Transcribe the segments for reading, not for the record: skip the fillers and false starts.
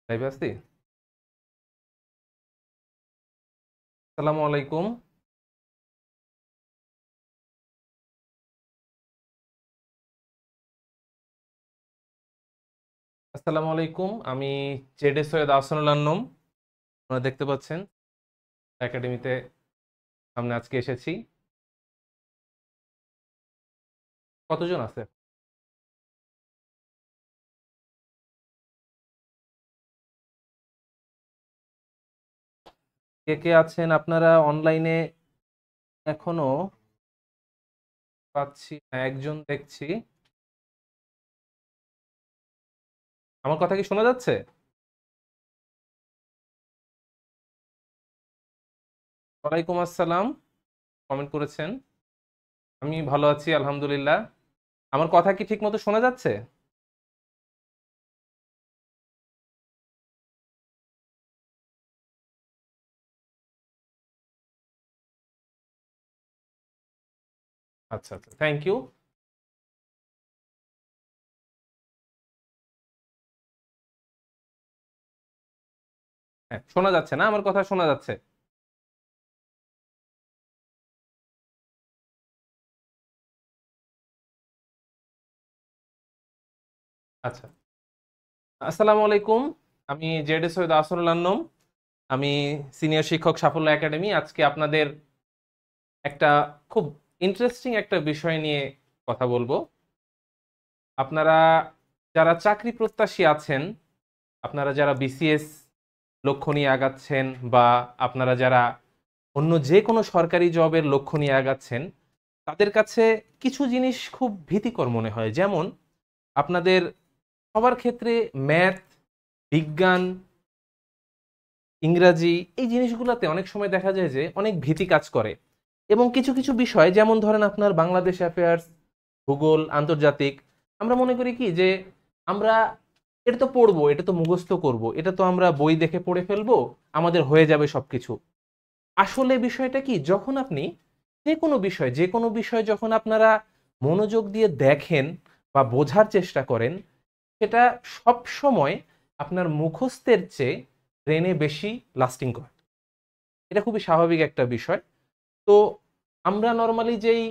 Live আছি। আসসালামু আলাইকুম। আসসালামু আলাইকুম। আমি জেডে সৈয়দ আহসানুল আন্নম। আপনারা দেখতে পাচ্ছেন একাডেমিতে সামনে আজকে এসেছি। কতজন আছে? কে কে আছেন আপনারা অনলাইনে? এখনো পাচ্ছি না, একজন দেখছি। আমার কথা কি শোনা যাচ্ছে? ওয়ালাইকুম আসসালাম। কমেন্ট করেছেন। আমি ভালো আছি আলহামদুলিল্লাহ। আমার কথা কি ঠিক মতো শোনা যাচ্ছে? আচ্ছা আচ্ছা, থ্যাংক ইউ। হ্যাঁ, শোনা যাচ্ছে না? আমার কথা শোনা যাচ্ছে? আচ্ছা। আসসালামু আলাইকুম। আমি জেডে সৈয়দ আহসানুল আন্নম। আমি সিনিয়র শিক্ষক সাফল্য একাডেমি। আজকে আপনাদের একটা খুব ইন্টারেস্টিং একটা বিষয় নিয়ে কথা বলবো। আপনারা যারা চাকরি প্রত্যাশী আছেন, আপনারা যারা বিসিএস লক্ষ্য নিয়ে আগাচ্ছেন, বা আপনারা যারা অন্য যে কোনো সরকারি জবের লক্ষ্য নিয়ে আগাচ্ছেন, তাদের কাছে কিছু জিনিস খুব ভীতিকর মনে হয়। যেমন আপনাদের সবার ক্ষেত্রে ম্যাথ, বিজ্ঞান, ইংরাজি এই জিনিসগুলোতে অনেক সময় দেখা যায় যে অনেক ভীতি কাজ করে। এবং কিছু কিছু বিষয় যেমন ধরেন আপনার বাংলাদেশ অ্যাফেয়ার্স, ভূগোল, আন্তর্জাতিক, আমরা মনে করি কি যে আমরা এটা তো পড়বো, এটা তো মুখস্থ করব, এটা তো আমরা বই দেখে পড়ে ফেলবো, আমাদের হয়ে যাবে সবকিছু। আসলে বিষয়টা কি, যখন আপনি যে কোনো বিষয় যখন আপনারা মনোযোগ দিয়ে দেখেন বা বোঝার চেষ্টা করেন, সেটা সব সময় আপনার মুখস্থের চেয়ে ব্রেনে বেশি লাস্টিং করে। এটা খুবই স্বাভাবিক একটা বিষয়। তো আমরা নর্মালি যেই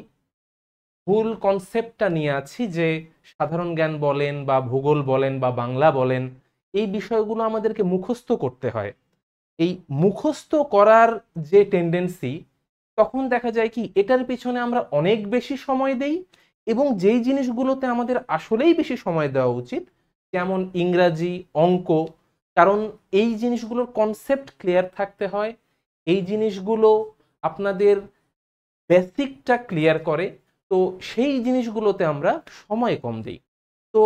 ভুল কনসেপ্টটা নিয়ে আছি যে সাধারণ জ্ঞান বলেন বা ভূগোল বলেন বা বাংলা বলেন, এই বিষয়গুলো আমাদেরকে মুখস্থ করতে হয়। এই মুখস্থ করার যে টেন্ডেন্সি, তখন দেখা যায় কি এটার পিছনে আমরা অনেক বেশি সময় দেই। এবং যেই জিনিসগুলোতে আমাদের আসলেই বেশি সময় দেওয়া উচিত, যেমন ইংরাজি, অঙ্ক, কারণ এই জিনিসগুলোর কনসেপ্ট ক্লিয়ার থাকতে হয়। এই জিনিসগুলো আপনাদের বেসিকটা ক্লিয়ার করে। তো সেই জিনিসগুলোতে আমরা সময় কম দিই। তো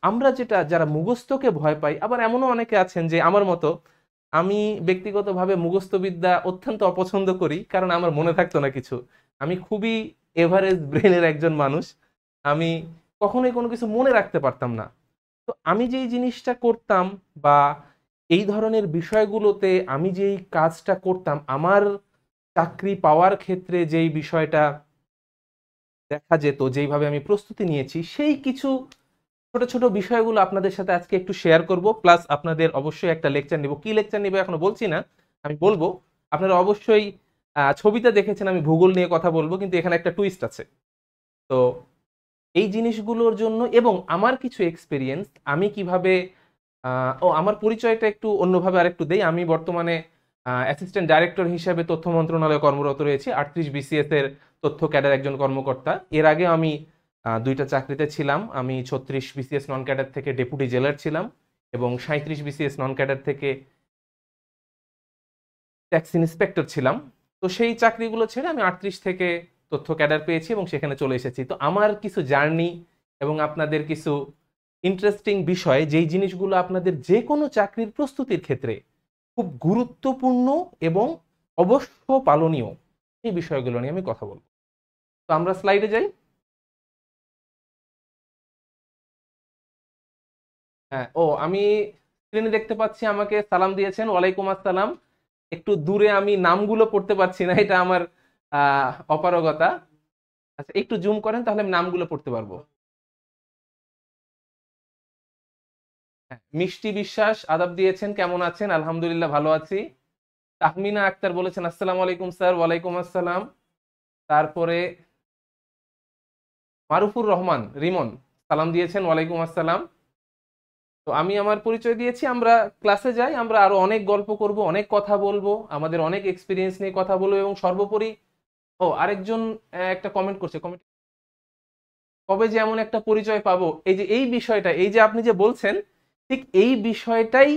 আমরা যারা মুখস্থকে ভয় পাই, আবার এমনও অনেকে আছেন যে আমার মতো। আমি ব্যক্তিগতভাবে মুখস্থবিদ্যা অত্যন্ত অপছন্দ করি, কারণ আমার মনে থাকতো না কিছু। আমি খুবই এভারেজ ব্রেনের একজন মানুষ। আমি কখনোই কোনো কিছু মনে রাখতে পারতাম না। তো আমি যেই জিনিসটা করতাম, বা এই ধরনের বিষয়গুলোতে আমি যেই কাজটা করতাম, আমার চাকরি পাওয়ার ক্ষেত্রে যেই বিষয়টা দেখা যেত, যেইভাবে আমি প্রস্তুতি নিয়েছি, সেই কিছু ছোট ছোট বিষয়গুলো আপনাদের সাথে আজকে একটু শেয়ার করব। প্লাস আপনাদের অবশ্যই একটা লেকচার নিব। কি লেকচার নিব এখনো বলছি না, আমি বলবো। আপনারা অবশ্যই ছবিটা দেখেছেন, আমি ভূগোল নিয়ে কথা বলবো, কিন্তু এখানে একটা টুইস্ট আছে। তো এই জিনিসগুলোর জন্য এবং আমার কিছু এক্সপেরিয়েন্স, আমি কিভাবে আমার পরিচয়টা একটু অন্যভাবে আরেকটু দেই। আমি বর্তমানে অ্যাসিস্ট্যান্ট ডাইরেক্টর হিসেবে তথ্য মন্ত্রণালয়ে কর্মরত রয়েছি, 38 বিসিএস এর তথ্য ক্যাডার একজন কর্মকর্তা। এর আগে আমি দুইটা চাকরিতে ছিলাম। আমি 36 বিসিএস নন ক্যাডার থেকে ডেপুটি জেলার ছিলাম, এবং 37 বিসিএস নন ক্যাডার থেকে ট্যাক্স ইন্সপেক্টর ছিলাম। তো সেই চাকরিগুলো ছেড়ে আমি 38 থেকে তথ্য ক্যাডার পেয়েছি এবং সেখানে চলে এসেছি। তো আমার কিছু জার্নি এবং আপনাদের কিছু ইন্টারেস্টিং বিষয়, যেই জিনিসগুলো আপনাদের যে কোনো চাকরির প্রস্তুতির ক্ষেত্রে খুব গুরুত্বপূর্ণ এবং অবশ্য পালনীয়, এই বিষয়গুলো নিয়ে আমি কথা বলবো। তো আমরা স্লাইডে যাই। হ্যাঁ, আমি স্ক্রিনে দেখতে পাচ্ছি আমাকে সালাম দিয়েছেন, ওয়ালাইকুম আসসালাম। একটু দূরে, আমি নামগুলো পড়তে পারছি না, এটা আমার অপারগতা। আচ্ছা, একটু জুম করেন, তাহলে আমি নামগুলো পড়তে পারবো। মিষ্টি বিশ্বাস আদাব দিয়েছেন, কেমন আছেন? আলহামদুলিল্লাহ ভালো আছি। তাহমিনা আক্তার বলেছেন আসসালামু আলাইকুম স্যার। ওয়ালাইকুম আসসালাম। তারপরে মারুফুর রহমান রিমন সালাম দিয়েছেন, ওয়ালাইকুম আসসালাম। তো আমি আমার পরিচয় দিয়েছি, আমরা ক্লাসে যাই, আমরা আরো অনেক গল্প করব, অনেক কথা বলবো, আমাদের অনেক এক্সপিরিয়েন্স নিয়ে কথা বলবো এবং সর্বোপরি আরেকজন একটা কমেন্ট করছে, কমেন্ট কবে যে এমন একটা পরিচয় পাবো, এই যে এই বিষয়টা, এই যে আপনি যে বলছেন, ঠিক এই বিষয়টাই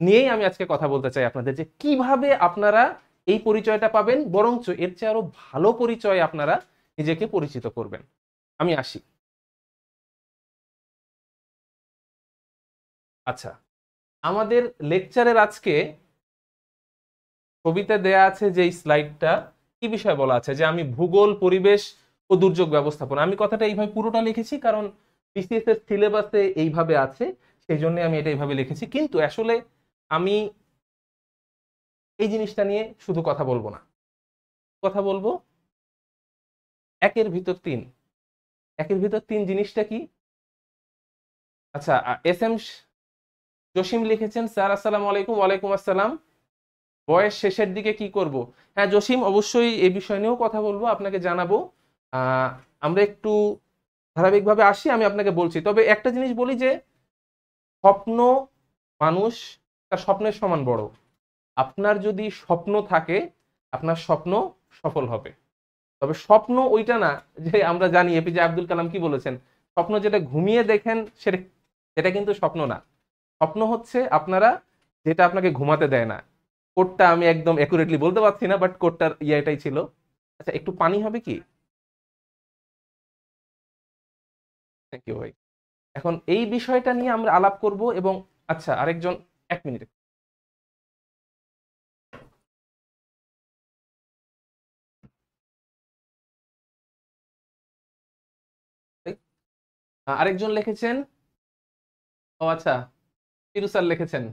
নিয়েই আমি আজকে কথা বলতে চাই আপনাদের, যে কিভাবে আপনারা এই পরিচয়টা পাবেন, বরঞ্চ এর চেয়ে আরো ভালো পরিচয় আপনারা নিজেকে পরিচিত করবেন। আমি আসি। আচ্ছা, আমাদের লেকচারের আজকে ছবিতে দেয়া আছে যে স্লাইডটা, কি বিষয় বলা আছে, যে আমি ভূগোল, পরিবেশ ও দুর্যোগ ব্যবস্থাপনা, আমি কথাটা এইভাবে পুরোটা লিখেছি কারণ বিসিএস এর সিলেবাসে এইভাবে আছে, সেই জন্য আমি এটা এইভাবে লিখেছি। কিন্তু আসলে আমি এই জিনিসটা নিয়ে শুধু কথা বলবো না, কথা বলবো একের ভিতর তিন। একের ভিতর তিন জিনিসটা কি? আচ্ছা, এস এম জসিম লিখেছেন, স্যার আসসালামু আলাইকুম। ওয়ালাইকুম আসসালাম। বয়স শেষের দিকে কি করব? হ্যাঁ জসিম, অবশ্যই এই বিষয় নিয়েও কথা বলবো, আপনাকে জানাবো। আহ, আমরা একটু ধারাবাহিকভাবে আসি, আমি আপনাকে বলছি। তবে একটা জিনিস বলি যে স্বপ্ন, মানুষ তার স্বপ্নের সমান বড়। আপনার যদি স্বপ্ন থাকে, আপনার স্বপ্ন সফল হবে। তবে স্বপ্ন ওইটা না যে আমরা জানি এপিজে আব্দুল কালাম কি বলেছেন, স্বপ্ন যেটা ঘুমিয়ে দেখেন সেটা সেটা কিন্তু স্বপ্ন না। স্বপ্ন হচ্ছে আপনারা যেটা আপনাকে ঘুমাতে দেয় না। কোডটা আমি একদম অ্যাকুরেটলি বলতে পারছি না, বাট কোডটার এটাই ছিল। আচ্ছা, একটু পানি হবে কি? থ্যাংক ইউ ভাই। এখন এই বিষয়টা নিয়ে আমরা আলাপ করব এবং আচ্ছা আরেকজন, এক মিনিট। আরেকজন লিখেছেন, আচ্ছা, ফিরু স্যার লিখেছেন,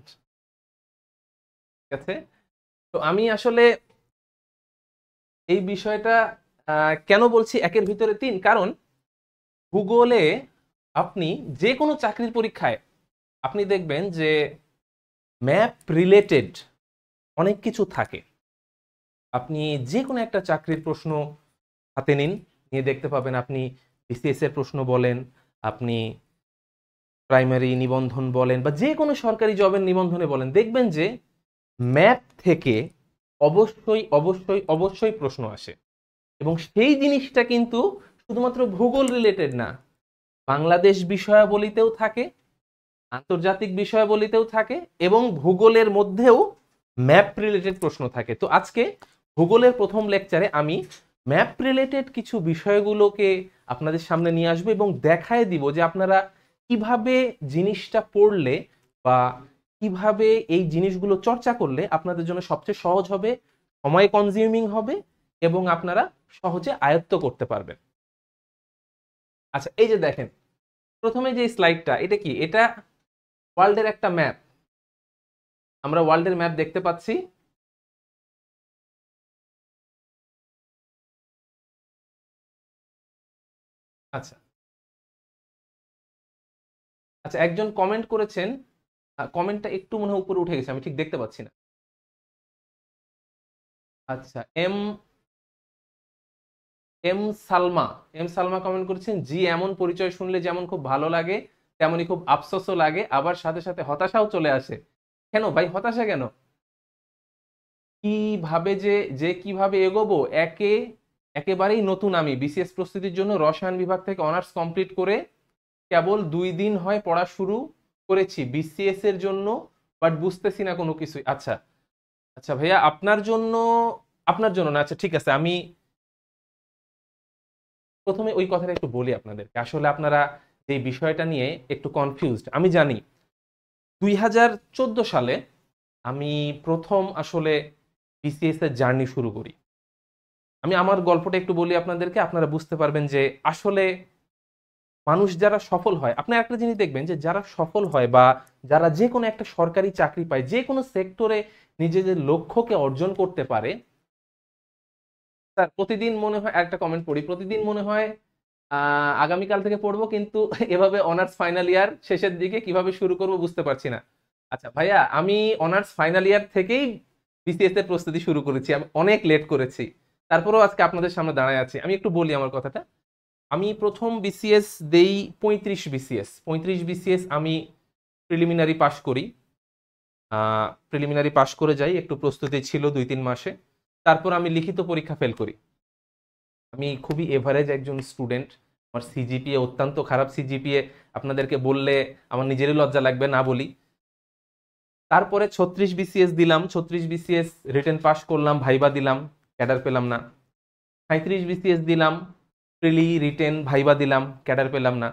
ঠিক আছে। তো আমি আসলে এই বিষয়টা কেন বলছি একের ভিতরে তিন, কারণ ভূগোলে আপনি যে কোনো চাকরির পরীক্ষায় আপনি দেখবেন যে ম্যাপ রিলেটেড অনেক কিছু থাকে। আপনি যে কোনো একটা চাকরির প্রশ্ন হাতে নিন, নিয়ে দেখতে পাবেন, আপনি বিসিএস এর প্রশ্ন বলেন, আপনি প্রাইমারি নিবন্ধন বলেন, বা যে কোনো সরকারি জবের নিবন্ধনে বলেন, দেখবেন যে ম্যাপ থেকে অবশ্যই অবশ্যই অবশ্যই প্রশ্ন আসে। এবং সেই জিনিসটা কিন্তু শুধুমাত্র ভূগোল রিলেটেড না, বাংলাদেশ বিষয়াবলিতেও থাকে, আন্তর্জাতিক বিষয়াবলিতেও থাকে, এবং ভূগোলের মধ্যেও ম্যাপ রিলেটেড প্রশ্ন থাকে। তো আজকে ভূগোলের প্রথম লেকচারে আমি ম্যাপ রিলেটেড কিছু বিষয়গুলোকে আপনাদের সামনে নিয়ে আসবো এবং দেখায় দিব যে আপনারা কিভাবে জিনিসটা পড়লে বা কিভাবে এই জিনিসগুলো চর্চা করলে আপনাদের জন্য সবচেয়ে সহজ হবে, সময় কনজিউমিং হবে এবং আপনারা সহজে আয়ত্ত করতে পারবেন। আচ্ছা, এই যে দেখেন প্রথমে যে স্লাইডটা, এটা কি? এটা ওয়ার্ল্ডের একটা ম্যাপ। আমরা ওয়ার্ল্ডের ম্যাপ দেখতে পাচ্ছি। আচ্ছা আচ্ছা, একজন কমেন্ট করেছেন, কমেন্টটা একটু মনে হয় উপরে উঠে গেছে, আমি ঠিক দেখতে পাচ্ছি না। আচ্ছা, M M Salma, M Salma comment করেছেন, জি এমন পরিচয় শুনলে যেমন খুব ভালো লাগে, তেমনি খুব আফসোসও লাগে, আবার সাথে সাথে হতাশাও চলে আসে। কেন ভাই হতাশা কেন? কিভাবে যে যে কিভাবে এগোবো, একেবারেই নতুন। আমি বিসিএস প্রস্তুতির জন্য রসায়ন বিভাগ থেকে অনার্স কমপ্লিট করে কেবল 2 দিন হয় পড়া শুরু করেছি বিসিএস এর জন্য, বাট বুঝতেছি না কোনো কিছুই। আচ্ছা আচ্ছা ভাইয়া, আপনার জন্য না, আচ্ছা ঠিক আছে, আমি প্রথমে ওই কথাটা একটু বলি আপনাদেরকে। আসলে আপনারা যে বিষয়টা নিয়ে একটু কনফিউজড আমি জানি। 2014 সালে আমি প্রথম আসলে বিসিএস এর জার্নি শুরু করি। আমি আমার গল্পটা একটু বলি আপনাদেরকে, আপনারা বুঝতে পারবেন যে আসলে মানুষ যারা সফল হয়, আপনি একটা জিনিস দেখবেন যে যারা সফল হয় বা যারা যে কোনো একটা সরকারি চাকরি পায়, যে কোনো সেক্টরে নিজেদের লক্ষ্যকে অর্জন করতে পারে, তার প্রতিদিন মনে হয়, একটা কমেন্ট পড়ি, প্রতিদিন মনে হয় আগামীকাল থেকে পড়বো, কিন্তু এভাবে অনার্স ফাইনাল ইয়ার শেষের দিকে কিভাবে শুরু করব বুঝতে পারছি না। আচ্ছা ভাইয়া, আমি অনার্স ফাইনাল ইয়ার থেকেই বিসিএস এর প্রস্তুতি শুরু করেছি, আমি অনেক লেট করেছি, তারপরেও আজকে আপনাদের সামনে দাঁড়ায় আছি। আমি একটু বলি আমার কথাটা। আমি প্রথম বিসিএস দেই 35 বিসিএস আমি প্রিলিমিনারি পাশ করি। প্রিলিমিনারি পাশ করে যাই, একটু প্রস্তুতি ছিল 2-3 মাসে। তারপর আমি লিখিত পরীক্ষা ফেল করি। আমি খুবই এভারেজ একজন স্টুডেন্ট, আমার সিজিপিএ অত্যন্ত খারাপ সিজিপিএ, আপনাদেরকে বললে আমার নিজেরই লজ্জা লাগবে না বলি। তারপরে 36 বিসিএস দিলাম, 36 বিসিএস রিটেন পাস করলাম, ভাইবা দিলাম, ক্যাডার পেলাম না। 35 বিসিএস দিলাম, প্রিলি রিটেন ভাইবা দিলাম, ক্যাডার পেলাম না।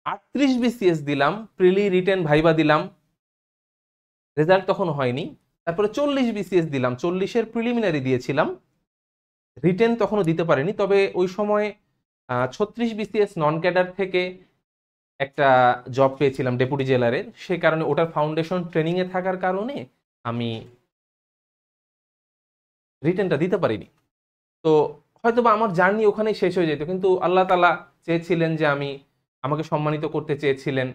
38 বিসিএস দিলাম, প্রিলি রিটেন ভাইবা দিলাম, রেজাল্ট তখন হয়নি। তারপরে 40 বিসিএস দিলাম, 40-এর প্রিলিমিনারি দিয়েছিলাম, রিটেন তখনও দিতে পারিনি। তবে ওই সময় 36 বিসিএস নন ক্যাডার থেকে একটা জব পেয়েছিলাম ডেপুটি জেলারের, সে কারণে ওটার ফাউন্ডেশন ট্রেনিং এ থাকার কারণে আমি রিটেনটা দিতে পারিনি। তো হয়তোবা আমার জার্নি ওখানেই শেষ হয়ে যেত, কিন্তু আল্লাহ তাআলা চেয়েছিলেন যে আমাকে সম্মানিত করতে চেয়েছিলেন,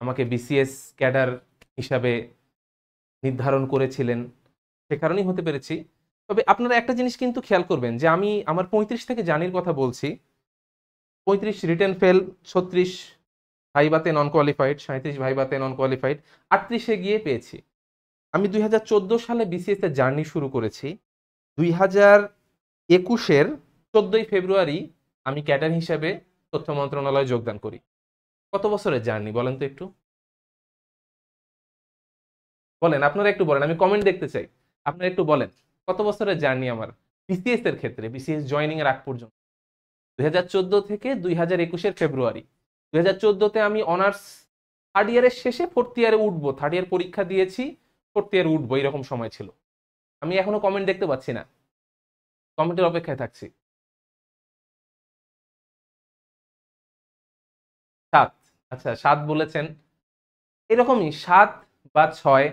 আমাকে বিসিএস ক্যাডার হিসাবে নির্ধারণ করেছিলেন, সে কারণেই হতে পেরেছি। তবে আপনারা একটা জিনিস কিন্তু খেয়াল করবেন যে আমি আমার 35 থেকে জার্নির কথা বলছি। 35 রিটেন ফেল, 36 ভাইভাতে নন কোয়ালিফাইড, 37 ভাইভাতে নন কোয়ালিফাইড, 38-এ গিয়ে পেয়েছি। আমি 2014 সালে বিসিএস এর জার্নি শুরু করেছি। 2021-এর 14ই ফেব্রুয়ারি আমি ক্যাডার হিসেবে তথ্য মন্ত্রণালয়ে যোগদান করি। কত বছরের জার্নি বলেন তো একটু? বলেন, আপনারা একটু বলেন, আমি কমেন্ট দেখতে চাই। আপনারা একটু বলেন কত বছরের জার্নি আমার বিসিএস এর ক্ষেত্রে, বিসিএস জয়েনিং এর আগ পর্যন্ত। 2014 থেকে 2021-এর ফেব্রুয়ারি। 2014-তে আমি অনার্স থার্ড ইয়ারের শেষে ফোর্থ ইয়ারে উঠবো, থার্ড ইয়ার পরীক্ষা দিয়েছি, ফোর্থ ইয়ারে উঠবো, এরকম সময় ছিল। আমি এখনো কমেন্ট দেখতে পাচ্ছি না, কমেন্টের অপেক্ষায় থাকছি। 7, আচ্ছা 7 বলেছেন, এরকমই 7 বা 6।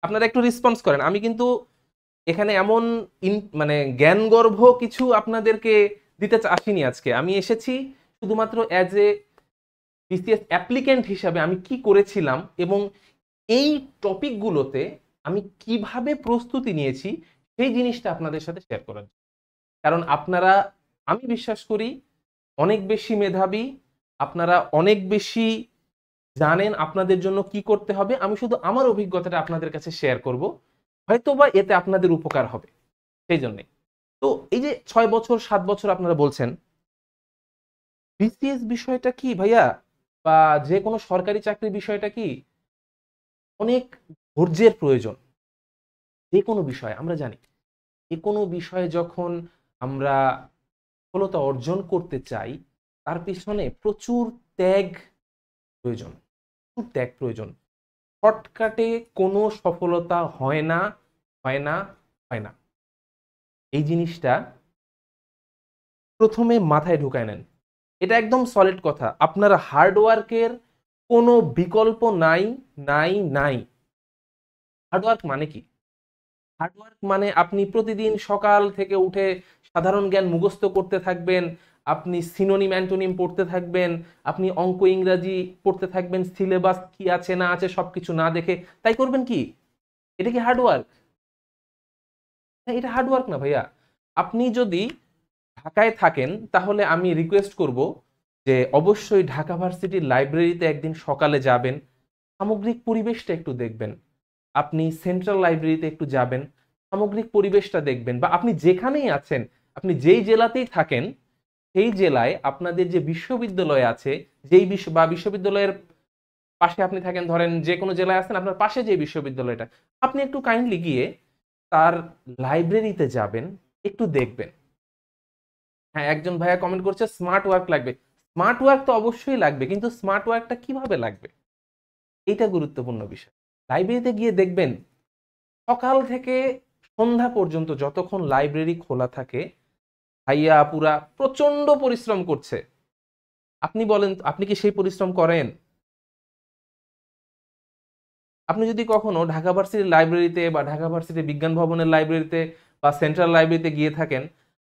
আপনারা একটু রেসপন্স করেন। আমি কিন্তু এখানে এমন মানে জ্ঞানগর্ভ কিছু আপনাদেরকে দিতে আসিনি আজকে। আমি এসেছি শুধুমাত্র অ্যাজ এ বিসিএস অ্যাপ্লিক্যান্ট হিসাবে আমি কি করেছিলাম এবং এই টপিকগুলোতে আমি কিভাবে প্রস্তুতি নিয়েছি সেই জিনিসটা আপনাদের সাথে শেয়ার করার জন্য। কারণ আপনারা, আমি বিশ্বাস করি, অনেক বেশি মেধাবী, আপনারা অনেক বেশি জানেন আপনাদের জন্য কি করতে হবে। আমি শুধু আমার অভিজ্ঞতাটা আপনাদের কাছে শেয়ার করব, হয়তোবা এতে আপনাদের উপকার হবে, সেই জন্যে। তো এই যে 6 বছর 7 বছর আপনারা বলছেন, বিসিএস বিষয়টা কি ভাইয়া, বা যে কোনো সরকারি চাকরির বিষয়টা কি, অনেক ধৈর্যের প্রয়োজন। যে কোনো বিষয় আমরা জানি, যে কোনো বিষয়ে যখন আমরা সফলতা অর্জন করতে চাই, তার পিছনে প্রচুর ত্যাগ প্রয়োজন, প্রচুর ত্যাগ প্রয়োজন। শর্টকাটে কোনো সফলতা হয় না, হয় না, হয় না। এই জিনিসটা প্রথমে মাথায় ঢুকায় নেন, এটা একদম সলিড কথা। আপনার হার্ডওয়ার্কের কোনো বিকল্প নাই, নাই, নাই। হার্ডওয়ার্ক মানে কি? হার্ডওয়ার্ক মানে আপনি প্রতিদিন সকাল থেকে উঠে সাধারণ জ্ঞান মুখস্থ করতে থাকবেন, আপনি সিনোনিম অ্যান্টোনিম পড়তে থাকবেন, আপনি অঙ্ক ইংরাজি পড়তে থাকবেন, সিলেবাস কি আছে না আছে সবকিছু না দেখে তাই করবেন কি? এটা কি হার্ডওয়ার্ক? এটা হার্ডওয়ার্ক না ভাইয়া। আপনি যদি ঢাকায় থাকেন তাহলে আমি রিকোয়েস্ট করব যে অবশ্যই ঢাকা ভার্সিটির লাইব্রেরিতে একদিন সকালে যাবেন, সামগ্রিক পরিবেশটা একটু দেখবেন। আপনি সেন্ট্রাল লাইব্রেরিতে একটু যাবেন, সামগ্রিক পরিবেশটা দেখবেন। বা আপনি যেখানেই আছেন, আপনি যেই জেলাতেই থাকেন, সেই জেলায় আপনাদের যে বিশ্ববিদ্যালয় আছে, যেই বা বিশ্ববিদ্যালয়ের পাশে আপনি থাকেন, ধরেন যে কোনো জেলায় আছেন, আপনার পাশে যে বিশ্ববিদ্যালয়টা, আপনি একটু কাইন্ডলি গিয়ে তার লাইব্রেরিতে যাবেন, একটু দেখবেন। হ্যাঁ, একজন ভাইয়া কমেন্ট করছে স্মার্ট ওয়ার্ক লাগবে। স্মার্ট ওয়ার্ক তো অবশ্যই লাগবে, কিন্তু স্মার্ট ওয়ার্কটা কিভাবে লাগবে, এইটা গুরুত্বপূর্ণ বিষয়। লাইব্রেরিতে গিয়ে দেখবেন, সকাল থেকে সন্ধ্যা পর্যন্ত যতক্ষণ লাইব্রেরি খোলা থাকে, ভাইয়া আপুরা প্রচন্ড পরিশ্রম করছে। আপনি বলেন, আপনি কি সেই পরিশ্রম করেন? আপনি যদি কখনো ঢাকা ভার্সিটির লাইব্রেরিতে বা ঢাকা ভার্সিটির বিজ্ঞান ভবনের লাইব্রেরিতে বা সেন্ট্রাল লাইব্রেরিতে গিয়ে থাকেন,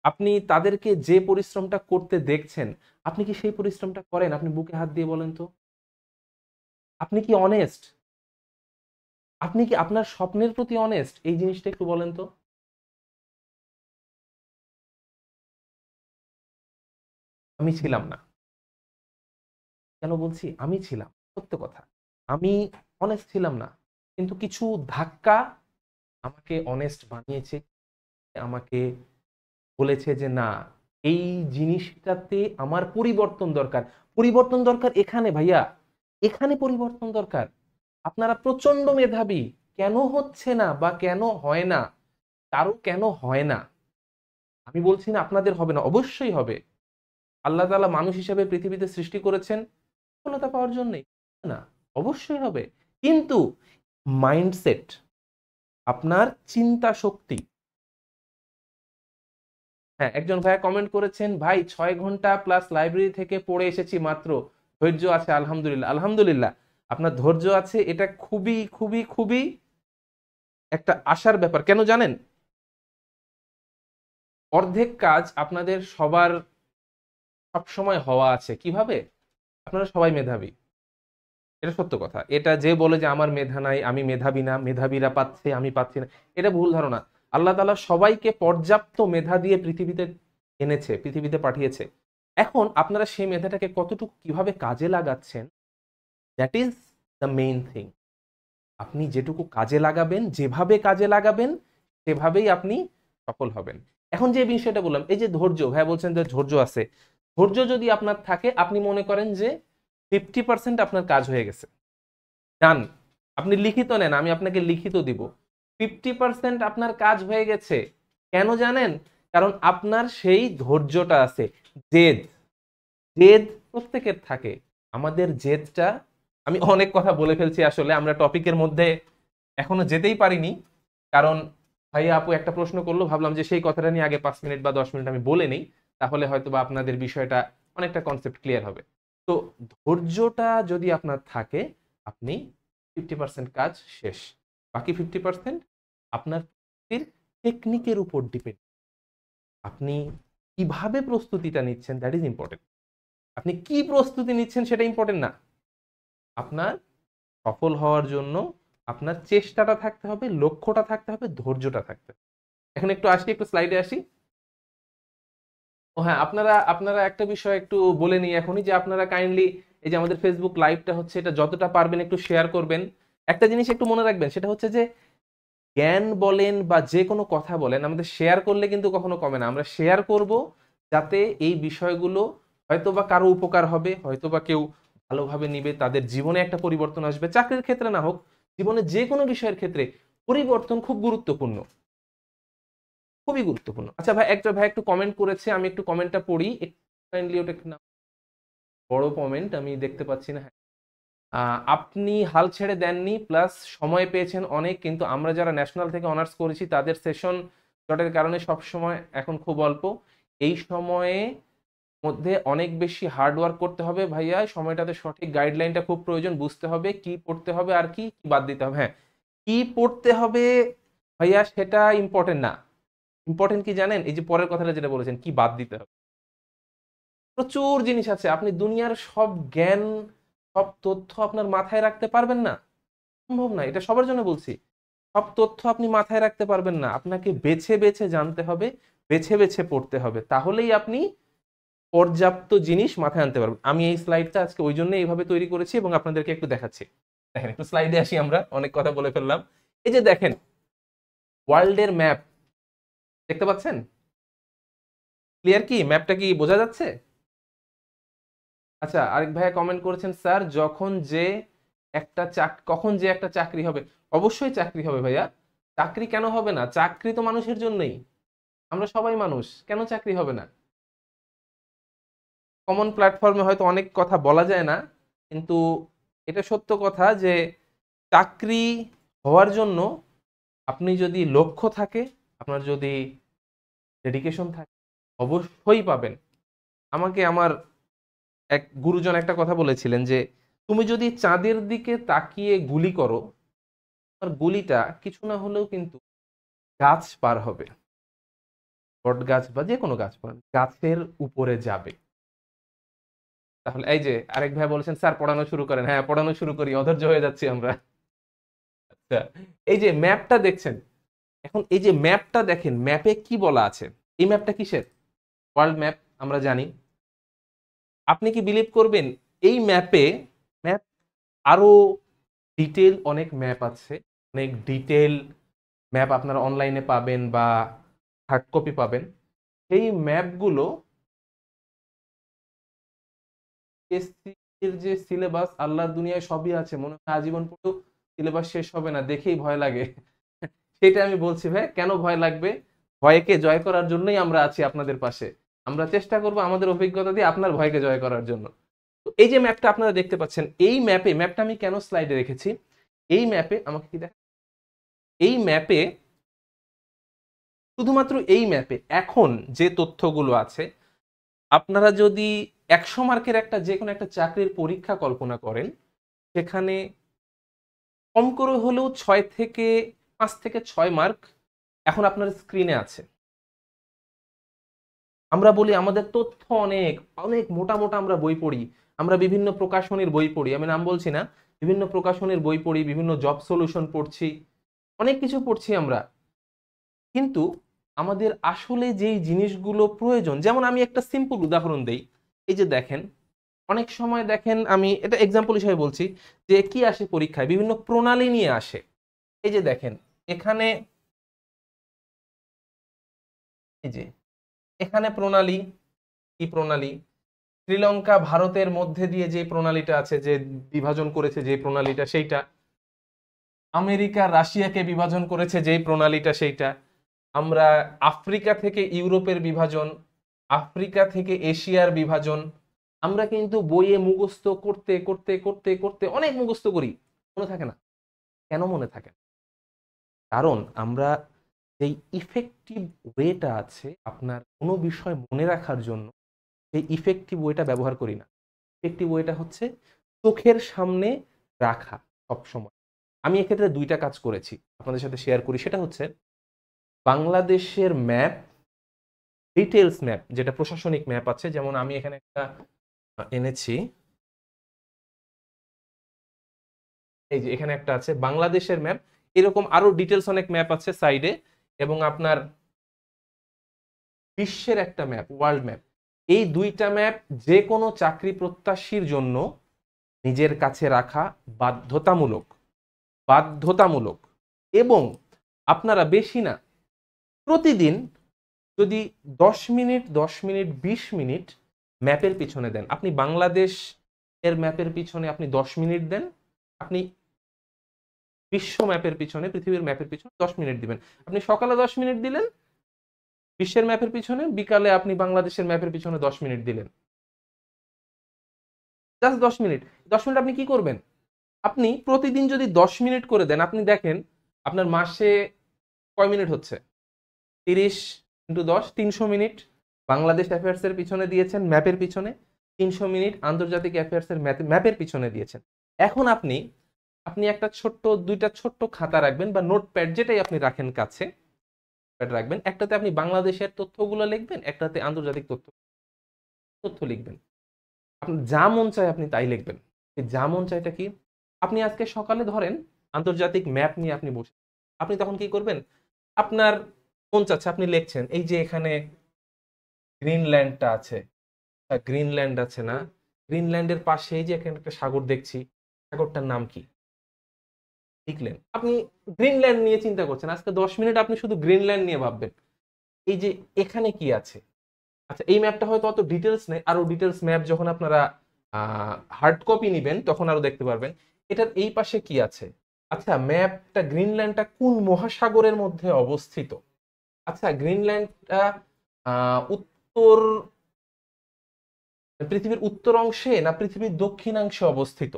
আপনি তাদেরকে যে পরিশ্রমটা করতে দেখছেন, আপনি কি সেই পরিশ্রমটা করেন? আপনি বুকে হাত দিয়ে বলেন তো। আপনি কি অনেস্ট? আপনি কি আপনার স্বপ্নের প্রতি অনেস্ট? এই জিনিসটা একটু বলেন তো। আমি ছিলাম না। কেন বলছি আমি ছিলাম? সত্য কথা। আমি অনেস্ট ছিলাম না। কিন্তু কিছু ধাক্কা আমাকে অনেস্ট বানিয়েছে। আমাকে বলেছে যে না, এই জিনিসটাতে আমার পরিবর্তন দরকার। পরিবর্তন দরকার এখানে ভাইয়া। এখানে পরিবর্তন দরকার। আপনারা প্রচন্ড মেধাবী। কেন হচ্ছে না বা কেন হয় না? কারো কেন হয় না? আমি বলছি না আপনাদের হবে না, অবশ্যই হবে। আল্লাহ তাআলা মানুষ হিসেবে পৃথিবীতে সৃষ্টি করেছেন সফলতা পাওয়ার জন্যই। না, অবশ্যই হবে। কিন্তু মাইন্ডসেট, আপনার চিন্তা শক্তি। হ্যাঁ, একজন ভাইয়া কমেন্ট করেছেন, ভাই 6 ঘন্টা প্লাস লাইব্রেরি থেকে পড়ে এসেছি মাত্র। ধৈর্য আছে আলহামদুলিল্লাহ। আলহামদুলিল্লাহ, আপনার ধৈর্য আছে, এটা খুবই খুবই খুবই একটা আশার ব্যাপার। কেন জানেন? অর্ধেক কাজ আপনাদের সবার সবসময় হওয়া আছে। কিভাবে? আপনারা সবাই মেধাবী। এটা সত্য কথা। এটা যে বলে যে আমার মেধা নাই, আমি মেধাবী না, মেধাবীরা পাচ্ছে, আমি পাচ্ছি না, এটা ভুল ধারণা। আল্লাহ তাআলা সবাইকে পর্যাপ্ত মেধা দিয়ে পৃথিবীতে এনেছে, পৃথিবীতে পাঠিয়েছে। এখন আপনারা সেই মেধাটাকে কতটুকু কিভাবে কাজে লাগাচ্ছেন, that is the main thing. আপনি যেটুকু কাজে লাগাবেন, যেভাবে কাজে লাগাবেন, সেভাবেই আপনি সফল হবেন। এখন যে বিষয়টা বললাম, এই যে ধৈর্য, ভাইয়া বলছেন যে ধৈর্য আছে। ধৈর্য যদি আপনার থাকে, আপনি মনে করেন যে 50% আপনার কাজ হয়ে গেছে, ডান। আপনি লিখিত নেন, আমি আপনাকে লিখিত দিব। 50% আপনার কাজ হয়ে গেছে। কেন জানেন? কারণ আপনার সেই ধৈর্যটা আছে। জেদ, জেদ প্রত্যেকের থাকে। আমাদের জেদটা, আমি অনেক কথা বলে ফেলছি, আসলে আমরা টপিকের মধ্যে এখনো যেতেই পারিনি। কারণ ভাইয়া আপু একটা প্রশ্ন করলো, ভাবলাম যে সেই কথাটা নিয়ে আগে 5 মিনিট বা 10 মিনিট আমি বলে নেই, তাহলে হয়তো বা আপনাদের বিষয়টা অনেকটা কনসেপ্ট ক্লিয়ার হবে। তো ধৈর্যটা যদি আপনার থাকে, আপনি 50% কাজ শেষ। বাকি 50% আপনার টেকনিকের উপর ডিপেন্ড। আপনি কিভাবে প্রস্তুতিটা নিচ্ছেন, দ্যাট ইজ ইম্পর্টেন্ট। আপনি কি প্রস্তুতি নিচ্ছেন সেটা ইম্পর্টেন্ট না। আপনার সফল হওয়ার জন্য আপনার চেষ্টাটা থাকতে হবে, লক্ষ্যটা থাকতে হবে, ধৈর্যটা থাকতে হবে। এখন একটু আসি, একটু স্লাইডে আসি। ও হ্যাঁ, আপনারা আপনারা একটা বিষয় একটু বলে নিই এখনই, যে আপনারা কাইন্ডলি এই যে আমাদের ফেসবুক লাইভটা হচ্ছে, এটা যতটা পারবেন একটু শেয়ার করবেন। একটা জিনিস একটু মনে রাখবেন, সেটা হচ্ছে যে জ্ঞান বলেন বা যে কোনো কথা বলেন, আমাদের শেয়ার করলে কিন্তু কখনো কমে না। আমরা শেয়ার করব যাতে এই বিষয়গুলো হয়তোবা কারো উপকার হবে, হয়তোবা কেউ ভালোভাবে নিবে, তাদের জীবনে একটা পরিবর্তন আসবে। চাকরির ক্ষেত্রে না হোক, জীবনে যে কোনো বিষয়ের ক্ষেত্রে পরিবর্তন খুব গুরুত্বপূর্ণ, খুবই গুরুত্বপূর্ণ। আচ্ছা ভাই, একটা ভাই একটু কমেন্ট করেছে, আমি একটু কমেন্টটা পড়ি কাইন্ডলি। ওটা একটু বড় কমেন্ট, আমি দেখতে পাচ্ছি না। আপনি হাল ছেড়ে দেননি, প্লাস সময় পেয়েছেন অনেক, কিন্তু আমরা যারা ন্যাশনাল থেকে অনার্স করেছি তাদের সেশন জটের কারণে সব সময় এখন খুব অল্প। এই সময়ে মধ্যে অনেক বেশি হার্ড ওয়ার্ক করতে হবে ভাইয়া। সময়টাতে সঠিক গাইডলাইনটা খুব প্রয়োজন, বুঝতে হবে কি পড়তে হবে আর কি কি বাদ দিতে হবে। হ্যাঁ, কি পড়তে হবে ভাইয়া সেটা ইম্পর্টেন্ট না। ইম্পর্টেন্ট কি জানেন? এই যে পরের কথাটা যেটা বলেছেন, কি বাদ দিতে হবে। প্রচুর জিনিস আছে, আপনি দুনিয়ার সব জ্ঞান, সব তথ্য আপনার মাথায় রাখতে পারবেন না, সম্ভব না। এটা সবার জন্য বলছি। সব তথ্য আপনি মাথায় রাখতে পারবেন না, আপনাকে বেছে বেছে জানতে হবে, বেছে বেছে পড়তে হবে, তাহলেই আপনি পর্যাপ্ত জিনিস মাথায় আনতে পারবেন। আমি এই স্লাইডটা আজকে ওই জন্য এইভাবে তৈরি করেছি এবং আপনাদেরকে একটু দেখাচ্ছি। দেখেন, একটু স্লাইডে আসি, আমরা অনেক কথা বলে ফেললাম। এই যে দেখেন, ওয়ার্ল্ডের ম্যাপ দেখতে পাচ্ছেন? ক্লিয়ার? কি ম্যাপটা কি বোঝা যাচ্ছে? আচ্ছা, আরেক ভাইয়া কমেন্ট করেছেন, স্যার কখন যে একটা চাকরি হবে। অবশ্যই চাকরি হবে ভাইয়া। চাকরি কেন হবে না? চাকরি তো মানুষের জন্যই। আমরা সবাই মানুষ, কেন চাকরি হবে না? কমন প্ল্যাটফর্মে হয়তো অনেক কথা বলা যায় না, কিন্তু এটা সত্য কথা যে চাকরি হওয়ার জন্য আপনি যদি লক্ষ্য থাকে, আপনার যদি ডেডিকেশন থাকে, অবশ্যই পাবেন। আমাকে আমার এক গুরুজন একটা কথা বলেছিলেন যে তুমি যদি চাঁদের দিকে তাকিয়ে গুলি করো, তোমার গুলিটা কিছু না হলেও কিন্তু গাছ পার হবে। বট গাছ বা যে কোনো গাছ বলেন, গাছের উপরে যাবে। তাহলে এই যে আরেক ভাই বলেছেন স্যার পড়ানো শুরু করেন, হ্যাঁ পড়ানো শুরু করি, অধৈর্য হয়ে যাচ্ছি আমরা। আচ্ছা, এই যে ম্যাপটা দেখছেন, এখন এই যে ম্যাপটা দেখেন, ম্যাপে কি বলা আছে? এই ম্যাপটা কিসের? ওয়ার্ল্ড ম্যাপ, আমরা জানি। আপনি কি বিলিভ করবেন এই ম্যাপে, ম্যাপ আরো ডিটেল অনেক ম্যাপ আছে, অনেক ডিটেল ম্যাপ আপনারা অনলাইনে পাবেন বা হার্ড কপি পাবেন। সেই ম্যাপগুলো এসসি এর যে সিলেবাস, আল্লাহর দুনিয়ায় সবই আছে, মনে হয় আজীবন পড়েও সিলেবাস শেষ হবে না, দেখেই ভয় লাগে। সেটা আমি বলছি ভাই, কেন ভয় লাগবে? ভয়কে জয় করার জন্যই আমরা আছি আপনাদের পাশে। আমরা চেষ্টা করব আমাদের অভিজ্ঞতা দিয়ে আপনার ভয়কে জয় করার জন্য। তো এই যে ম্যাপটা আপনারা দেখতে পাচ্ছেন, এই ম্যাপে, ম্যাপটা আমি কেন স্লাইডে রেখেছি, এই ম্যাপে আমাকে কি দেখ, এই ম্যাপে, শুধুমাত্র এই ম্যাপে এখন যে তথ্যগুলো আছে, আপনারা যদি 100 মার্কের একটা যে কোনো একটা চাকরির পরীক্ষা কল্পনা করেন, সেখানে কম করে হলেও 5 থেকে 6 মার্ক এখন আপনার স্ক্রিনে আছে। আমরা বলি আমাদের তথ্য অনেক অনেক মোটা মোটা, আমরা বই পড়ি, আমরা বিভিন্ন প্রকাশনীর বই পড়ি, আমি নাম বলছি না, বিভিন্ন প্রকাশনীর বই পড়ি, বিভিন্ন জব সলিউশন পড়ছি, অনেক কিছু পড়ছি আমরা। কিন্তু আমাদের আসলে যেই জিনিসগুলো প্রয়োজন, যেমন আমি একটা সিম্পল উদাহরণ দেই, এই যে দেখেন, অনেক সময় দেখেন, আমি এটা এক্সাম্পল হিসেবে বলছি, যে কি আসে পরীক্ষায়, বিভিন্ন প্রণালী নিয়ে আসে। এই যে দেখেন, এখানে, এই যে এখানে প্রণালী, কি প্রণালী, শ্রীলঙ্কা ভারতের মধ্যে দিয়ে যে প্রণালীটা আছে, যে বিভাজন করেছে যে প্রণালীটা, সেইটা। আমেরিকা রাশিয়াকে বিভাজন করেছে যেই প্রণালীটা, সেইটা। আমরা আফ্রিকা থেকে ইউরোপের বিভাজন, আফ্রিকা থেকে এশিয়ার বিভাজন, আমরা কিন্তু বইয়ে মুখস্থ করতে করতে করতে করতে অনেক মুখস্থ করি, মনে থাকে না। কেন মনে থাকে না? কারণ আমরা যেই ইফেক্টিভ ওয়েটা আছে আপনার কোনো বিষয় মনে রাখার জন্য, সেই ইফেক্টিভ ওয়েটা ব্যবহার করি না। ইফেক্টিভ ওয়েটা হচ্ছে চোখের সামনে রাখা সবসময়। আমি এক্ষেত্রে 2টা কাজ করেছি, আপনাদের সাথে শেয়ার করি। সেটা হচ্ছে বাংলাদেশের ম্যাপ, ডিটেলস ম্যাপ, যেটা প্রশাসনিক ম্যাপ আছে, যেমন আমি এখানে একটা এনেছি, এই যে এখানে একটা আছে বাংলাদেশের ম্যাপ, এরকম আরো ডিটেলস অনেক ম্যাপ আছে সাইডে, এবং আপনার বিশ্বের একটা ম্যাপ, ওয়ার্ল্ড ম্যাপ। এই 2টা ম্যাপ যে কোনো চাকরি প্রত্যাশীর জন্য নিজের কাছে রাখা বাধ্যতামূলক, বাধ্যতামূলক। এবং আপনারা বেশি না, প্রতিদিন যদি 10 মিনিট 10 মিনিট 20 মিনিট ম্যাপের পিছনে দেন, আপনি বাংলাদেশ এর ম্যাপের পিছনে আপনি 10 মিনিট দেন, আপনি বিশ্ব ম্যাপের পিছনে, পৃথিবীর ম্যাপের পিছনে 10 মিনিট দিবেন। আপনি সকালে 10 মিনিট দিলেন বিশ্বের ম্যাপের পিছনে, বিকালে আপনি বাংলাদেশের ম্যাপের পিছনে 10 মিনিট দিলেন, জাস্ট 10 মিনিট। 10 মিনিট আপনি কি করবেন? আপনি প্রতিদিন যদি 10 মিনিট করে দেন, আপনি দেখেন আপনার মাসে কয় মিনিট হচ্ছে, 30 × 10 300 মিনিট বাংলাদেশ অ্যাফেয়ার্সের পিছনে দিয়েছেন, ম্যাপের পিছনে। 300 মিনিট আন্তর্জাতিক অ্যাফেয়ার্সের ম্যাপের পিছনে দিয়েছেন। এখন আপনি আপনি একটা ছোট্ট, 2টা ছোট্ট খাতা রাখবেন বা নোটপ্যাড, যেটাই আপনি রাখেন কাছে, রাখবেন। একটাতে আপনি বাংলাদেশের তথ্যগুলো লিখবেন, একটাতে আন্তর্জাতিক তথ্য তথ্য লিখবেন। আপনার যা মন চায় আপনি তাই লিখবেন। এই যা মন চায়টা কি? আপনি আজকে সকালে ধরেন আন্তর্জাতিক ম্যাপ নিয়ে আপনি বসে, আপনি তখন কি করবেন? আপনার মন চাচ্ছে, আপনি লিখছেন, এই যে এখানে গ্রিনল্যান্ডটা আছে, গ্রিনল্যান্ড আছে না, গ্রিনল্যান্ডের পাশে এই যে এখানে একটা সাগর দেখছি, সাগরটার নাম কি? লিখলেন। আপনি গ্রিনল্যান্ড নিয়ে চিন্তা করছেন, আজকে 10 মিনিট আপনি শুধু গ্রিনল্যান্ড নিয়ে ভাববেন, এই যে এখানে কি আছে। আচ্ছা, এই ম্যাপটা হয়তো অত ডিটেলস নেই, আরো ডিটেলস ম্যাপ যখন আপনারা হার্ড কপি নিবেন তখন আরো দেখতে পারবেন এটার এই পাশে কি আছে। আচ্ছা, ম্যাপটা, গ্রিনল্যান্ডটা কোন মহাসাগরের মধ্যে অবস্থিত? আচ্ছা, গ্রিনল্যান্ডটা উত্তর, পৃথিবীর উত্তর অংশে না পৃথিবীর দক্ষিণাংশে অবস্থিত?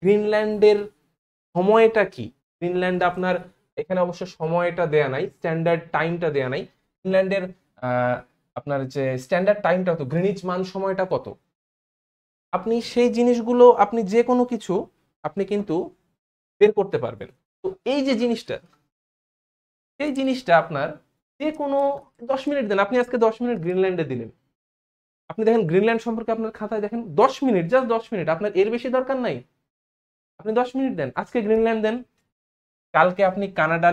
গ্রিনল্যান্ডের সময়টা কি? গ্রিনল্যান্ড আপনার, এখানে অবশ্য সময়টা দেয়া নাই, স্ট্যান্ডার্ড টাইমটা দেয়া নাই। গ্রিনল্যান্ডের আপনার যে স্ট্যান্ডার্ড টাইমটা কত, গ্রিনিচ মান সময়টা কত? আপনি সেই জিনিসগুলো, আপনি যে কোনো কিছু আপনি কিন্তু বের করতে পারবেন। তো এই যে জিনিসটা, সেই জিনিসটা আপনার যে কোনো 10 মিনিট দেন, আপনি আজকে 10 মিনিট গ্রিনল্যান্ডে দিলেন, আপনি দেখেন গ্রিনল্যান্ড সম্পর্কে আপনার খাতায় দেখেন 10 মিনিট, জাস্ট 10 মিনিট, আপনার এর বেশি দরকার নাই। আপনি 10 মিনিট দেন, আজকে গ্রিনল্যান্ড দেন, কালকে আপনি কানাডা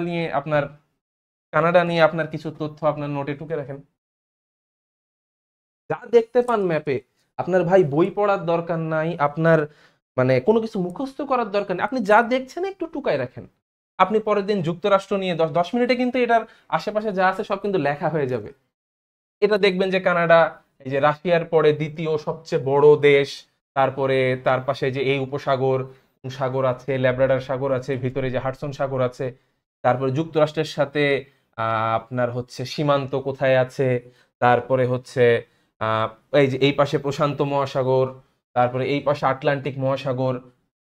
নিয়ে আপনার কিছু তথ্য আপনার নোটে টুকে রাখেন। যা দেখতে পান ম্যাপে, আপনার ভাই বই পড়ার দরকার নাই, আপনার মানে কোনো কিছু মুখস্থ করার দরকার নেই, আপনি যা দেখছেন একটু টুকায় রাখেন। আপনি পরের দিন যুক্তরাষ্ট্র নিয়ে 10 মিনিটে কিন্তু এটার আশেপাশে যা আছে সব কিন্তু লেখা হয়ে যাবে। এটা দেখবেন যে কানাডা এই যে রাশিয়ার পরে দ্বিতীয় সবচেয়ে বড় দেশ, তারপরে তার পাশে যে এই উপসাগর, সাগর আছে, ল্যাব্রাডার সাগর আছে, ভিতরে যে হাডসন সাগর আছে, তারপরে যুক্তরাষ্ট্রের সাথে আপনার হচ্ছে সীমান্ত কোথায় আছে, তারপরে হচ্ছে আহ, এই যে এই পাশে প্রশান্ত মহাসাগর, তারপরে এই পাশে আটলান্টিক মহাসাগর।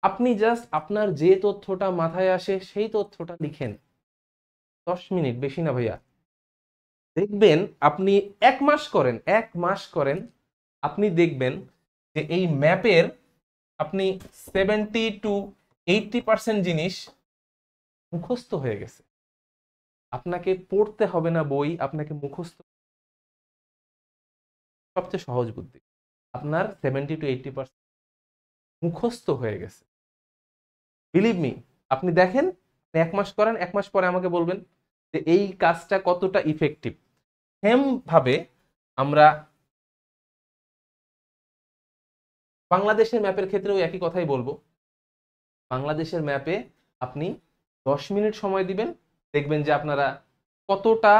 আপনি জাস্ট আপনার যে তথ্যটা মাথায় আসে সেই তথ্যটা লিখেন, 10 মিনিট, বেশি না ভাইয়া। দেখবেন আপনি 1 মাস করেন, আপনি দেখবেন যে এই ম্যাপের আপনি 70 to 80% জিনিস মুখস্থ হয়ে গেছে। আপনাকে পড়তে হবে না বই, আপনাকে মুখস্থ, সবচেয়ে সহজ বুদ্ধি, আপনার 70 to 80% মুখস্থ হয়ে গেছে। বিলিভ মি, আপনি দেখেন, আপনি 1 মাস করেন, 1 মাস পরে আমাকে বলবেন যে এই কাজটা কতটা ইফেক্টিভ। সেম ভাবে আমরা বাংলাদেশের ম্যাপের ক্ষেত্রেও একই কথাই বলবো। বাংলাদেশের ম্যাপে আপনি 10 মিনিট সময় দিবেন, দেখবেন যে আপনারা কতটা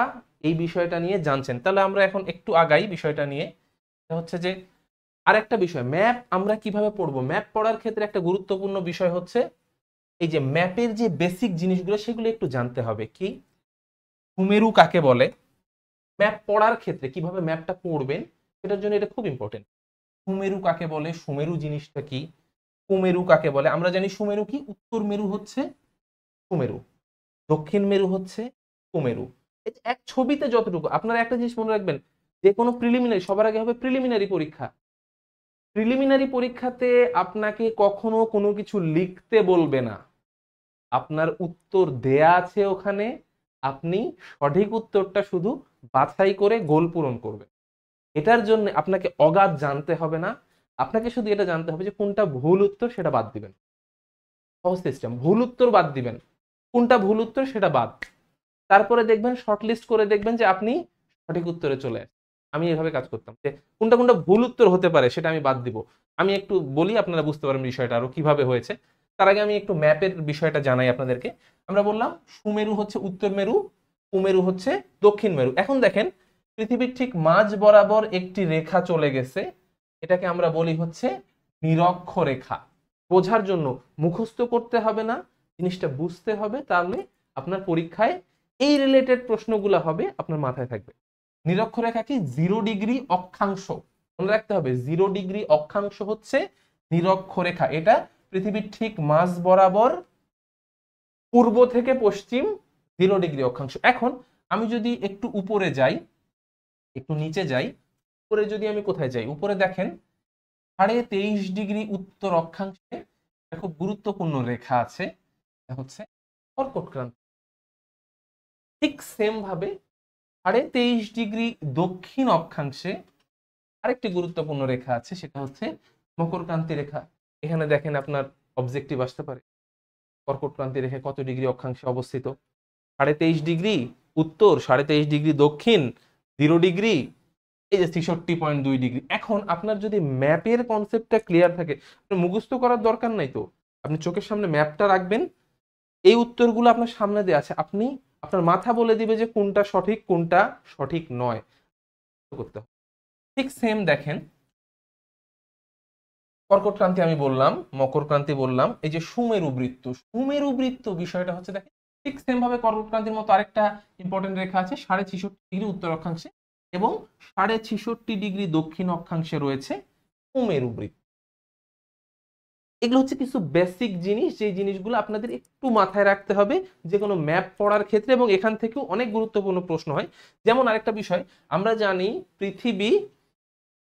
এই বিষয়টা নিয়ে জানছেন। তাহলে আমরা এখন একটু আগাই বিষয়টা নিয়ে। এটা হচ্ছে যে আরেকটা বিষয়, ম্যাপ আমরা কিভাবে পড়বো। ম্যাপ পড়ার ক্ষেত্রে একটা গুরুত্বপূর্ণ বিষয় হচ্ছে এই যে ম্যাপের যে বেসিক জিনিসগুলো সেগুলো একটু জানতে হবে। কি সুমেরু কাকে বলে, ম্যাপ পড়ার ক্ষেত্রে কিভাবে ম্যাপটা পড়বেন সেটার জন্য এটা খুব ইম্পর্টেন্ট। সুমেরু কাকে বলে, সুমেরু জিনিসটা কি, কুমেরু কাকে বলে। আমরা জানি সুমেরু কি, উত্তর মেরু হচ্ছে সুমেরু, দক্ষিণ মেরু হচ্ছে কুমেরু। এক ছবিতে যতটুকু, আপনারা একটা জিনিস মনে রাখবেন, যে কোনো প্রিলিমিনারি, সবার আগে হবে প্রিলিমিনারি পরীক্ষা। প্রিলিমিনারি পরীক্ষাতে আপনাকে কখনো কোনো কিছু লিখতে বলবে না, আপনার উত্তর দেয়া আছে ওখানে, আপনি সঠিক উত্তরটা শুধু বাছাই করে গোল পূরণ করবেন। এটার জন্য আপনাকে অগাধ জানতে হবে না, আপনাকে শুধু এটা জানতে হবে যে কোনটা ভুল উত্তর সেটা বাদ দিবেন। সহজ সিস্টেম, ভুল উত্তর বাদ দিবেন, কোনটা ভুল উত্তর সেটা বাদ, তারপরে দেখবেন শর্টলিস্ট করে দেখবেন যে আপনি সঠিক উত্তরে চলে আসেন। আমি এভাবে কাজ করতাম যে কোনটা কোনটা ভুল উত্তর হতে পারে সেটা আমি বাদ দিব। আমি একটু বলি, আপনারা বুঝতে পারবেন বিষয়টা আরো কিভাবে হয়েছে। তার আগে আমি একটু ম্যাপের বিষয়টা জানাই আপনাদেরকে। আমরা বললাম সুমেরু হচ্ছে উত্তর মেরু, কুমেরু হচ্ছে দক্ষিণ মেরু। এখন দেখেন পৃথিবীর ঠিক মাঝ বরাবর একটি রেখা চলে গেছে, এটাকে আমরা বলি হচ্ছে নিরক্ষরেখা। বোঝার জন্য মুখস্থ করতে হবে না, জিনিসটা বুঝতে হবে, তাহলে আপনার পরীক্ষায় এই রিলেটেড প্রশ্নগুলো হবে, আপনার মাথায় থাকবে। নিরক্ষরেখা কি, 0 ডিগ্রি অক্ষাংশ, মনে রাখতে হবে 0 ডিগ্রি অক্ষাংশ হচ্ছে নিরক্ষরেখা। এটা পৃথিবীর ঠিক মাঝ বরাবর পূর্ব থেকে পশ্চিম 0 ডিগ্রি অক্ষাংশ। এখন আমি যদি একটু উপরে যাই, একটু নিচে যাই, উপরে যদি আমি কোথায় যাই, উপরে দেখেন 23.5 ডিগ্রি উত্তর অক্ষাংশে খুব গুরুত্বপূর্ণ রেখা আছে, এটা হচ্ছে কর্কট ক্রান্তি। ঠিক সেম ভাবে 23.5 ডিগ্রি দক্ষিণ অক্ষাংশে আরেকটি গুরুত্বপূর্ণ রেখা আছে, সেটা হচ্ছে মকর ক্রান্তি রেখা। এখানে দেখেন আপনার অবজেক্টিভ আসতে পারে কর্কট ক্রান্তি রেখা কত ডিগ্রি অক্ষাংশে অবস্থিত। 23.5 ডিগ্রি উত্তর, 23.5 ডিগ্রি দক্ষিণ, 0 ডিগ্রি, এই যে 63.2 ডিগ্রি। এখন আপনার যদি ম্যাপের কনসেপ্টটা ক্লিয়ার থাকে, মুখস্থ করার দরকার নাই তো, আপনি চোখের সামনে ম্যাপটা রাখবেন, এই উত্তরগুলো আপনার সামনে দেওয়া আছে, আপনি আপনার মাথা বলে দিবে যে কোনটা সঠিক কোনটা সঠিক নয়, করতে হবে। ঠিক সেম দেখেন কর্কট ক্রান্তি আমি বললাম, মকর ক্রান্তি বললাম, এই যে সুমেরু বৃত্ত, সুমেরু বৃত্ত বিষয়টা হচ্ছে দেখেন ঠিক সেম ভাবে কর্কট ক্রান্তির মতো আরেকটা ইম্পর্টেন্ট রেখা আছে 66.5 ডিগ্রি উত্তর অক্ষাংশে এবং 66.5 ডিগ্রি দক্ষিণ অক্ষাংশে রয়েছে সুমেরু বৃত্ত। এগুলো হচ্ছে কিছু বেসিক জিনিস, যে জিনিসগুলো আপনাদের একটু মাথায় রাখতে হবে যে কোনো ম্যাপ পড়ার ক্ষেত্রে, এবং এখান থেকেও অনেক গুরুত্বপূর্ণ প্রশ্ন হয়। যেমন আরেকটা বিষয়, আমরা জানি পৃথিবী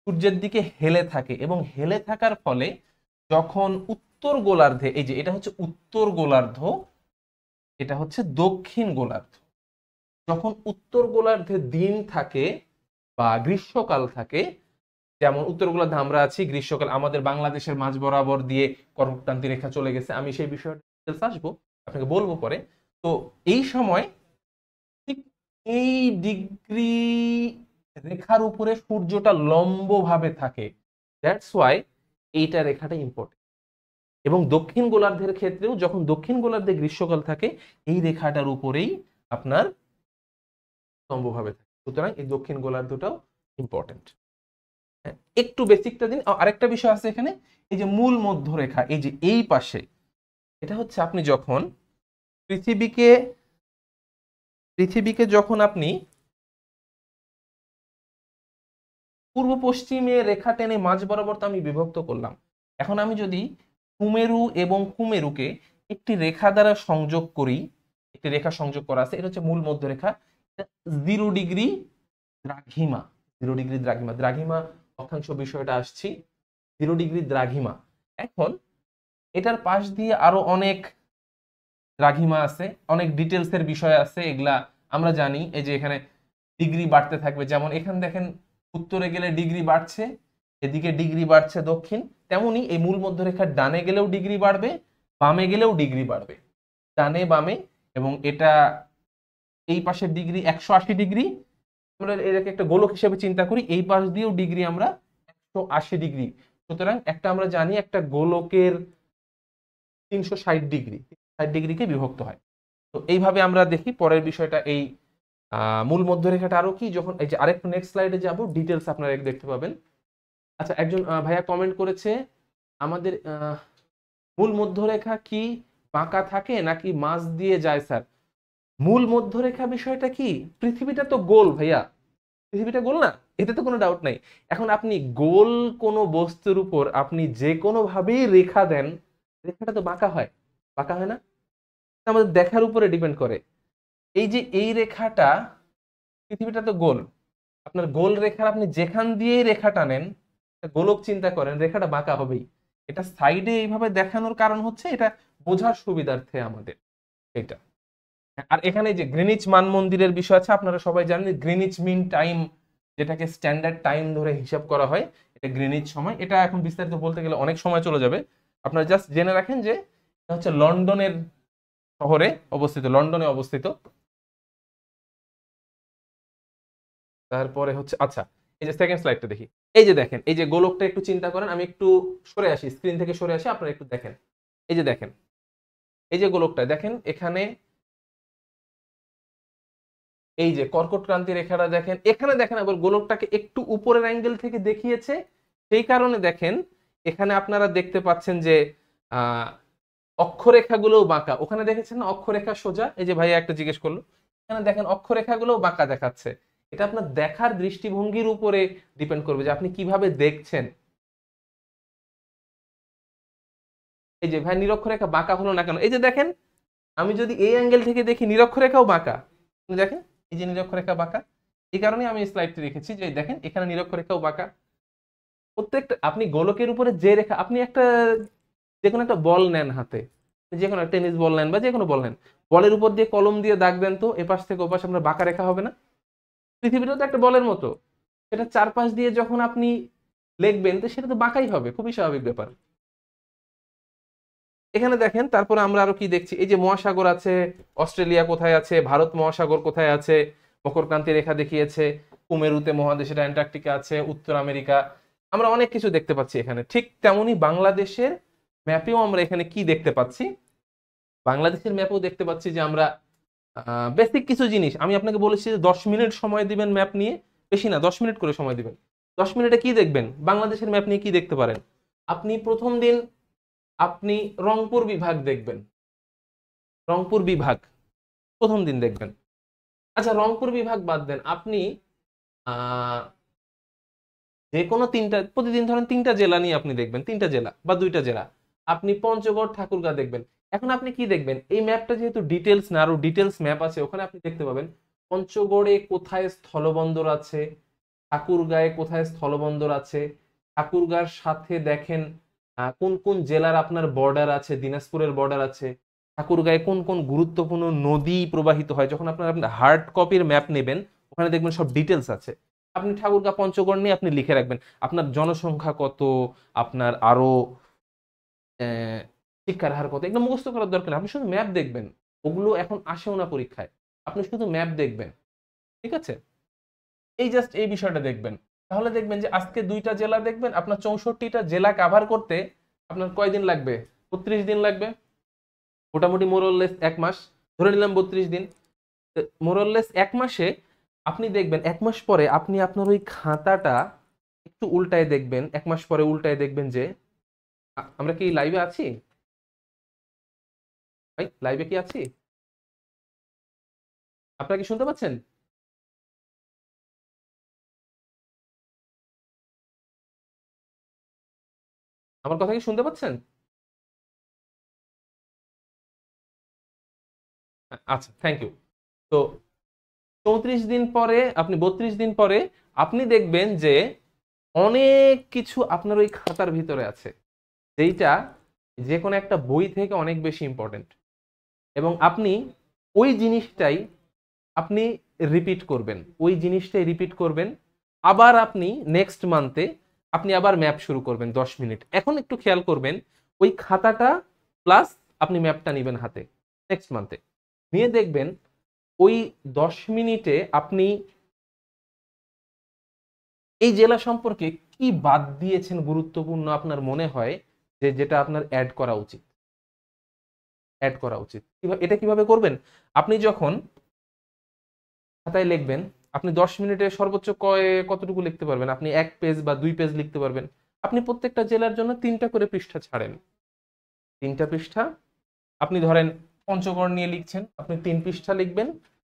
সূর্যের দিকে হেলে থাকে, এবং হেলে থাকার ফলে যখন উত্তর গোলার্ধে, এই যে এটা হচ্ছে উত্তর গোলার্ধ, এটা হচ্ছে দক্ষিণ গোলার্ধ, যখন উত্তর গোলার্ধে দিন থাকে বা গ্রীষ্মকাল থাকে, যেমন উত্তর গোলার্ধে আমরা আছি, গ্রীষ্মকাল আমাদের বাংলাদেশের মাঝ বরাবর দিয়ে কর্কটক্রান্তি রেখা চলে গেছে, আমি সেই বিষয়টা আসবো, আপনাকে বলবো পরে। তো এই সময় ঠিক এই ডিগ্রি রেখার উপরে সূর্যটা লম্ব ভাবে থাকে, দ্যাটস ওয়াই এইটা রেখাটা ইম্পর্টেন্ট। এবং দক্ষিণ গোলার্ধের ক্ষেত্রেও যখন দক্ষিণ গোলার্ধে গ্রীষ্মকাল থাকে, এই রেখাটার উপরেই আপনার লম্বভাবে থাকে, সুতরাং এই দক্ষিণ গোলার্ধটাও ইম্পর্টেন্ট। একটু বেসিকটা দিন। আরেকটা বিষয় আছে এখানে, এই যে মূল মধ্যরেখা, এই যে এই পাশে, এটা হচ্ছে আপনি যখন পৃথিবীকে পৃথিবীকে যখন আপনি পূর্ব পশ্চিমে রেখা টেনে মাঝ বরাবর তো আমি বিভক্ত করলাম, এখন আমি যদি কুমেরু এবং কুমেরুকে একটি রেখা দ্বারা সংযোগ করি, একটি রেখা সংযোগ করা আছে, এটা হচ্ছে মূল মধ্যরেখা, 0 ডিগ্রি দ্রাঘিমা। 0 ডিগ্রি দ্রাঘিমা, দ্রাঘিমা অক্ষাংশ বিষয়টা আসছি, 0 ডিগ্রি দ্রাঘিমা। এখন এটার পাশ দিয়ে আরো অনেক দ্রাঘিমা আছে, অনেক ডিটেলস এর বিষয় আছে, এগুলা আমরা জানি। এই যে এখানে ডিগ্রি বাড়তে থাকবে, যেমন এখানে দেখেন উত্তরে গেলে ডিগ্রি বাড়ছে, এদিকে ডিগ্রি বাড়ছে দক্ষিণ, তেমনি এই মূল মধ্যরেখার ডানে গেলেও ডিগ্রি বাড়বে, বামে গেলেও ডিগ্রি বাড়বে, ডানে বামে। এবং এটা এই পাশের ডিগ্রি 180 ডিগ্রি, আমরা এটাকে একটা গোলক হিসেবে চিন্তা করি, এই পাশ দিয়েও ডিগ্রি আমরা 180 ডিগ্রি। সুতরাং একটা আমরা জানি একটা গোলকের 360 ডিগ্রি, 60 ডিগ্রিকে বিভক্ত হয়। তো এইভাবে আমরা দেখি পরের বিষয়টা, এই মূল মধ্যরেখাটা আরো কি, যখন এই যে আরেকটু নেক্সট স্লাইডে যাব, ডিটেলস আপনারা দেখতে পাবেন। আচ্ছা, একজন ভাইয়া কমেন্ট করেছে, আমাদের মূল মধ্যরেখা কি বাঁকা থাকে নাকি মাঝ দিয়ে যায় স্যার? মূল মধ্যরেখা বিষয়টা কি, পৃথিবীটা তো গোল ভাইয়া, পৃথিবীটা গোল না, এতে তো কোনো ডাউট নাই। এখন আপনি গোল কোনো বস্তুর উপর আপনি যে কোনো ভাবেই রেখা দেন, রেখাটা তো বাঁকা হয়, বাঁকা হয় না? আমাদের দেখার উপরে ডিপেন্ড করে। এই যে এই রেখাটা, পৃথিবীটা তো গোল, আপনার গোল রেখার আপনি যেখান দিয়েই রেখা টানেন, গোলক চিন্তা করেন, রেখাটা বাঁকা হবেই। এটা সাইডে এইভাবে দেখানোর কারণ হচ্ছে এটা বোঝার সুবিধার্থে আমাদের এটা। আর এখানে যে গ্রিনিচ মানমন্দিরের বিষয় আছে, আপনারা সবাই জানেন গ্রিনিচ মিন টাইম, যেটাকে স্ট্যান্ডার্ড টাইম ধরে হিসাব করা হয়, এটা গ্রিনিচ সময়। এটা এখন বিস্তারিত বলতে গেলে অনেক সময় চলে যাবে, আপনারা জাস্ট জেনে রাখেন যে এটা হচ্ছে লন্ডনের শহরে অবস্থিত, লন্ডনে অবস্থিত। তারপরে হচ্ছে, আচ্ছা এই যে সেকেন্ড স্লাইডটা দেখি, এই যে দেখেন এই যে গোলকটা একটু চিন্তা করেন, আমি একটু সরে আসি, স্ক্রিন থেকে সরে আসি, আপনারা একটু দেখেন। এই যে দেখেন এই যে গোলকটা দেখেন, এখানে এই যে কর্কট ক্রান্তি রেখাটা দেখেন, এখানে দেখেন আবার গোলকটাকে একটু উপরের অ্যাঙ্গেল থেকে দেখিয়েছে, সেই কারণে দেখেন এখানে আপনারা দেখতে পাচ্ছেন যে আহ অক্ষরেখাগুলোও বাঁকা। ওখানে দেখেছেন না অক্ষরেখা সোজা, এই যে ভাইয়া একটা জিজ্ঞেস করলো, এখানে দেখেন অক্ষরেখাগুলোও বাঁকা দেখাচ্ছে। এটা আপনার দেখার দৃষ্টিভঙ্গির উপরে ডিপেন্ড করবে যে আপনি কিভাবে দেখছেন। এই যে ভাই নিরক্ষরেখা বাঁকা হলো না কেন, এই যে দেখেন আমি যদি এই অ্যাঙ্গেল থেকে দেখি নিরক্ষরেখাও বাঁকা, দেখেন এই যে নিরক্ষরেখা বাঁকা, এই কারণে আমি স্লাইডটি রেখেছি যে দেখেন এখানে নিরক্ষরেখাও বাঁকা। প্রত্যেকটা আপনি গোলকের উপরে যে রেখা, আপনি একটা যে কোনো একটা বল নেন হাতে, যে কোনো টেনিস বল নেন বা যে কোনো বল নেন, বলের উপর দিয়ে কলম দিয়ে দাগ দেন তো এপাশ থেকে ওপাশ আপনার বাঁকা রেখা হবে না? পৃথিবীটা তো একটা বলের মতো, সেটা চারপাশ দিয়ে যখন আপনি লিখবেন তো সেটা তো বাঁকাই হবে, খুবই স্বাভাবিক ব্যাপার। এখানে দেখেন তারপরে আমরা আরো কি দেখছি, এই যে মহাসাগর আছে, অস্ট্রেলিয়া কোথায় আছে, ভারত মহাসাগর কোথায় আছে, মকরক্রান্তি রেখা দেখিয়েছে, কুমেরুতে মহাদেশের অ্যান্টার্কটিকা আছে, উত্তর আমেরিকা, আমরা অনেক কিছু দেখতে পাচ্ছি এখানে। ঠিক তেমনি বাংলাদেশের ম্যাপেও আমরা এখানে কি দেখতে পাচ্ছি, বাংলাদেশের ম্যাপেও দেখতে পাচ্ছি যে আমরা বেসিক কিছু জিনিস, আমি আপনাকে বলেছি যে 10 মিনিট সময় দিবেন ম্যাপ নিয়ে, বেশি না 10 মিনিট করে সময় দিবেন। 10 মিনিটে কি দেখবেন, বাংলাদেশের ম্যাপ নিয়ে কি দেখতে পারেন? আপনি প্রথম দিন আপনি রংপুর বিভাগ দেখবেন, রংপুর বিভাগ প্রথম দিন দেখবেন। আচ্ছা রংপুর বিভাগ বাদ দেন, আপনি আহ যে কোনো তিনটা, প্রতিদিন ধরেন 3টা জেলা নিয়ে আপনি দেখবেন, 3টা জেলা বা 2টা জেলা, আপনি পঞ্চগড় ঠাকুরগাঁও দেখবেন। এখন আপনি কি দেখবেন, এই ম্যাপটা যেহেতু ডিটেলস না, আরো ডিটেলস ম্যাপ আছে, ওখানে আপনি দেখতে পাবেন পঞ্চগড়ে কোথায় স্থলবন্দর আছে, ঠাকুরগাঁয়ে কোথায় স্থলবন্দর আছে, ঠাকুরগাঁর সাথে দেখেন কোন কোন জেলার আপনার বর্ডার আছে, দিনাজপুরের বর্ডার আছে, ঠাকুরগাঁয়ে কোন কোন গুরুত্বপূর্ণ নদী প্রবাহিত হয়, যখন আপনার হার্ড কপির ম্যাপ নেবেন ওখানে দেখবেন সব ডিটেলস আছে। আপনি ঠাকুরগাঁ পঞ্চগড় নিয়ে আপনি লিখে রাখবেন আপনার জনসংখ্যা কত, আপনার আরো শিক্ষার হার কত, এগুলো মুখস্থ করার দরকার নেই, আপনি শুধু ম্যাপ দেখবেন। ওগুলো এখন আসেও না পরীক্ষায়, আপনি শুধু ম্যাপ দেখবেন। ঠিক আছে, এই জাস্ট এই বিষয়টা দেখবেন, তাহলে দেখবেন যে আজকে 2টা জেলা দেখবেন, আপনার 64টা জেলা কাভার করতে আপনার কয়দিন লাগবে? 32 দিন লাগবে, মোটামুটি মোরললেস 1 মাস, ধরে নিলাম 32 দিন। মোরললেস 1 মাসে আপনি দেখবেন 1 মাস পরে আপনি আপনার ওই খাতাটা একটু উল্টায় দেখবেন, 1 মাস পরে উল্টায় দেখবেন যে আমরা কি লাইভে আছি ভাই? লাইভে কি আছি? আপনারা কি শুনতে পাচ্ছেন? আমার কথা কি শুনতে পাচ্ছেন? আচ্ছা, থ্যাংক ইউ। তো 34 দিন পরে, আপনি 32 দিন পরে আপনি দেখবেন যে অনেক কিছু আপনার ওই খাতার ভিতরে আছে, যেইটা যে কোনো একটা বই থেকে অনেক বেশি ইম্পর্টেন্ট। এবং আপনি ওই জিনিসটাই আপনি রিপিট করবেন, ওই জিনিসটাই রিপিট করবেন। আবার আপনি নেক্সট মান্থে আপনি আবার ম্যাপ শুরু করবেন 10 মিনিট। এখন একটু খেয়াল করবেন, ওই খাতাটা প্লাস আপনি ম্যাপটা নেবেন হাতে নেক্সট মান্থে, নিয়ে দেখবেন ওই 10 মিনিটে আপনি এই জেলা সম্পর্কে কি বাদ দিয়েছেন গুরুত্বপূর্ণ আপনার মনে হয়, যে যেটা আপনার অ্যাড করা উচিত। অ্যাড করা উচিত এটা কিভাবে করবেন? আপনি যখন খাতায় লিখবেন, আপনি 10 মিনিটে সর্বোচ্চ কতটুকু লিখতে পারবেন? আপনি 1 পেজ বা 2 পেজ লিখতে পারবেন। আপনি প্রত্যেকটা জেলার জন্য 3টা করে পৃষ্ঠা ছাড়েন, 3টা পৃষ্ঠা। আপনি ধরেন পঞ্চগড় নিয়ে লিখছেন, আপনি 3 পৃষ্ঠা লিখবেন।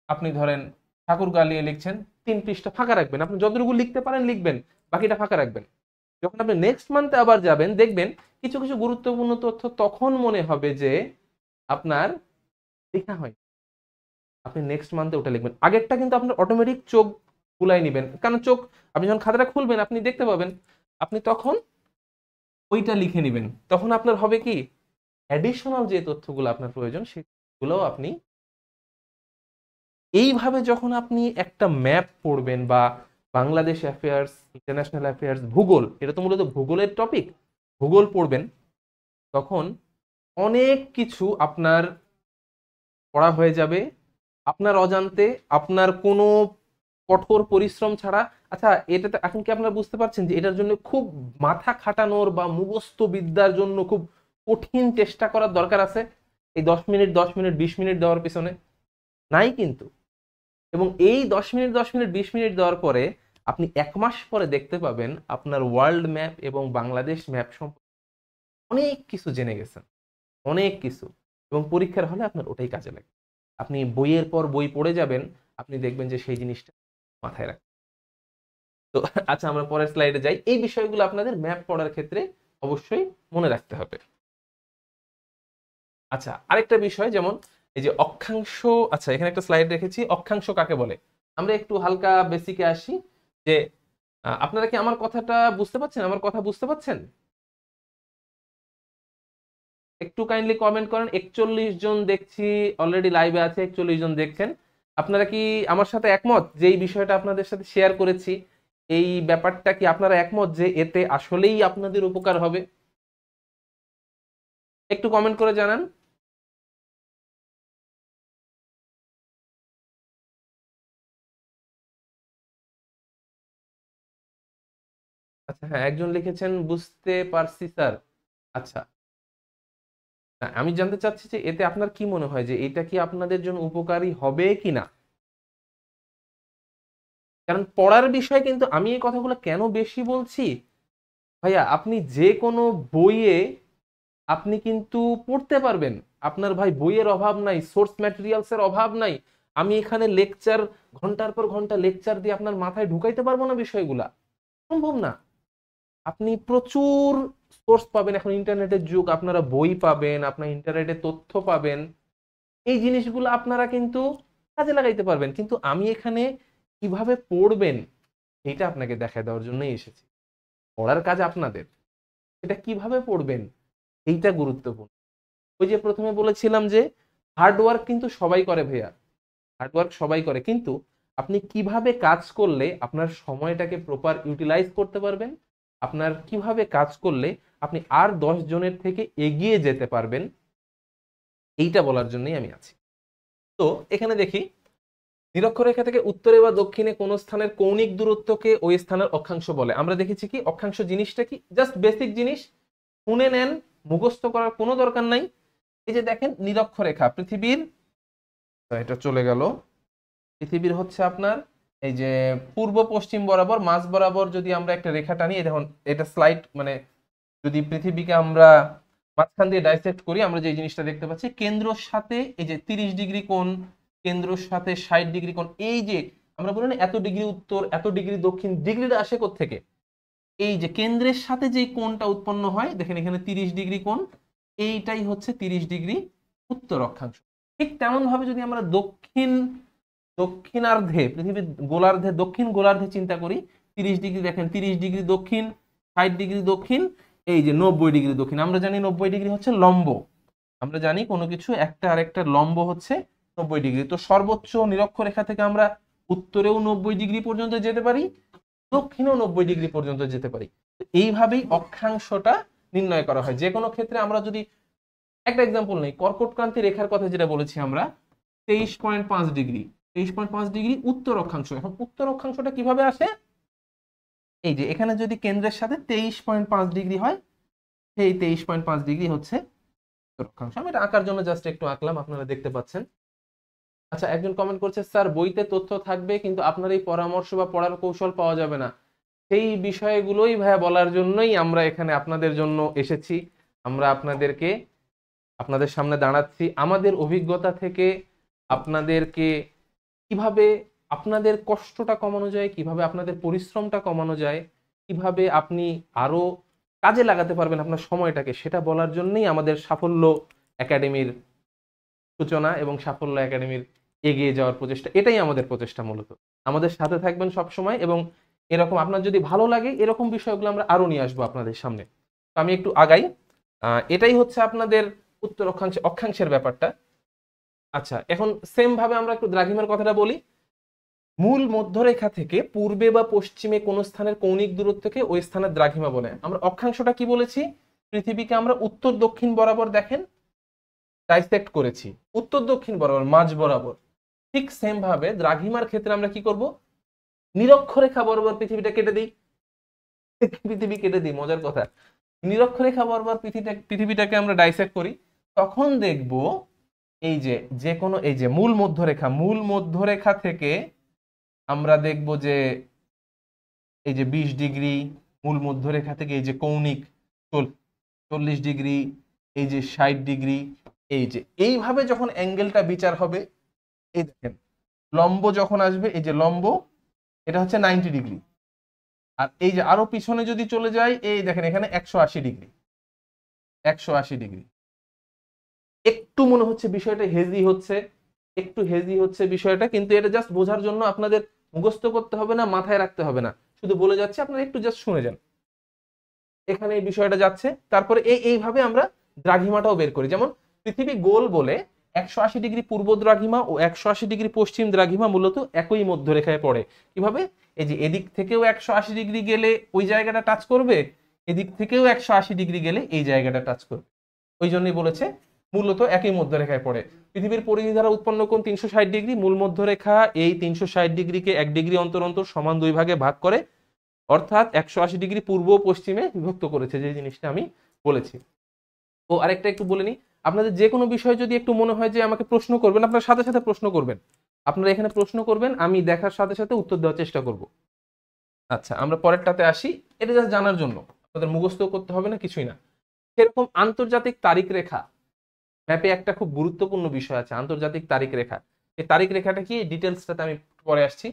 আপনি ধরেন ঠাকুরগাঁও নিয়ে লিখছেন, 3 পৃষ্ঠা ফাঁকা রাখবেন। আপনি যতটুকু লিখতে পারেন লিখবেন, বাকিটা ফাঁকা রাখবেন। যখন আপনি নেক্সট মান্থে আবার যাবেন, দেখবেন কিছু কিছু গুরুত্বপূর্ণ তথ্য তখন মনে হবে যে আপনার লেখা হয়। আপনি নেক্সট মান্থে ওটা লিখবেন, আগেরটা কিন্তু আপনার অটোমেটিক চোখ বুলাই নেবেন, কারণ চোখ, আপনি যখন খাতাটা খুলবেন আপনি দেখতে পাবেন, আপনি তখন ওইটা লিখে নেবেন। তখন আপনার হবে কি, অ্যাডিশনাল যে তথ্যগুলো আপনার প্রয়োজন সেগুলো আপনি এইভাবে, যখন আপনি একটা ম্যাপ পড়বেন বা বাংলাদেশ অ্যাফেয়ার্স, ইন্টারন্যাশনাল অ্যাফেয়ার্স, ভূগোল, এটা তো মূলত ভূগোলের টপিক, ভূগোল পড়বেন, তখন অনেক কিছু আপনার পড়া হয়ে যাবে আপনার অজান্তে, আপনার কোনো কঠোর পরিশ্রম ছাড়া। আচ্ছা, এটাতে এখন কি আপনারা বুঝতে পারছেন যে এটার জন্য খুব মাথা খাটানোর বা মুখস্থ বিদ্যার জন্য খুব কঠিন চেষ্টা করার দরকার আছে এই 10 মিনিট 10 মিনিট 20 মিনিট দেওয়ার পিছনে? নাই কিন্তু। এবং এই 10 মিনিট 10 মিনিট 20 মিনিট দেওয়ার পরে আপনি 1 মাস পরে দেখতে পাবেন আপনার ওয়ার্ল্ড ম্যাপ এবং বাংলাদেশ ম্যাপ সম্পর্কে অনেক কিছু জেনে গেছেন, অনেক কিছু। এবং পরীক্ষার হলে আপনার ওটাই কাজে লাগে। আপনি বইয়ের পর বই পড়ে যাবেন, আপনি দেখবেন যে সেই জিনিসটা মাথায় রাখেন। তো আচ্ছা, আমরা পরের স্লাইডে যাই। এই বিষয়গুলো আপনাদের ম্যাপ পড়ার ক্ষেত্রে অবশ্যই মনে রাখতে হবে। আচ্ছা, আরেকটা বিষয়, যেমন এই যে অক্ষাংশ। আচ্ছা, এখানে একটা স্লাইড রেখেছি, অক্ষাংশ কাকে বলে। আমরা একটু হালকা বেসিকে আসি, যে আপনারা কি আমার কথাটা বুঝতে পাচ্ছেন? আমার কথা বুঝতে পাচ্ছেন? একটু কাইন্ডলি কমেন্ট করেন। 41 জন দেখছি অলরেডি লাইভে আছে, 41 জন দেখছেন। আপনারা কি আমার সাথে একমত যে এই বিষয়টা আপনাদের সাথে শেয়ার করেছি, এই ব্যাপারটা কি আপনারা একমত যে এতে আসলেই আপনাদের উপকার হবে? একটু কমেন্ট করে জানান। আচ্ছা, হ্যাঁ, একজন লিখেছেন বুঝতে পারছি স্যার। আচ্ছা, না, আমি জানতে চাচ্ছি যে এতে আপনার কি মনে হয় যে এটা কি আপনাদের জন্য উপকারী হবে কিনা? কারণ পড়ার বিষয় কিন্তু আমি এই কথাগুলো কেন বেশি বলছি, ভাইয়া, আপনি যে কোনো বইয়ে আপনি কিন্তু পড়তে পারবেন। আপনার ভাই বইয়ের অভাব নাই, সোর্স ম্যাটেরিয়ালস এর অভাব নাই। আমি এখানে লেকচার, ঘন্টার পর ঘন্টা লেকচার দিয়ে আপনার মাথায় ঢুকাইতে পারবো না বিষয়গুলা, সম্ভব না। আপনি প্রচুর সোর্স পাবেন, এখন ইন্টারনেটের যুগ, আপনারা বই পাবেন, আপনার ইন্টারনেটে তথ্য পাবেন, এই জিনিসগুলো আপনারা কিন্তু কাজে লাগাইতে পারবেন। কিন্তু আমি এখানে কিভাবে পড়বেন এটা আপনাকে দেখায় দেওয়ার জন্যই এসেছি। পড়ার কাজ আপনাদের, এটা কিভাবে পড়বেন এইটা গুরুত্বপূর্ণ। ওই যে প্রথমে বলেছিলাম যে হার্ডওয়ার্ক কিন্তু সবাই করে ভাইয়া, হার্ডওয়ার্ক সবাই করে, কিন্তু আপনি কিভাবে কাজ করলে আপনার সময়টাকে প্রপার ইউটিলাইজ করতে পারবেন, আপনার কিভাবে কাজ করলে আপনি আর 10 জনের থেকে এগিয়ে যেতে পারবেন, এইটা বলার জন্যই আমি আছি। তো এখানে দেখি নিরক্ষরেখা থেকে উত্তরে বা দক্ষিণে কোন স্থানের কৌণিক দূরত্বকে ওই স্থানের অক্ষাংশ বলে। আমরা দেখেছি কি অক্ষাংশ জিনিসটা কি, জাস্ট বেসিক জিনিস, শুনে নেন, মুখস্থ করার কোনো দরকার নাই। এই যে দেখেন নিরক্ষরেখা পৃথিবীর, এটা চলে গেল, পৃথিবীর হচ্ছে আপনার এই যে পূর্ব পশ্চিম বরাবর মাঝ বরাবর যদি আমরা একটা রেখা টানি, দেখুন এটা স্লাইড, মানে যদি পৃথিবীকে আমরা মাঝখান দিয়ে ডাইসেক্ট করি, আমরা যে জিনিসটা দেখতে পাচ্ছি কেন্দ্রর সাথে এই যে 30 ডিগ্রি কোণ, কেন্দ্রর সাথে 60 ডিগ্রি কোণ, এই যে আমরা বলি না এত ডিগ্রি উত্তর এত ডিগ্রি দক্ষিণ, ডিগ্রিটা আসে থেকে, এই যে কেন্দ্রের সাথে যে কোণটা উৎপন্ন হয় দেখেন এখানে 30 ডিগ্রি কোণ, এইটাই হচ্ছে 30 ডিগ্রি উত্তর অক্ষাংশ। ঠিক তেমন ভাবে যদি আমরা দক্ষিণার্ধে পৃথিবীর গোলার্ধে দক্ষিণ গোলার্ধে চিন্তা করি, 30 ডিগ্রি দেখেন 30 ডিগ্রি দক্ষিণ, 60 ডিগ্রি দক্ষিণ, এই যে 90 ডিগ্রি দক্ষিণ। আমরা জানি 90 ডিগ্রি হচ্ছে লম্ব, আমরা জানি কোনো কিছু একটা আরেকটা লম্ব হচ্ছে 90 ডিগ্রি। তো সর্বোচ্চ নিরক্ষরেখা থেকে আমরা উত্তরেও 90 ডিগ্রি পর্যন্ত যেতে পারি, দক্ষিণেও 90 ডিগ্রি পর্যন্ত যেতে পারি। এইভাবেই অক্ষাংশটা নির্ণয় করা হয়। যে কোনো ক্ষেত্রে আমরা যদি একটা এক্সাম্পল নেই, কর্কটক্রান্তি রেখার কথা যেটা বলেছি আমরা 23.5 ডিগ্রি, 23.5 ডিগ্রি উত্তর অক্ষাংশ। এখন উত্তর অক্ষাংশটা কিভাবে আসে, এই যে এখানে যদি কেন্দ্রের সাথে 23.5 ডিগ্রি হয়, সেই 23.5 ডিগ্রি হচ্ছে উত্তর অক্ষাংশ। আমি এটা আঁকার জন্য জাস্ট একটু আঁকলাম, আপনারা দেখতে পাচ্ছেন। আচ্ছা, একজন কমেন্ট করছে স্যার বইতে তথ্য থাকবে কিন্তু আপনার এই পরামর্শ বা পড়ার কৌশল পাওয়া যাবে না। সেই বিষয়গুলোই ভাইয়া বলার জন্যই আমরা এখানে আপনাদের জন্য এসেছি। আমরা আপনাদের সামনে দাঁড়াচ্ছি, আমাদের অভিজ্ঞতা থেকে আপনাদেরকে কিভাবে আপনাদের কষ্টটা কমানো যায়, কিভাবে আপনাদের পরিশ্রমটা কমানো যায়, কিভাবে আপনি আরো কাজে লাগাতে পারবেন আপনার সময়টাকে, সেটা বলার জন্যই আমাদের সাফল্য একাডেমির সূচনা এবং সাফল্য একাডেমির এগিয়ে যাওয়ার প্রচেষ্টা। এটাই আমাদের প্রচেষ্টা মূলত। আমাদের সাথে থাকবেন সব সময়, এবং এরকম আপনার যদি ভালো লাগে এরকম বিষয়গুলো আমরা আরো নিয়ে আসবো আপনাদের সামনে। তো আমি একটু আগাই। এটাই হচ্ছে আপনাদের উত্তর অক্ষাংশের ব্যাপারটা। আচ্ছা, এখন সেম ভাবে আমরা একটু দ্রাঘিমার কথাটা বলি। মূল মধ্যরেখা থেকে পূর্বে বা পশ্চিমে কোন স্থানের কৌণিক দূরত্বকে ওই স্থানের দ্রাঘিমা বলে। আমরা অক্ষাংশটা কি বলেছি, পৃথিবীকে আমরা উত্তর দক্ষিণ বরাবর দেখেন ডাইসেক্ট করেছি, উত্তর দক্ষিণ বরাবর মাঝ বরাবর। ঠিক সেম ভাবে দ্রাঘিমার ক্ষেত্রে আমরা কি করব, নিরক্ষরেখা বরাবর পৃথিবীটা কেটে দিই, পৃথিবী কেটে দিই, মজার কথা। নিরক্ষরেখা বরাবর পৃথিবীটাকে আমরা ডাইসেক্ট করি, তখন দেখব এই যে যে কোনো এই যে মূল মধ্যরেখা থেকে আমরা দেখব যে এই যে 20 ডিগ্রি, মূল মধ্যরেখা থেকে এই যে কৌণিক 40 ডিগ্রি, এই যে 60 ডিগ্রি, এই যে এইভাবে যখন অ্যাঙ্গেলটা বিচার হবে, এই দেখেন লম্ব যখন আসবে, এই যে লম্ব এটা হচ্ছে 90 ডিগ্রি, আর এই যে আরো পিছনে যদি চলে যায়, এই দেখেন এখানে 180 ডিগ্রি, 180 ডিগ্রি। একটু মনে হচ্ছে বিষয়টা হেজি হচ্ছে বিষয়টা, কিন্তু এটা জাস্ট বোঝার জন্য আপনাদের মুখস্থ করতে হবে না, মাথায় রাখতে হবে না, শুধু বলে যাচ্ছে, আপনারা একটু জাস্ট শুনে যান। এখানে এই বিষয়টা যাচ্ছে, তারপরে এইভাবে আমরা দ্রাঘিমাটাও বের করি। যেমন পৃথিবী গোল বলে 180 ডিগ্রি পূর্ব দ্রাঘিমা ও 180 ডিগ্রি পশ্চিম দ্রাঘিমা মূলত একই মধ্যরেখায় পড়ে। কিভাবে, এই যে এদিক থেকেও 180 ডিগ্রি গেলে ওই জায়গাটা টাচ করবে, এদিক থেকেও 180 ডিগ্রি গেলে এই জায়গাটা টাচ করবে। ওই জন্যই বলেছে মূলত একই মধ্যরেখায় পড়ে। পৃথিবীর পরিধি দ্বারা উৎপন্ন কোণ 360 ডিগ্রি, মূল মধ্যরেখা এই 360 ডিগ্রিকে 1 ডিগ্রি অন্তর অন্তর সমান 2 ভাগে ভাগ করে, অর্থাৎ 180 ডিগ্রি পূর্ব পশ্চিমে বিভক্ত করেছে, যে জিনিসটা আমি বলেছি। ও আরেকটা একটু বলে নিই, আপনাদের যে কোনো বিষয় যদি একটু মনে হয় যে আমাকে প্রশ্ন করবেন, আপনার সাথে সাথে প্রশ্ন করবেন, আপনারা এখানে প্রশ্ন করবেন, আমি দেখার সাথে সাথে উত্তর দেওয়ার চেষ্টা করব। আচ্ছা, আমরা পরেরটাতে আসি। এটা জাস্ট জানার জন্য, আপনাদের মুখস্থ করতে হবে না, কিছুই না। সেরকম আন্তর্জাতিক তারিখ রেখা ম্যাপে একটা খুব গুরুত্বপূর্ণ বিষয় আছে, আন্তর্জাতিক তারিখ রেখা। এই তারিখ রেখাটা কি, ডিটেলসটাতে আমি পরে আসছি,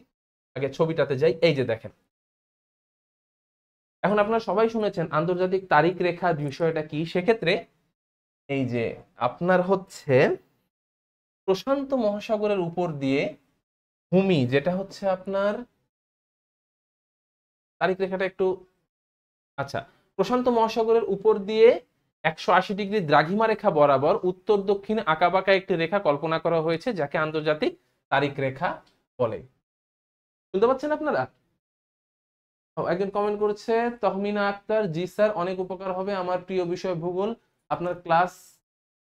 আগে ছবিটাতে যাই। এই যে দেখেন, এখন আপনারা সবাই শুনেছেন আন্তর্জাতিক তারিখ রেখা বিষয়টা কি। সেক্ষেত্রে এই যে আপনার হচ্ছে প্রশান্ত মহাসাগরের উপর দিয়ে ভূমি, যেটা হচ্ছে আপনার তারিখ রেখাটা একটু, আচ্ছা, প্রশান্ত মহাসাগরের উপর দিয়ে 180 ডিগ্রি দ্রাঘিমা রেখা বরাবর উত্তর দক্ষিণে আঁকাবাঁকা একটি রেখা কল্পনা করা হয়েছে, যাকে আন্তর্জাতিক তারিখ রেখা বলে। শুনতে পাচ্ছেন আপনারা? একজন কমেন্ট করেছে, তহমিনা আক্তার, জি স্যার, অনেক উপকার হবে, আমার প্রিয় বিষয় ভূগোল, আপনার ক্লাস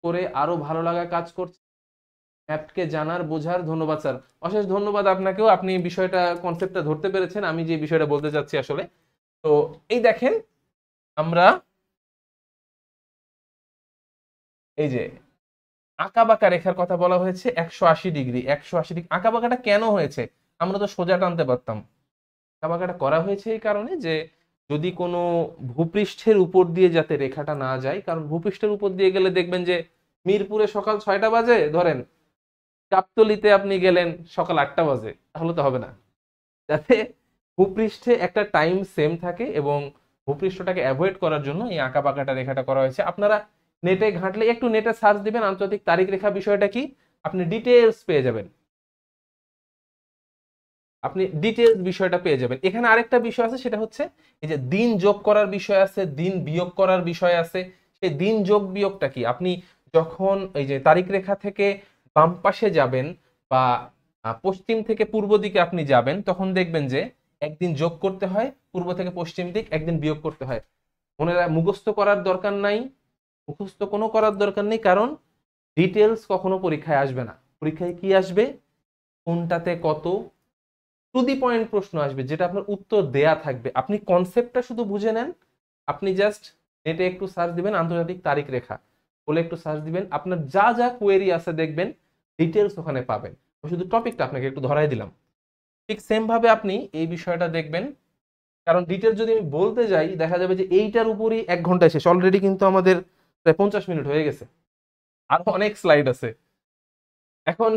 করে আরো ভালো লাগা কাজ করছে, ম্যাপকে জানার বোঝার, ধন্যবাদ স্যার। অশেষ ধন্যবাদ আপনাকেও, আপনি বিষয়টা কনসেপ্টটা ধরতে পেরেছেন আমি যে বিষয়টা বলতে চাচ্ছি আসলে। তো এই দেখেন, আমরা এই যে আঁকাবাঁকা রেখার কথা বলা হয়েছে 180 ডিগ্রি, 180 ডিগ্রি আঁকাবাঁকাটা কেন হয়েছে? আমরা তো সোজা টানতে পারতাম। আঁকাবাঁকাটা করা হয়েছে এই কারণে যে যদি কোনো ভূপৃষ্ঠের উপর দিয়ে যাতে রেখাটা না যায়, কারণ ভূপৃষ্ঠের উপর দিয়ে গেলে দেখবেন যে মিরপুরে সকাল 6টা বাজে ধরেন, গাবতলীতে আপনি গেলেন সকাল 8টা বাজে, তাহলে তো হবে না। যাতে ভূপৃষ্ঠে একটা টাইম সেম থাকে এবং ভূপৃষ্ঠটাকে অ্যাভয়েড করার জন্য এই আঁকাবাঁকাটা রেখাটা করা হয়েছে। আপনারা নেটে ঘাঁটলে, একটু নেটে সার্চ দিবেন আন্তর্জাতিক তারিখ রেখা বিষয়টা কি, আপনি ডিটেলস পেয়ে যাবেন, আপনি ডিটেলস বিষয়টা পেয়ে যাবেন। এখানে আরেকটা বিষয় আছে, সেটা হচ্ছে এই যে দিন যোগ করার বিষয় আছে, দিন বিয়োগ করার বিষয় আছে। সেই দিন যোগ বিয়োগটা কি, আপনি যখন এই যে তারিখ রেখা থেকে বাম পাশে যাবেন বা পশ্চিম থেকে পূর্ব দিকে আপনি যাবেন, তখন দেখবেন যে একদিন যোগ করতে হয় পূর্ব থেকে পশ্চিম দিক, একদিন বিয়োগ করতে হয়। মুখস্থ করার দরকার নাই, মুখস্থ কোনো করার দরকার নেই, কারণ ডিটেলস কখনো পরীক্ষায় আসবে না। পরীক্ষায় কি আসবে, কোনটাতে কত, টু দি পয়েন্ট প্রশ্ন আসবে, যেটা আপনার উত্তর দেয়া থাকবে। আপনি কনসেপ্টটা শুধু বুঝে নেন, আপনি জাস্ট নেটে একটু সার্চ দিবেন আন্তর্জাতিক তারিখ রেখা বলে একটু সার্চ দিবেন, আপনার যা যা কোয়েরি আছে দেখবেন ডিটেলস ওখানে পাবেন। শুধু টপিকটা আপনাকে একটু ধরাই দিলাম। ঠিক সেম ভাবে আপনি এই বিষয়টা দেখবেন, কারণ ডিটেলস যদি আমি বলতে যাই দেখা যাবে যে এইটার উপরই 1 ঘন্টা শেষ, অলরেডি কিন্তু আমাদের প্রায় 50 মিনিট হয়ে গেছে, আরো অনেক স্লাইড আছে। এখন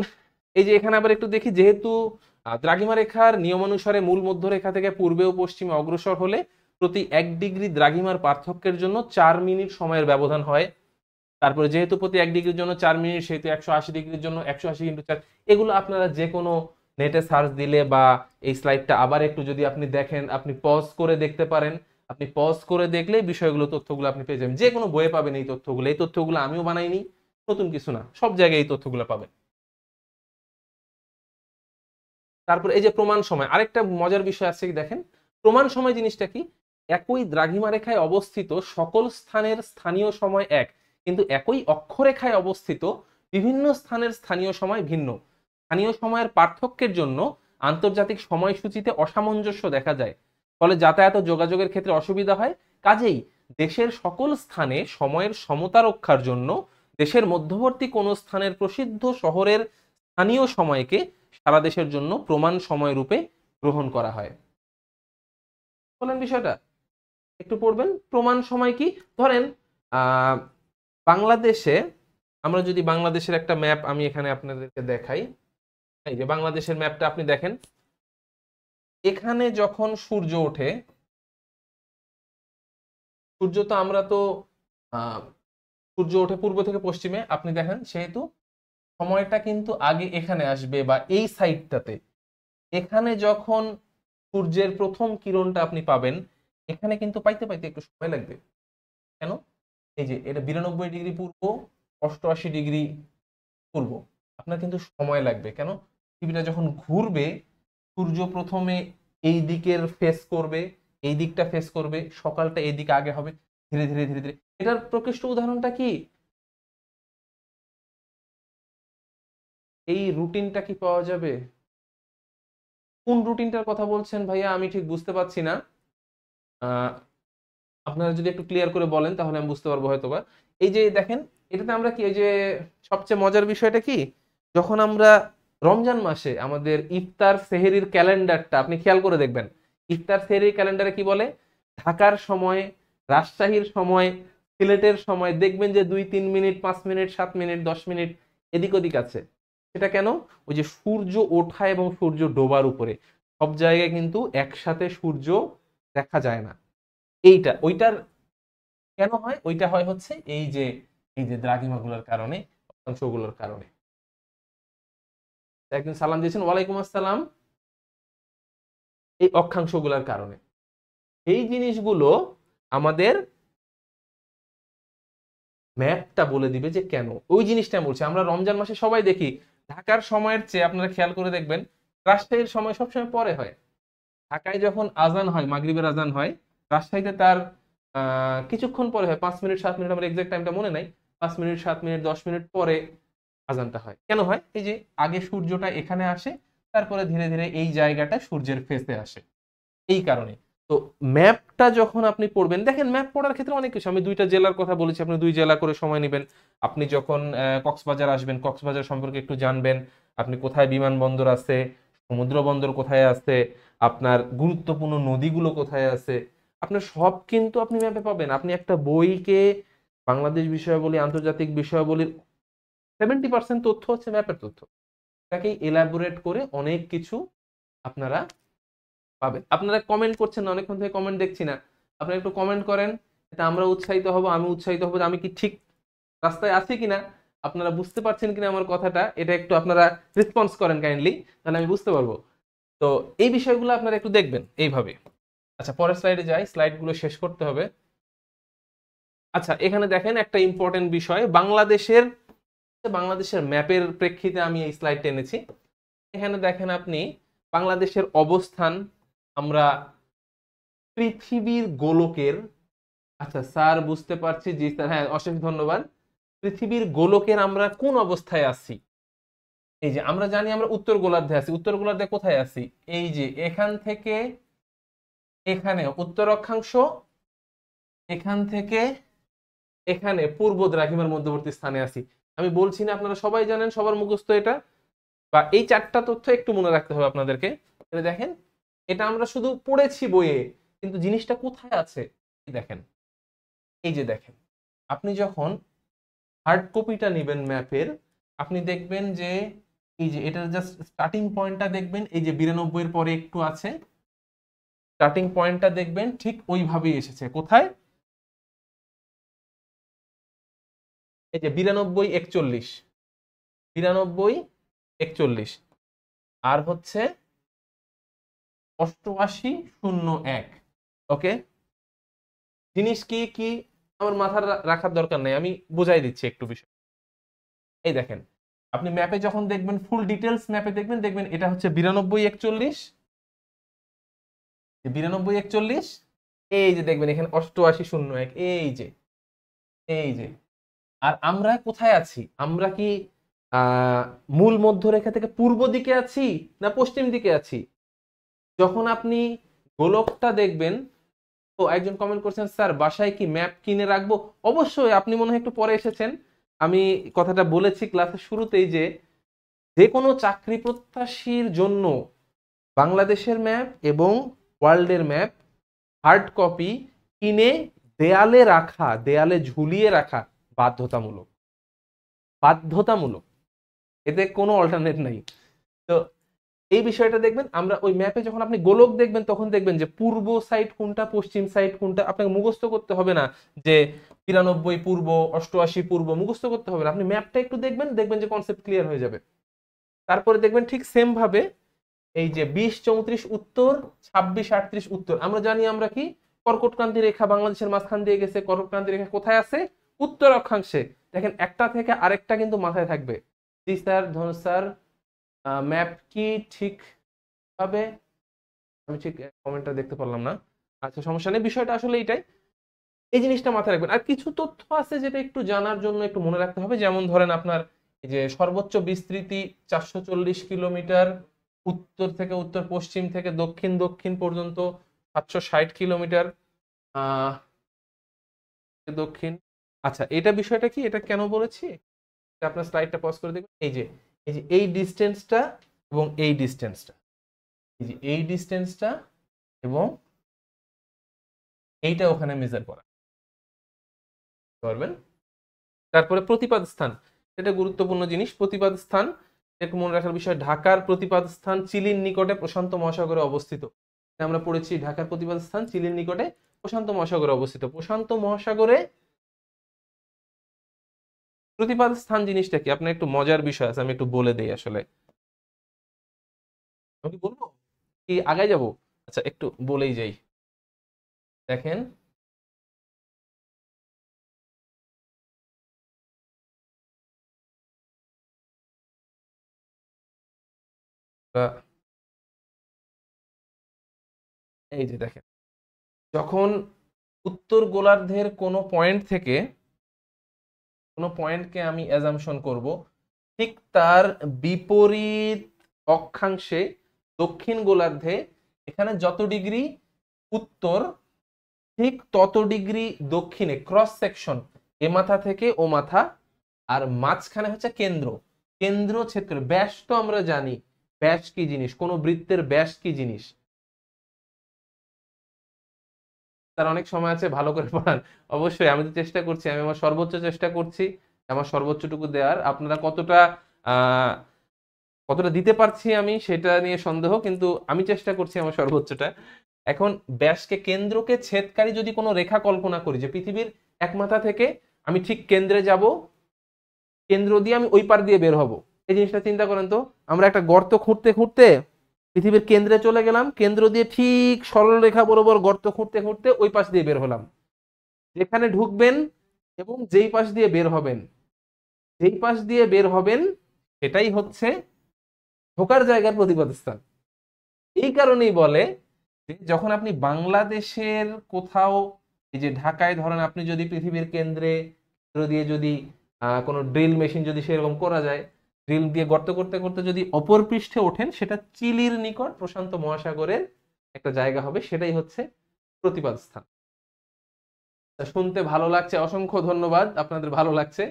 এই যে এখানে আবার একটু দেখি, যেহেতু দ্রাঘিমা রেখার নিয়মানুসারে মূল মধ্যরেখা থেকে পূর্বে ও পশ্চিমে অগ্রসর হলে প্রতি 1 ডিগ্রি দ্রাঘিমার পার্থক্যের জন্য 4 মিনিট সময়ের ব্যবধান হয়। তারপরে যেহেতু প্রতি 1 ডিগ্রির জন্য 4 মিনিট, সেহেতু 180 ডিগ্রির জন্য 180 × 4। এগুলো আপনারা যে কোনো নেটে সার্চ দিলে বা এই স্লাইডটা আবার একটু যদি আপনি দেখেন, আপনি পজ করে দেখতে পারেন, আপনি পজ করে দেখলে বিষয়গুলো, তথ্যগুলো আপনি পেয়ে যাবেন। যে কোনো বইয়ে পাবেন এই তথ্যগুলো। এই তথ্যগুলো আমিও বানাইনি, নতুন কিছু না, সব জায়গায় এই তথ্যগুলো পাবেন। তারপর এই যে প্রমাণ সময়, আরেকটা মজার বিষয় আছে, দেখেন প্রমাণ সময় জিনিসটা কি, একই দ্রাঘিমা রেখায় অবস্থিত সকল স্থানের স্থানীয় সময় এক, কিন্তু একই অক্ষরেখায় অবস্থিত বিভিন্ন স্থানের স্থানীয় সময় ভিন্ন। স্থানীয় সময়ের পার্থক্যের জন্য আন্তর্জাতিক সময়সূচিতে অসামঞ্জস্য দেখা যায়, ফলে যাতায়াত ও যোগাযোগের ক্ষেত্রে অসুবিধা হয়। কাজেই দেশের সকল স্থানে সময়ের সমতা রক্ষার জন্য দেশের মধ্যবর্তী কোনো স্থানের প্রসিদ্ধ শহরের স্থানীয় সময়কে সারা দেশের জন্য প্রমাণ সময় রূপে গ্রহণ করা হয়। বলেন বিষয়টা একটু পড়বেন, প্রমাণ সময় কি। ধরেন আহ বাংলাদেশে, আমরা যদি বাংলাদেশের একটা ম্যাপ আমি এখানে আপনাদেরকে দেখাই, এই যে বাংলাদেশের ম্যাপটা আপনি দেখেন, এখানে যখন সূর্য ওঠে, সূর্য তো আমরা তো আহ সূর্য ওঠে পূর্ব থেকে পশ্চিমে, আপনি দেখেন সেহেতু সময়টা কিন্তু আগে এখানে আসবে বা এই সাইডটাতে। এখানে যখন সূর্যের প্রথম কিরণটা আপনি পাবেন, এখানে কিন্তু পাইতে পাইতে একটু সময় লাগবে। কেন? এই যে এটা 92 ডিগ্রি পূর্ব, 88 ডিগ্রি পূর্ব, আপনার কিন্তু সময় লাগবে। কেন? পৃথিবীটা যখন ঘুরবে, সূর্য প্রথমে এই দিকের ফেস করবে, এই দিকটা ফেস করবে, সকালটা এই দিকে আগে হবে, ধীরে ধীরে ধীরে ধীরে। এটার প্রকৃষ্ট উদাহরণটা কি, এই রুটিনটা কি পাওয়া যাবে? কোন রুটিনটার কথা বলছেন ভাইয়া, আমি ঠিক বুঝতে পারছি না। আহ আপনারা যদি একটু ক্লিয়ার করে বলেন তাহলে আমি বুঝতে পারবো হয়তোবা। এই যে দেখেন, এটাতে আমরা কি, এই যে সবচেয়ে মজার বিষয়টা কি, যখন আমরা রমজান মাসে আমাদের ইফতার সেহেরির ক্যালেন্ডারটা আপনি খেয়াল করে দেখবেন, ইফতার সেহেরির ক্যালেন্ডারে কি বলে, ঢাকার সময়, রাজশাহীর সময়, সিলেটের সময় দেখবেন যে 2-3 মিনিট, 5 মিনিট, 7 মিনিট, 10 মিনিট এদিক ওদিক আছে। সেটা কেন? ওই যে সূর্য ওঠা এবং সূর্য ডোবার উপরে, সব জায়গায় কিন্তু একসাথে সূর্য দেখা যায় না। এইটা ওইটার কেন হয়, ওইটা হয় হচ্ছে এই যে দ্রাঘিমাগুলোর কারণে, অক্ষাংশগুলোর কারণে। একদিন সালাম দিয়েছেন, ওয়ালাইকুম আসসালাম, এই অক্ষাংশগুলোর কারণে। এই জিনিসগুলো আমাদের ম্যাপটা বলে দিবে যে কেন। ওই জিনিসটা আমি বলছি, আমরা রমজান মাসে সবাই দেখি ঢাকার সময়ের চেয়ে আপনারা খেয়াল করে দেখবেন রাজশাহীর সময় সবসময় পরে হয়। ঢাকায় যখন আজান হয়, মাগরিবের আজান হয়, রাজশাহীতে তার কিছুক্ষণ পরে হয়, 5 মিনিট 7 মিনিট, আমার এক্সাক্ট টাইমটা মনে নাই, 5 মিনিট 7 মিনিট 10 মিনিট পরে আজানটা হয়। কেন হয়? এই যে আগে সূর্যটা এখানে আসে, তারপরে ধীরে ধীরে এই জায়গাটা সূর্যের ফেসে আসে, এই কারণে। তো ম্যাপটা যখন আপনি পড়বেন, দেখেন ম্যাপ পড়ার ক্ষেত্রে অনেক কিছু, আমি 2টা জেলার কথা বলেছি, আপনি 2 জেলা করে সময় নেবেন। আপনি যখন কক্সবাজার আসবেন, কক্সবাজার সম্পর্কে একটু জানবেন, আপনি কোথায় বিমানবন্দর আছে, সমুদ্র বন্দর কোথায় আছে, আপনার গুরুত্বপূর্ণ নদীগুলো কোথায় আছে, আপনার সব কিন্তু আপনি ম্যাপে পাবেন। আপনি একটা বইকে বাংলাদেশ বিষয়াবলী, আন্তর্জাতিক বিষয়াবলীর 70% তথ্য হচ্ছে ম্যাপের তথ্য। এটাকেই এলাবোরেট করে অনেক কিছু আপনারা পাবেন। আপনারা কমেন্ট করছেন না, অনেকক্ষণ থেকে কমেন্ট দেখছি না, আপনারা একটু কমেন্ট করেন, এটা আমরা উৎসাহিত হব, আমি উৎসাহিত হব যে আমি কি ঠিক রাস্তায় আছি কিনা, আপনারা বুঝতে পারছেন কিনা আমার কথাটা, এটা একটু আপনারা রেসপন্স করেন কাইন্ডলি, তাহলে আমি বুঝতে পারবো। তো এই বিষয়গুলো আপনারা একটু দেখবেন এইভাবে। আচ্ছা, পরের স্লাইডে যাই, স্লাইডগুলো শেষ করতে হবে। আচ্ছা, এখানে দেখেন একটা ইম্পর্টেন্ট বিষয়, বাংলাদেশের ম্যাপের প্রেক্ষিতে আমি এই স্লাইডটা এনেছি। এখানে দেখেন আপনি বাংলাদেশের অবস্থান, আমরা পৃথিবীর গোলকের, আচ্ছা স্যার বুঝতে পারছি, জি স্যার, হ্যাঁ অশেষ ধন্যবাদ। পৃথিবীর গোলকের আমরা কোন অবস্থায় আছি? এই যে আমরা জানি আমরা উত্তর গোলার্ধে আছি। উত্তর গোলার্ধে কোথায় আছি? এই যে এখান থেকে এখানে উত্তর অক্ষাংশ, এখান থেকে এখানে পূর্ব দ্রাঘিমার মধ্যবর্তী স্থানে আছি। আমি বলছি না, আপনারা সবাই জানেন, সবার মুখস্থ এটা, বা এই 4টা তথ্য একটু মনে রাখতে হবে আপনাদেরকে। দেখেন, এটা আমরা শুধু পড়েছি বইয়ে, কিন্তু জিনিসটা কোথায় আছে দেখেন। এই যে দেখেন, আপনি যখন হার্ড কপিটা নেবেন ম্যাপের, আপনি দেখবেন যে এই যে এটার জাস্ট স্টার্টিং পয়েন্টটা দেখবেন, এই যে 92 এর পরে একটু আছে, স্টার্টিং পয়েন্টটা দেখবেন ঠিক ওইভাবেই এসেছে। কোথায়? এই যে 92 41, 92 41, আর হচ্ছে 88 01। ওকে, জিনিস কি কি আমার মাথার রাখার দরকার নেই, আমি বুঝাই দিচ্ছি একটু বিষয়। এই দেখেন, আপনি ম্যাপে যখন দেখবেন, ফুল ডিটেলস ম্যাপে দেখবেন, দেখবেন এটা হচ্ছে 92 41, 92 41, এই যে দেখবেন এখানে 88 01, এই যে, এই যে। আর আমরা কোথায় আছি? আমরা কি আহ মূল মধ্যরেখা থেকে পূর্ব দিকে আছি না পশ্চিম দিকে আছি? যখন আপনি গোলকটা দেখবেন, তো একজন কমেন্ট করছেন, স্যার বাসায় কি ম্যাপ কিনে রাখবো? অবশ্যই, আপনি মনে হয় একটু পরে এসেছেন, আমি কথাটা বলেছি ক্লাসের শুরুতেই যে যে কোনো চাকরি প্রত্যাশীর জন্য বাংলাদেশের ম্যাপ এবং ওয়ার্ল্ডের ম্যাপ হার্ড কপি কিনে দেয়ালে রাখা, দেয়ালে ঝুলিয়ে রাখা বাধ্যতামূলক, বাধ্যতামূলক, এতে কোনো অল্টারনেট নাই। তো এই বিষয়টা দেখবেন, আমরা ওই ম্যাপে যখন আপনি গোলক দেখবেন, তখন দেখবেন যে পূর্ব সাইড কোনটা, পশ্চিম সাইড কোনটা, আপনাকে মুখস্থ করতে হবে না যে 92 পূর্ব, 88 পূর্ব, মুখস্থ করতে হবে না, আপনি ম্যাপটা একটু দেখবেন, দেখবেন যে কনসেপ্ট ক্লিয়ার হয়ে যাবে। তারপরে দেখবেন ঠিক সেম ভাবে এই যে 20 34 উত্তর, 26 38 উত্তর, আমরা জানি আমরা কি কর্কটক্রান্তি রেখা বাংলাদেশের মাঝখান দিয়ে গেছে, কর্কটক্রান্তি রেখা কোথায় আছে? উত্তর অক্ষাংশে। দেখেন একটা থেকে আরেকটা কিন্তু মাথায় থাকবে। জি স্যার, ধনুষ স্যার, ম্যাপ কি ঠিক ভাবে, আমি ঠিক কমেন্টটা দেখতে পারলাম না। আচ্ছা সমস্যা নেই, বিষয়টা আসলে এইটাই, এই জিনিসটা মাথায় রাখবেন। আর কিছু তথ্য আছে যেটা একটু জানার জন্য একটু মনে রাখতে হবে, যেমন ধরেন আপনার এই যে সর্বোচ্চ বিস্তৃতি 440 কিলোমিটার, উত্তর থেকে উত্তর, পশ্চিম থেকে দক্ষিণ দক্ষিণ পর্যন্ত 760 কিলোমিটার, আহ দক্ষিণ। আচ্ছা, এটা বিষয়টা কি, এটা কেন বলেছি, আপনার স্লাইডটা পজ করে দেখবেন, এই যে এই ডিস্টেন্সটা এবং এই ডিস্টেন্সটা, এই যে এই ডিস্টেন্সটা এবং এইটা ওখানে মেজার করা পারবেন। তারপরে প্রতিপাদ স্থান, এটা গুরুত্বপূর্ণ জিনিস। প্রতিপাদ স্থান একটু মনে রাখার বিষয়, ঢাকার প্রতিপাদ স্থান চিলির নিকটে প্রশান্ত মহাসাগরে অবস্থিত। আমরা পড়েছি ঢাকার প্রতিপাদ স্থান চিলির নিকটে প্রশান্ত মহাসাগরে অবস্থিত। প্রশান্ত মহাসাগরে প্রতিপাদ স্থান জিনিসটা কি, আপনার একটু মজার বিষয় আছে, আমি একটু বলে দেই আসলে। আমি কি বলবো কি আগায় যাব? আচ্ছা একটু বলেই যাই। দেখেন, এই যে দেখেন, যখন উত্তর গোলার্ধের কোনো পয়েন্ট থেকে কোনো পয়েন্টকে আমি অ্যাজাম্পশন করব, ঠিক তার বিপরীত অক্ষাংশে দক্ষিণ গোলার্ধে এখানে যত ডিগ্রি উত্তর, ঠিক তত ডিগ্রি দক্ষিণে ক্রস সেকশন, এ মাথা থেকে ও মাথা, আর মাঝখানে হচ্ছে কেন্দ্র, কেন্দ্র ছেদ করে। ব্যাস তো আমরা জানি ব্যাস কি জিনিস, কোন বৃত্তের ব্যাস কি জিনিস। তার অনেক সময় আছে, ভালো করে পড়ান। অবশ্যই আমি তো চেষ্টা করছি, আমি আমার সর্বোচ্চ চেষ্টা করছি, আমার সর্বোচ্চটুকু দেওয়ার। আপনারা কতটা কতটা দিতে পারছি আমি সেটা নিয়ে সন্দেহ, কিন্তু আমি চেষ্টা করছি আমার সর্বোচ্চটা। এখন ব্যাসকে, কেন্দ্রকে ছেদকারী যদি কোনো রেখা কল্পনা করি, যে পৃথিবীর এক মাথা থেকে আমি ঠিক কেন্দ্রে যাব, কেন্দ্র দিয়ে আমি ওই পার দিয়ে বের হব, এই জিনিসটা চিন্তা করেন তো। আমরা একটা গর্ত খুঁড়তে খুঁড়তে পৃথিবীর কেন্দ্রে চলে গেলাম, কেন্দ্র দিয়ে ঠিক সরল রেখা বরাবর গর্ত খুঁড়তে খুঁড়তে ওই পাশ দিয়ে বের হলাম। যেখানে ঢুকবেন এবং যেই পাশ দিয়ে বের হবেন, যেই পাশ দিয়ে বের হবেন সেটাই হচ্ছে ঢোকার জায়গার প্রতিপাদ স্থান। এই কারণেই বলে যে যখন আপনি বাংলাদেশের কোথাও, এই যে ঢাকায় ধরেন, আপনি যদি পৃথিবীর কেন্দ্রে দিয়ে যদি কোনো ড্রিল মেশিন যদি সেরকম করা যায়, ড্রিল দিয়ে গর্ত করতে করতে যদি অপর পৃষ্ঠে ওঠেন, সেটা চিলির নিকট প্রশান্ত মহাসাগরের একটা জায়গা হবে, সেটাই হচ্ছে প্রতিপাদ স্থান। শুনতে ভালো লাগছে, অসংখ্য ধন্যবাদ। আপনাদের ভালো লাগছে,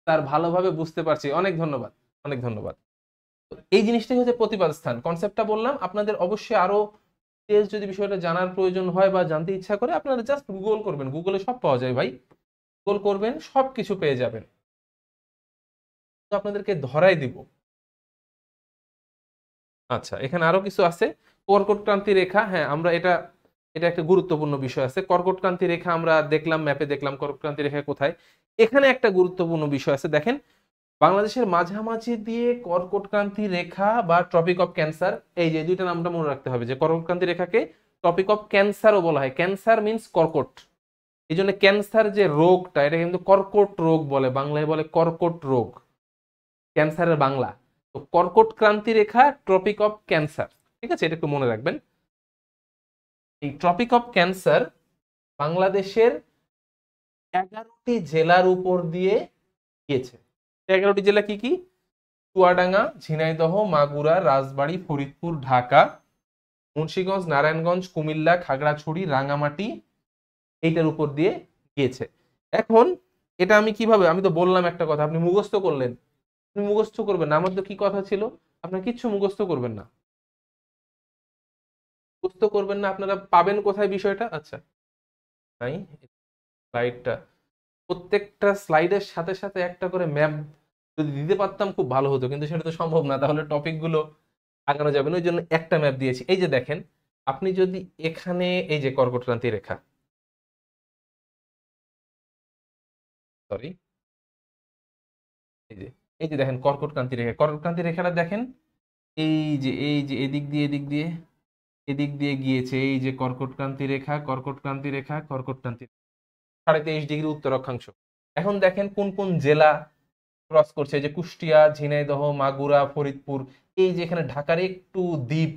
তার ভালোভাবে বুঝতে পারছি, অনেক ধন্যবাদ, অনেক ধন্যবাদ। এই জিনিসটাই হচ্ছে প্রতিপাদ স্থান, কনসেপ্টটা বললাম। আপনাদের অবশ্যই আরো যদি বিষয়টা জানার প্রয়োজন হয় বা জানতে ইচ্ছা করে, আপনারা জাস্ট গুগল করবেন, গুগলে সব পাওয়া যায় ভাই, গুগল করবেন সব কিছু পেয়ে যাবেন। তো আপনাদেরকে ধরাই দিব। আচ্ছা, এখানে আরো কিছু আছে, কর্কটক্রান্তি রেখা। হ্যাঁ, আমরা এটা এটা একটা গুরুত্বপূর্ণ বিষয় আছে। কর্কটক্রান্তি রেখা আমরা দেখলাম, ম্যাপে দেখলাম কর্কটক্রান্তি রেখা কোথায়। এখানে একটা গুরুত্বপূর্ণ বিষয় আছে, দেখেন বাংলাদেশের মাঝামাঝি দিয়ে কর্কটক্রান্তি রেখা বা ট্রপিক অফ ক্যান্সার, এই যে দুইটা নামটা মনে রাখতে হবে, যে কর্কটক্রান্তি রেখাকে টপিক অফ ক্যান্সারও বলা হয়। ক্যান্সার মিন্স কর্কট, এই জন্য ক্যান্সার যে রোগটা, এটা কিন্তু কর্কট রোগ বলে, বাংলায় বলে কর্কট রোগ, ক্যান্সারের বাংলা। তো কর্কট ক্রান্তি রেখা ট্রপিক অফ ক্যান্সার, ঠিক আছে, এটা একটু মনে রাখবেন। এই ট্রপিক অফ ক্যান্সার বাংলাদেশের 11টি জেলার উপর দিয়ে গিয়েছে। 11টি জেলা কি কি? চুয়াডাঙ্গা, ঝিনাইদহ, মাগুরা, রাজবাড়ী, ফরিদপুর, ঢাকা, মুন্সিগঞ্জ, নারায়ণগঞ্জ, কুমিল্লা, খাগড়াছড়ি, রাঙামাটি, এইটার উপর দিয়ে গিয়েছে। এখন এটা আমি কিভাবে, আমি তো বললাম একটা কথা, আপনি মুখস্থ করলেন, আপনি মুখস্থ করবেন না। আমার তো কি কথা ছিল, আপনার কিচ্ছু মুখস্থ করবেন না, মুখস্থ করবেন না। আপনারা পাবেন কোথায় বিষয়টা? আচ্ছা, নাই স্লাইডটা, প্রত্যেকটা স্লাইডের সাথে সাথে একটা করে ম্যাপ যদি দিতে পারতাম খুব ভালো হতো, কিন্তু সেটা তো সম্ভব না, তাহলে টপিক গুলো আগানো যাবে না। ওই জন্য একটা ম্যাপ দিয়েছি। এই যে দেখেন, আপনি যদি এখানে এই যে কর্কটক্রান্তি রেখা, সরি, এই যে এই যে দেখেন কর্কটক্রান্তি রেখা, কর্কটক্রান্তি রেখাটা দেখেন, এই যে এদিক দিয়ে এদিক দিয়ে এদিক দিয়ে গিয়েছে, এই যে কর্কটক্রান্তি রেখা, কর্কটক্রান্তি রেখা, কর্কটক্রান্তি, 23.5 ডিগ্রি উত্তর অক্ষাংশ। এখন দেখেন কোন কোন জেলা ক্রস করছে, এই যে কুষ্টিয়া, ঝিনাইদহ, মাগুরা, ফরিদপুর, এই যে এখানে ঢাকার একটু দ্বীপ,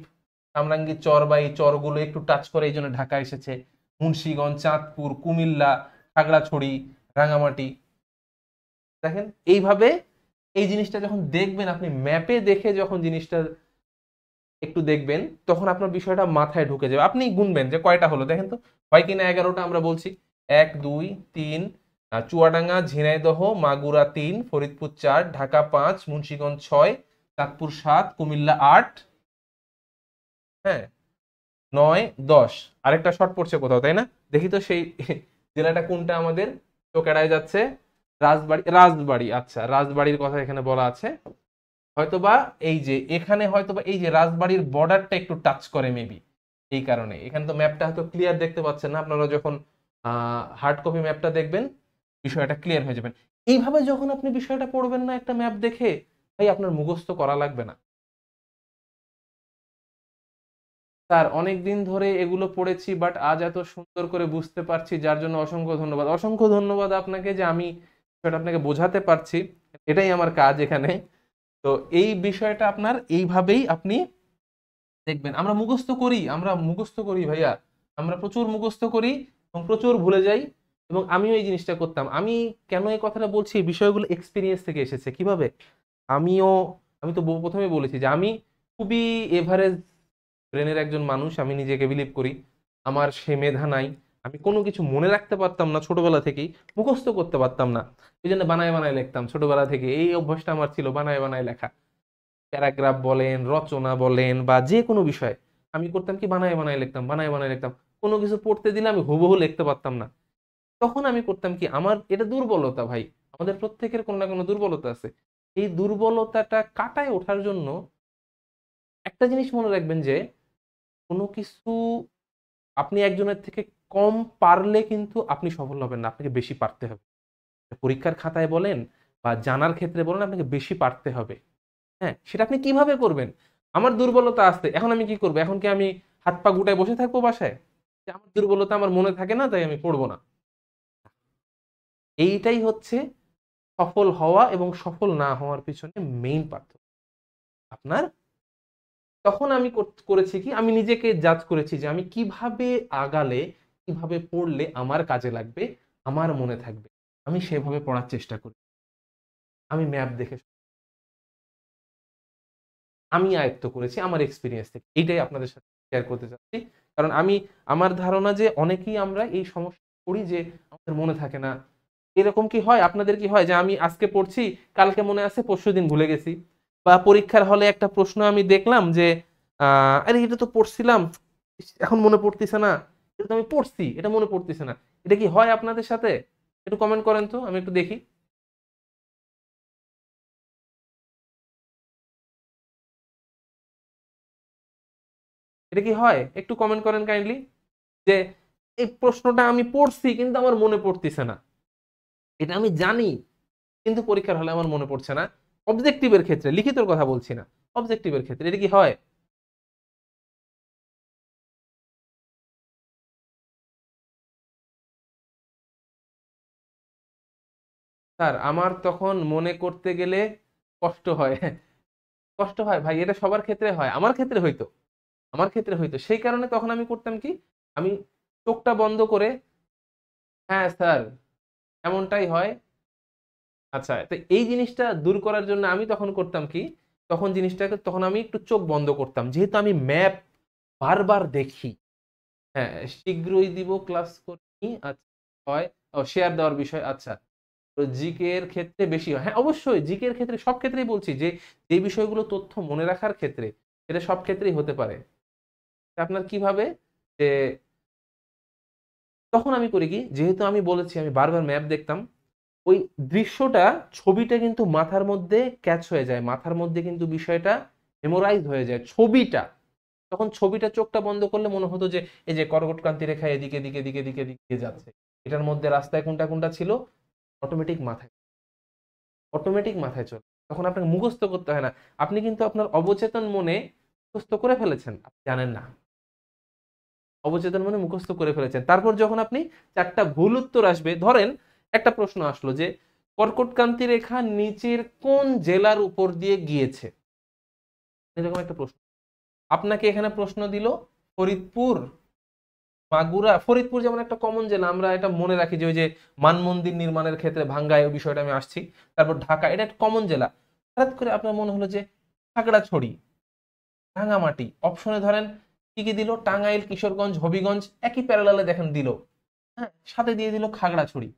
কামরাঙ্গীর চর বা এই চরগুলো একটু টাচ করে, এই জন্য ঢাকা এসেছে, মুন্সিগঞ্জ, চাঁদপুর, কুমিল্লা, খাগড়াছড়ি, রাঙামাটি। দেখেন এইভাবে এই জিনিসটা যখন দেখবেন, আপনি ম্যাপে দেখে যখন জিনিসটা একটু দেখবেন, তখন আপনার বিষয়টা মাথায় ঢুকে যাবে। আপনি গুনবেন যে কয়টা হলো, দেখেন তো হয় কিনা 11টা। আমরা বলছি 1 2 3, চুয়াডাঙ্গা, ঝিনাইদহ, মাগুরা 3, ফরিদপুর 4, ঢাকা 5, মুন্সিগঞ্জ 6, চাঁদপুর 7, কুমিল্লা 8, হ্যাঁ 9 10। আরেকটা শর্ট পড়ছে কোথাও, তাই না? দেখি তো সেই জেলাটা কোনটা আমাদের চোখ এড়ায় যাচ্ছে। রাজবাড়ী, রাজবাড়ী, আচ্ছা রাজবাড়ির কথা এখানে বলা আছে। হয়তোবা এই যে এখানে হয়তোবা এই যে রাজবাড়ির বর্ডারটা একটু টাচ করে মেবি, এই কারণে। এখানে তো ম্যাপটা হয়তো ক্লিয়ার দেখতে পাচ্ছেন না, আপনারা যখন হার্ড কপি ম্যাপটা দেখবেন বিষয়টা ক্লিয়ার হয়ে যাবেন। এইভাবে যখন আপনি বিষয়টা পড়বেন না একটা ম্যাপ দেখে, ভাই আপনার মুখস্থ করা লাগবে না। স্যার অনেক দিন ধরে এগুলো পড়েছি, বাট আজ এত সুন্দর করে বুঝতে পারছি, যার জন্য অসংখ্য ধন্যবাদ। অসংখ্য ধন্যবাদ আপনাকে যে আমি বিষয়টা আপনাকে বোঝাতে পারছি, এটাই আমার কাজ এখানে। তো এই বিষয়টা আপনার এইভাবেই আপনি দেখবেন আমরা মুখস্থ করি ভাইয়া, আমরা প্রচুর মুখস্থ করি এবং প্রচুর ভুলে যাই। এবং আমিও এই জিনিসটা করতাম। আমি কেন এই কথাটা বলছি, বিষয়গুলো এক্সপিরিয়েন্স থেকে এসেছে। কিভাবে? আমিও আমি তো প্রথমে বলেছি যে আমি খুবই এভারেজ ব্রেনের একজন মানুষ, আমি নিজেকে বিলিভ করি। আমার সে মেধা নাই, আমি কোনো কিছু মনে রাখতে পারতাম না ছোটবেলা থেকেই, মুখস্থ করতে পারতাম না। এই জন্য বানায় বানায় লিখতাম ছোটবেলা থেকে, এই অভ্যাসটা আমার ছিল, বানায় বানায় লেখা। প্যারাগ্রাফ বলেন, রচনা বলেন, বা যে কোনো বিষয় আমি করতাম কি, বানায় বানায় লিখতাম, বানায় বানায় লিখতাম। কোনো কিছু পড়তে দিলে আমি হুবহু লিখতে পারতাম না। তখন আমি করতাম কি, আমার এটা দুর্বলতা ভাই, আমাদের প্রত্যেকের কোনো না কোনো দুর্বলতা আছে। এই দুর্বলতাটা কাটায় ওঠার জন্য একটা জিনিস মনে রাখবেন যে কোনো কিছু আপনি একজনের থেকে কম পারলে কিন্তু আপনি সফল হবেন না, আপনাকে বেশি পারতে হবে। পরীক্ষার খাতায় বলেন বা জানার ক্ষেত্রে বলেন, আপনাকে বেশি পারতে হবে। হ্যাঁ, সেটা আপনি কিভাবে করবেন? আমার দুর্বলতা আছে, এখন আমি কি করবো? এখন কি আমি হাত পা গুটায় বসে থাকবো বাসায় যে আমার দুর্বলতা আমার মনে থাকে না তাই আমি পড়বো না? এইটাই হচ্ছে সফল হওয়া এবং সফল না হওয়ার পিছনে মেইন পার্থক্য। আপনার তখন আমি করেছি কি, আমি নিজেকে জাজ করেছি যে আমি কিভাবে আগালে, কিভাবে পড়লে আমার কাজে লাগবে, আমার মনে থাকবে, আমি সেভাবে পড়ার চেষ্টা করি। আমি ম্যাপ দেখে আমি আয়ত্ত করেছি আমার এক্সপিরিয়েন্স থেকে। এইটাই আপনাদের সাথে শেয়ার করতে চাচ্ছি। কারণ আমার ধারণা যে অনেকেই আমরা এই সমস্যা করি যে আমাদের মনে থাকে না। এরকম কি হয়, আপনাদের কি হয় যে আমি আজকে পড়ছি, কালকে মনে আছে, পরশুদিন ভুলে গেছি? বা পরীক্ষার হলে একটা প্রশ্ন আমি দেখলাম যে আরে এটা তো পড়ছিলাম, এখন মনে পড়তেছে না। এটা তো আমি পড়ছি, এটা মনে পড়তেছে না। এটা কি হয় আপনাদের সাথে? একটু কমেন্ট করেন তো, আমি একটু দেখি। এটা কি হয়? একটু কমেন্ট করেন কাইন্ডলি। যে এই প্রশ্নটা আমি পড়ছি কিন্তু আমার মনে পড়তেছে না, এটা আমি জানি কিন্তু পরীক্ষার হলে আমার মনে পড়ছে না। অবজেক্টিভের ক্ষেত্রে, লিখিতর কথা বলছি না, অবজেক্টিভের ক্ষেত্রে এটা কি হয়? স্যার আমার তখন মনে করতে গেলে কষ্ট হয়। কষ্ট হয় ভাই, এটা সবার ক্ষেত্রে হয়, আমার ক্ষেত্রে হইতো সেই কারণে তখন আমি করতাম কি, আমি চোখটা বন্ধ করে, হ্যাঁ স্যার এমনটাই হয়। আচ্ছা, তো এই জিনিসটা দূর করার জন্য আমি তখন করতাম কি, তখন আমি একটু চোখ বন্ধ করতাম, যেহেতু আমি ম্যাপ বারবার দেখি। হ্যাঁ, শীঘ্রই দিব ক্লাস করি। আচ্ছা, হয়। ও, শেয়ার দেওয়ার বিষয়, আচ্ছা। তো জিকে এর ক্ষেত্রে বেশি হয়, হ্যাঁ অবশ্যই জিকে এর ক্ষেত্রে, সব ক্ষেত্রেই বলছি যে যে বিষয়গুলো তথ্য মনে রাখার ক্ষেত্রে, এটা সব ক্ষেত্রেই হতে পারে। তা আপনার কিভাবে, যে তখন আমি করি কি, যেহেতু আমি বলেছি আমি বারবার ম্যাপ দেখতাম, ওই দৃশ্যটা, ছবিটা কিন্তু মাথার মধ্যে ক্যাচ হয়ে যায়, মাথার মধ্যে কিন্তু বিষয়টা মেমোরাইজ হয়ে যায় ছবিটা। তখন ছবিটা, চোখটা বন্ধ করলে মনে হতো যে এই যে কর্কটক্রান্তি রেখা এদিকে দিকে দিকে দিকে দিকে যাচ্ছে, এটার মধ্যে রাস্তায় কোনটা কোনটা ছিল, অটোমেটিক মাথায়, চলে। তখন আপনাকে মুখস্থ করতে হয় না, আপনি কিন্তু আপনার অবচেতন মনে মুখস্থ করে ফেলেছেন, আপনি জানেন না, অবচেতন মনে মুখস্থ করে ফেলেছেন। তারপর যখন আপনি চারটা ভুল উত্তর আসবে, ধরেন একটা প্রশ্ন আসলো যে কর্কটক্রান্তি রেখা নিচের কোন জেলার উপর দিয়ে গিয়েছে, এরকম একটা প্রশ্ন আপনাকে এখানে প্রশ্ন দিল, ফরিদপুর, মাগুরা, ফরিদপুর যেমন একটা কমন জেলা, আমরা এটা মনে রাখি যে ওই যে মান মন্দির নির্মাণের ক্ষেত্রে ভাঙ্গায়, ওই বিষয়টা আমি আসছি। তারপর ঢাকা, এটা একটা কমন জেলা। হঠাৎ করে আপনার মনে হলো যে খাগড়াছড়ি, রাঙামাটি, অপশনে ধরেন কি কি দিল, টাঙ্গাইল, কিশোরগঞ্জ, হবিগঞ্জ, একই প্যারালালে দেখেন দিল, হ্যাঁ সাথে দিয়ে দিল খাগড়াছড়ি।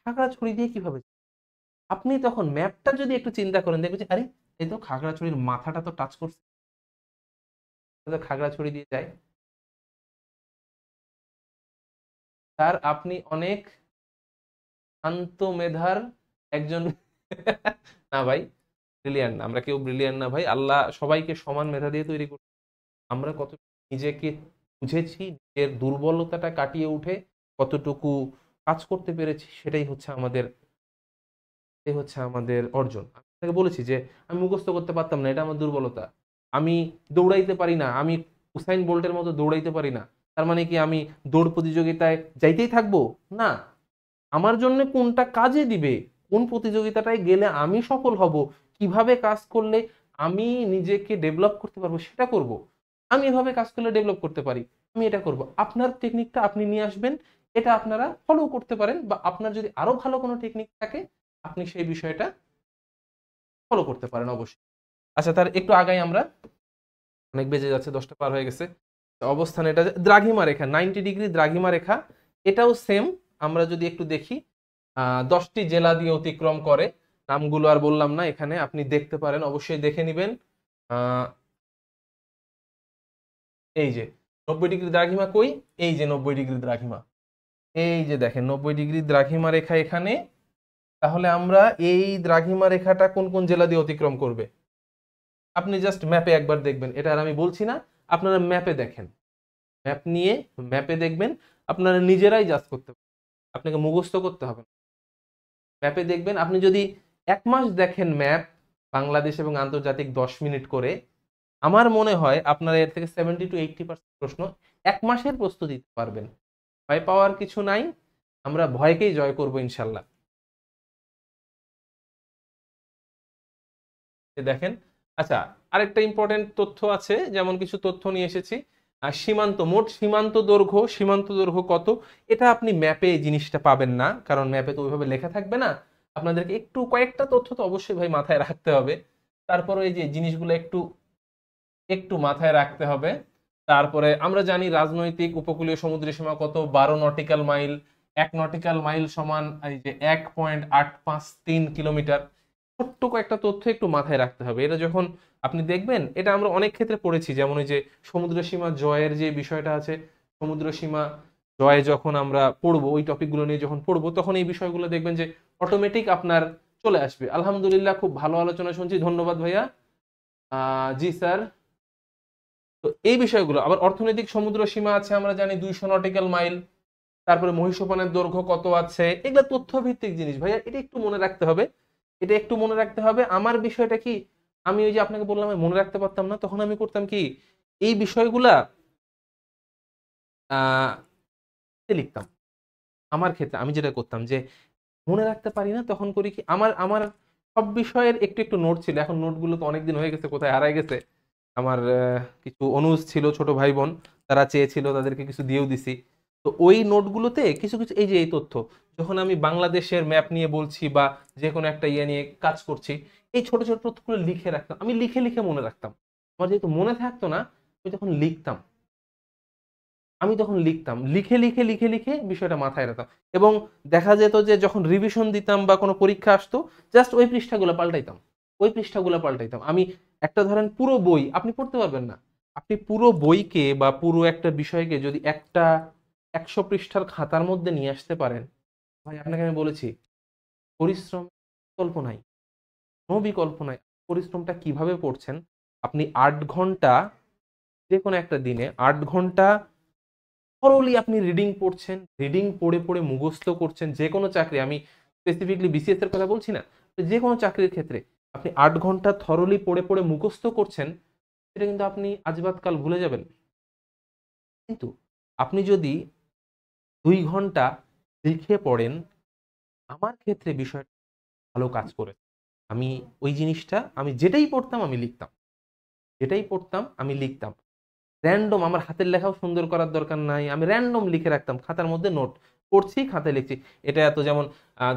খাগড়াছড়ি দিয়ে কিভাবে, আপনি তখন ম্যাপটা যদি একটু চিন্তা করেন, দেখবেন যে আরে এই তো খাগড়াছড়ির মাথাটা তো টাচ করছে, তো খাগড়াছড়ি দিয়ে যায়। স্যার আপনি অনেক শান্ত মেধার একজন। না ভাই, ব্রিলিয়ান্ট না, আমরা কেউ ব্রিলিয়ান্ট না ভাই, আল্লাহ সবাইকে সমান মেধা দিয়ে তৈরি করছে। আমরা কত নিজেকে বুঝেছি, নিজের দুর্বলতাটা কাটিয়ে উঠে কতটুকু কাজ করতে পেরেছি, সেটাই হচ্ছে আমাদের অর্জন। আমি আপনাকে বলেছি যে আমি মুখস্থ করতে পারতাম না, এটা আমার দুর্বলতা। আমি দৌড়াইতে পারি না, আমি উসাইন বোল্টের মতো দৌড়াইতে পারি না, তার মানে কি আমি দৌড় প্রতিযোগিতায় যাইতেই থাকবো? না, আমার জন্য কোনটা কাজে দিবে, কোন প্রতিযোগিতাটায় গেলে আমি সফল হব, কিভাবে কাজ করলে আমি নিজেকে ডেভেলপ করতে পারবো, সেটা করব। আমি এভাবে কাজ করলে ডেভেলপ করতে পারি, আমি এটা করব। আপনার টেকনিকটা আপনি নিয়ে আসবেন, এটা আপনারা ফলো করতে পারেন, বা আপনার যদি আরো ভালো কোনো টেকনিক থাকে আপনি সেই বিষয়টা ফলো করতে পারেন অবশ্যই। আচ্ছা, তার একটু আগাই আমরা, অনেক বেজে যাচ্ছে, 10টা পার হয়ে গেছে। অবস্থান এটা দ্রাঘিমা রেখা, 90 ডিগ্রি দ্রাঘিমা রেখা, এটাও সেম। আমরা যদি একটু দেখি 10টি জেলা দিয়ে অতিক্রম করে, নামগুলো আর বললাম না, এখানে আপনি দেখতে পারেন, অবশ্যই দেখে নিবেন। এই যে 90 ডিগ্রি দ্রাঘিমা কই, এই যে 90 ডিগ্রি দ্রাঘিমা, এই যে দেখেন 90 ডিগ্রি দ্রাঘিমা রেখা এখানে। তাহলে আমরা এই দ্রাঘিমা রেখাটা কোন কোন জেলা দিয়ে অতিক্রম করবে আপনি জাস্ট ম্যাপে একবার দেখবেন, এটা আর আমি বলছি না, আপনারা ম্যাপে দেখেন, ম্যাপ নিয়ে ম্যাপে দেখবেন, আপনারা নিজেরাই জাজ করতে পারবেন, আপনাকে মুখস্থ করতে হবে না। ম্যাপে দেখবেন, আপনি যদি 1 মাস দেখেন ম্যাপ, বাংলাদেশ এবং আন্তর্জাতিক 10 মিনিট করে, আমার মনে হয় আপনারা এর থেকে 70-80% প্রশ্ন 1 মাসের প্রস্তুতি দিতে পারবেন। ভয় পাওয়ার কিছু নাই, আমরা ভয়কেই জয় করব ইনশাল্লাহ। দেখেন, আচ্ছা, আরেকটা ইম্পর্টেন্ট তথ্য আছে, যেমন কিছু তথ্য নিয়ে এসেছি। সীমান্ত, মোট সীমান্ত দৈর্ঘ্য কত, এটা আপনি ম্যাপে এই জিনিসটা পাবেন না, কারণ ম্যাপে তো ওইভাবে লেখা থাকবে না। আপনাদেরকে একটু কয়েকটা তথ্য তো অবশ্যই ভাই মাথায় রাখতে হবে, তারপরে এই যে জিনিসগুলো একটু একটু মাথায় রাখতে হবে। তারপরে আমরা জানি রাজনৈতিক উপকূলীয় সমুদ্র সীমা কত, 12 নটিক্যাল মাইল। 1 নটিক্যাল মাইল সমান এই যে 1.853 কিলোমিটার। ছোট্ট কয়েকটা তথ্য একটু মাথায় রাখতে হবে, এটা যখন আপনি দেখবেন, এটা আমরা অনেক ক্ষেত্রে পড়েছি, যেমন ওই যে সমুদ্র সীমা জয়ের যে বিষয়টা আছে, সমুদ্র সীমা জয় যখন আমরা পড়বো, ওই টপিকগুলো নিয়ে যখন পড়বো, তখন এই বিষয়গুলো দেখবেন যে অটোমেটিক আপনার চলে আসবে। আলহামদুলিল্লাহ, খুব ভালো আলোচনা শুনছি, ধন্যবাদ ভাইয়া। জি স্যার। তো এই বিষয়গুলো আবার, অর্থনৈতিক সমুদ্র সীমা আছে আমরা জানি 200 নটিক্যাল মাইল। তারপরে মহীসোপানের দৈর্ঘ্য কত আছে, এগুলো তথ্য ভিত্তিক জিনিস ভাইয়া, এটা একটু মনে রাখতে হবে, এটা একটু মনে রাখতে হবে। আমার বিষয়টা কি, আমি ওই যে আপনাকে বললাম আমি মনে রাখতে পারতাম না, তখন আমি করতাম কি, এই বিষয়গুলা আহ লিখতাম। আমার ক্ষেত্রে আমি যেটা করতাম যে মনে রাখতে পারি না, তখন করি কি, আমার আমার সব বিষয়ের একটু একটু নোট ছিল, এখন নোটগুলো তো অনেকদিন হয়ে গেছে, কোথায় হারাই গেছে। আমার কিছু অনুজ ছিল, ছোট ভাই বোন, তারা চেয়েছিল, তাদেরকে কিছু দিয়েও দিছি। তো ওই নোটগুলোতে কিছু কিছু এই যে এই তথ্য, যখন আমি বাংলাদেশের ম্যাপ নিয়ে বলছি বা যে কোনো একটা ইয়ে নিয়ে কাজ করছি, এই ছোট ছোট তথ্যগুলো লিখে রাখতাম, আমি লিখে লিখে মনে রাখতাম। আমার যেহেতু মনে থাকতো না, আমি তখন লিখতাম, লিখে লিখে লিখে লিখে বিষয়টা মাথায় রাখতাম। এবং দেখা যেত যে যখন রিভিশন দিতাম বা কোনো পরীক্ষা আসতো, জাস্ট ওই পৃষ্ঠাগুলো পাল্টাইতাম। আমি একটা ধরেন পুরো বই আপনি পড়তে পারবেন না, আপনি পুরো বইকে বা পুরো একটা বিষয়কে যদি একটা 100 পৃষ্ঠার খাতার মধ্যে নিয়ে আসতে পারেন, ভাই আপনাকে আমি বলেছি, পরিশ্রম বিকল্প নাই, কোনো বিকল্প নাই। পরিশ্রমটা কিভাবে পড়ছেন, আপনি 8 ঘন্টা, যে কোনো একটা দিনে 8 ঘন্টা থরোলি আপনি রিডিং পড়ছেন, রিডিং পড়ে পড়ে মুখস্থ করছেন। যে কোনো চাকরি, আমি স্পেসিফিকলি বিসিএস এর কথা বলছি না, যে কোনো চাকরির ক্ষেত্রে আপনি 8 ঘন্টা থরোলি পড়ে পড়ে মুখস্থ করছেন, সেটা কিন্তু আপনি আজবাদ কাল ভুলে যাবেন। কিন্তু আপনি যদি 2 ঘন্টা লিখে পড়েন, আমার ক্ষেত্রে বিষয় ভালো কাজ করে। আমি ওই জিনিসটা, আমি যেটাই পড়তাম আমি লিখতাম, যেটাই পড়তাম আমি লিখতাম। র্যান্ডম, আমার হাতের লেখাও সুন্দর করার দরকার নাই, আমি র্যান্ডম লিখে রাখতাম খাতার মধ্যে, নোট পড়ছি খাতায় লিখছি। এটা এত, যেমন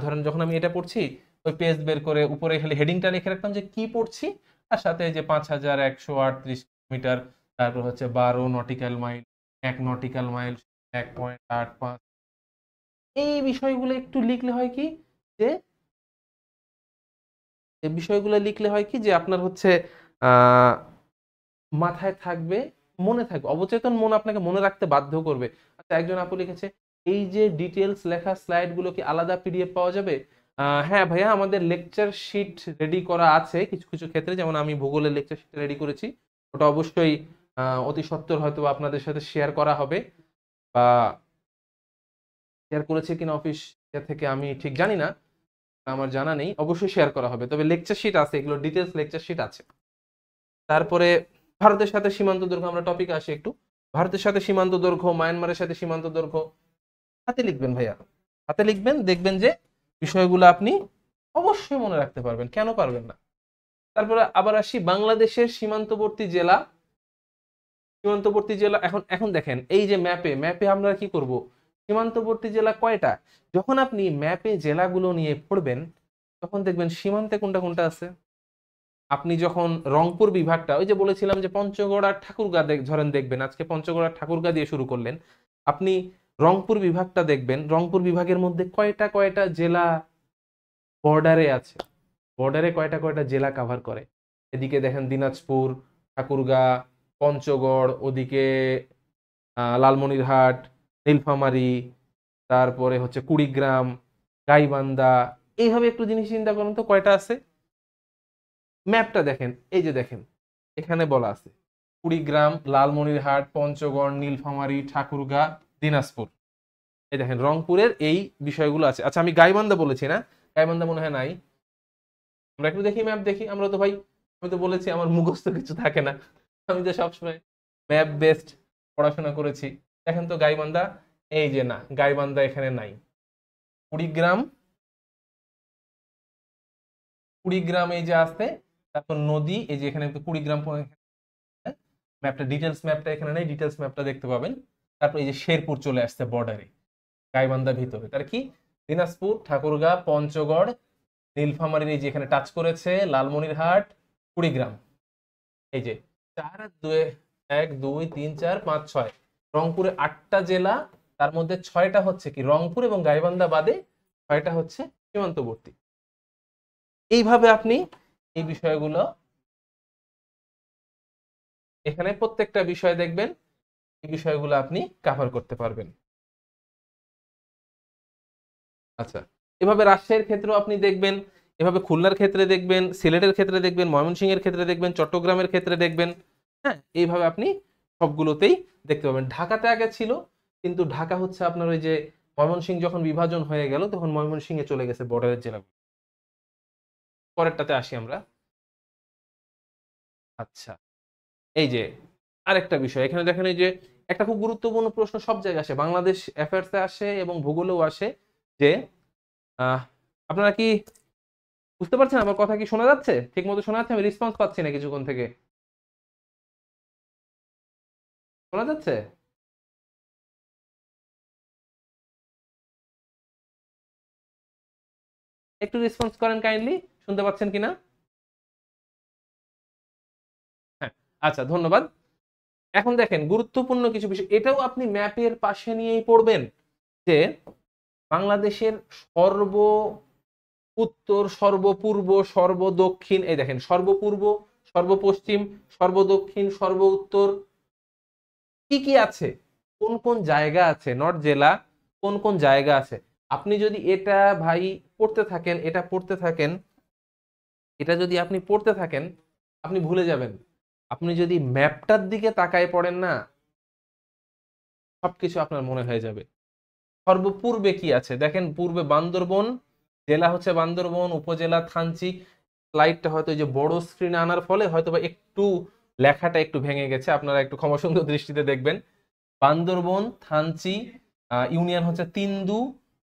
ধরেন যখন আমি এটা পড়ছি, ওই পেজ বের করে উপরে খালি হেডিংটা লিখে রাখতাম যে কি পড়ছি, আর সাথে যে 5138 মিটার, তারপর হচ্ছে 12 নটিক্যাল মাইল, 1 নটিক্যাল মাইল 1.85। এই বিষয়গুলো একটু লিখলে হয় কি, যে এই বিষয়গুলো লিখলে হয় কি, যে আপনার হচ্ছে আহ মাথায় থাকবে, মনে থাকবে, অবচেতন মন আপনাকে মনে রাখতে বাধ্য করবে। আচ্ছা, একজন আপু লিখেছে, এই যে ডিটেলস লেখা স্লাইড গুলো কি আলাদা পিডিএফ পাওয়া যাবে? হ্যাঁ ভাইয়া, আমাদের লেকচার শিট রেডি করা আছে কিছু কিছু ক্ষেত্রে, যেমন আমি ভূগোলের লেকচার শিট রেডি করেছি, ওটা অবশ্যই অতি সত্বর হয়তো আপনাদের সাথে শেয়ার করা হবে, বা শেয়ার করেছে কিনা অফিস থেকে আমি ঠিক জানি না, আমার জানা নেই, অবশ্যই শেয়ার করা হবে। তবে লেকচার শিট আছে, এগুলো ডিটেলস লেকচার শিট আছে। তারপরে ভারতের সাথে সীমান্ত দৈর্ঘ্য, আমরা টপিকে আসি একটু। ভারতের সাথে সীমান্ত দৈর্ঘ্য, মায়ানমারের সাথে সীমান্ত দৈর্ঘ্য, হাতে লিখবেন ভাইয়া, হাতে লিখবেন, দেখবেন যে বিষয়গুলো আপনি অবশ্যই মনে রাখতে পারবেন, কেন পারবেন না। তারপরে আবার আসি বাংলাদেশের সীমান্তবর্তী জেলা, সীমান্তবর্তী জেলা, এখন এখন দেখেন এই যে ম্যাপে ম্যাপে আমরা কি করব, সীমান্তবর্তী জেলা কয়টা, যখন আপনি ম্যাপে জেলাগুলো নিয়ে পড়বেন তখন দেখবেন সীমান্তে কোনটা কোনটা আছে। আপনি যখন রংপুর বিভাগটা, ওই যে বলেছিলাম যে পঞ্চগড় আর ঠাকুরগাঁ ধরেন দেখবেন, আজকে পঞ্চগড় আর ঠাকুরগাঁ দিয়ে শুরু করলেন, আপনি রংপুর বিভাগটা দেখবেন, রংপুর বিভাগের মধ্যে কয়টা কয়টা জেলা বর্ডারে আছে, বর্ডারে কয়টা কয়টা জেলা কাভার করে। এদিকে দেখেন দিনাজপুর, ঠাকুরগাঁ, পঞ্চগড়, ওদিকে লালমনিরহাট, নীলফামারী, তারপরে হচ্ছে কুড়িগ্রাম, গাইবান্ধা, এইভাবে একটু জিনিস চিন্তা করুন তো কয়টা আছে। ম্যাপটা দেখেন, এই যে দেখেন এখানে বলা আছে কুড়িগ্রাম, লালমনিরহাট, পঞ্চগড়, নীলফামারী, ঠাকুরগাঁ, দিনাজপুর। এই দেখেন রংপুরের এই বিষয়গুলো আছে। আচ্ছা আমি গাইবান্ধা বলেছি না, গাইবান্ধা মনে হয় নাই। আমরা একটু দেখি ম্যাপ দেখি, আমরা তো ভাই, আমি তো বলেছি আমার মুখস্থ কিছু থাকে না, আমি তো সবসময় ম্যাপ বেসড পড়াশোনা করেছি। দেখেন তো গাইবান্ধা, এই যে না, গাইবান্ধা এখানে নাই। কুড়িগ্রাম, কুড়িগ্রাম এই যে আছে, তারপর নদী, এই যে এখানে কুড়িগ্রাম, ম্যাপটা ডিটেলস ম্যাপটা এখানে নেই, ডিটেলস ম্যাপটা দেখতে পাবেন। তারপর এই যে শেরপুর চলে আসছে বর্ডারে, গাইবান্ধা ভিতরে, তার কি দিনাজপুর, ঠাকুরগাঁ, পঞ্চগড়, নীলফামারীর এই যে এখানে টাচ করেছে, লালমনিরহাট, কুড়িগ্রাম, এই যে 1 2 3 4 5 6 রংপুরে 8টা জেলা, তার মধ্যে 6টা হচ্ছে কি রংপুর এবং গাইবান্ধা বাদে 6টা হচ্ছে সীমান্তবর্তী। এইভাবে আপনি এই বিষয়গুলো এখানে প্রত্যেকটা বিষয় দেখবেন, এই বিষয়গুলো আপনি কভার করতে পারবেন। আচ্ছা, এভাবে রাজশাহীর ক্ষেত্রেও আপনি দেখবেন, এভাবে খুলনার ক্ষেত্রে দেখবেন, সিলেটের ক্ষেত্রে দেখবেন, ময়মনসিংহের ক্ষেত্রে দেখবেন, চট্টগ্রামের ক্ষেত্রে দেখবেন। হ্যাঁ, এইভাবে আপনি সবগুলোতেই দেখতে পাবেন। ঢাকাতে আগে ছিল, কিন্তু ঢাকা হচ্ছে আপনার ওই যে ময়মনসিংহ যখন বিভাজন হয়ে গেল তখন ময়মনসিংহে চলে গেছে বর্ডারের জেলাগুলো। পরেরটাতে আসি আমরা। আচ্ছা, এই যে আরেকটা বিষয় এখানে দেখেন, এই যে একটা খুব গুরুত্বপূর্ণ প্রশ্ন সব জায়গায় আসে, বাংলাদেশ অ্যাফেয়ার্সে আসে এবং ভূগোলেও আসে, যে আহ আপনারা কি বুঝতে পারছেন আমার কথা, কি শোনা যাচ্ছে ঠিক মতো, শোনা যাচ্ছে? আমি রেসপন্স পাচ্ছি না কিছুক্ষণ থেকে, শোনা যাচ্ছে? একটু রেসপন্স করেন কাইন্ডলি, শুনতে পাচ্ছেন কিনা? হ্যাঁ, আচ্ছা ধন্যবাদ। এখন দেখেন গুরুত্বপূর্ণ কিছু বিষয়, এটাও আপনি ম্যাপের পাশে নিয়েই পড়বেন, যে বাংলাদেশের সর্ব উত্তর, সর্বপূর্ব, সর্বদক্ষিণ, এই দেখেন সর্বপূর্ব, সর্বপশ্চিম, সর্বদক্ষিণ, সর্ব উত্তর কি কি আছে, কোন কোন জায়গা আছে, নট জেলা, কোন কোন জায়গা আছে। আপনি যদি এটা ভাই পড়তে থাকেন, এটা পড়তে থাকেন, এটা যদি আপনি পড়তে থাকেন আপনি ভুলে যাবেন। আপনি যদি ম্যাপটার দিকে তাকায় পড়েন না, সবকিছু আপনার মনে হয়ে যাবে। সর্বপূর্বে কি আছে দেখেন, পূর্বে বান্দরবন, জেলা হচ্ছে বান্দরবন, উপজেলা থানচি। স্লাইডটা হয়তো এই যে বড় স্ক্রিনে আনার ফলে হয়তো বা একটু লেখাটা একটু ভেঙে গেছে, আপনারা একটু ক্ষমাসুন্দর দৃষ্টিতে দেখবেন। বান্দরবন, থানচি, ইউনিয়ন হচ্ছে তিনদু,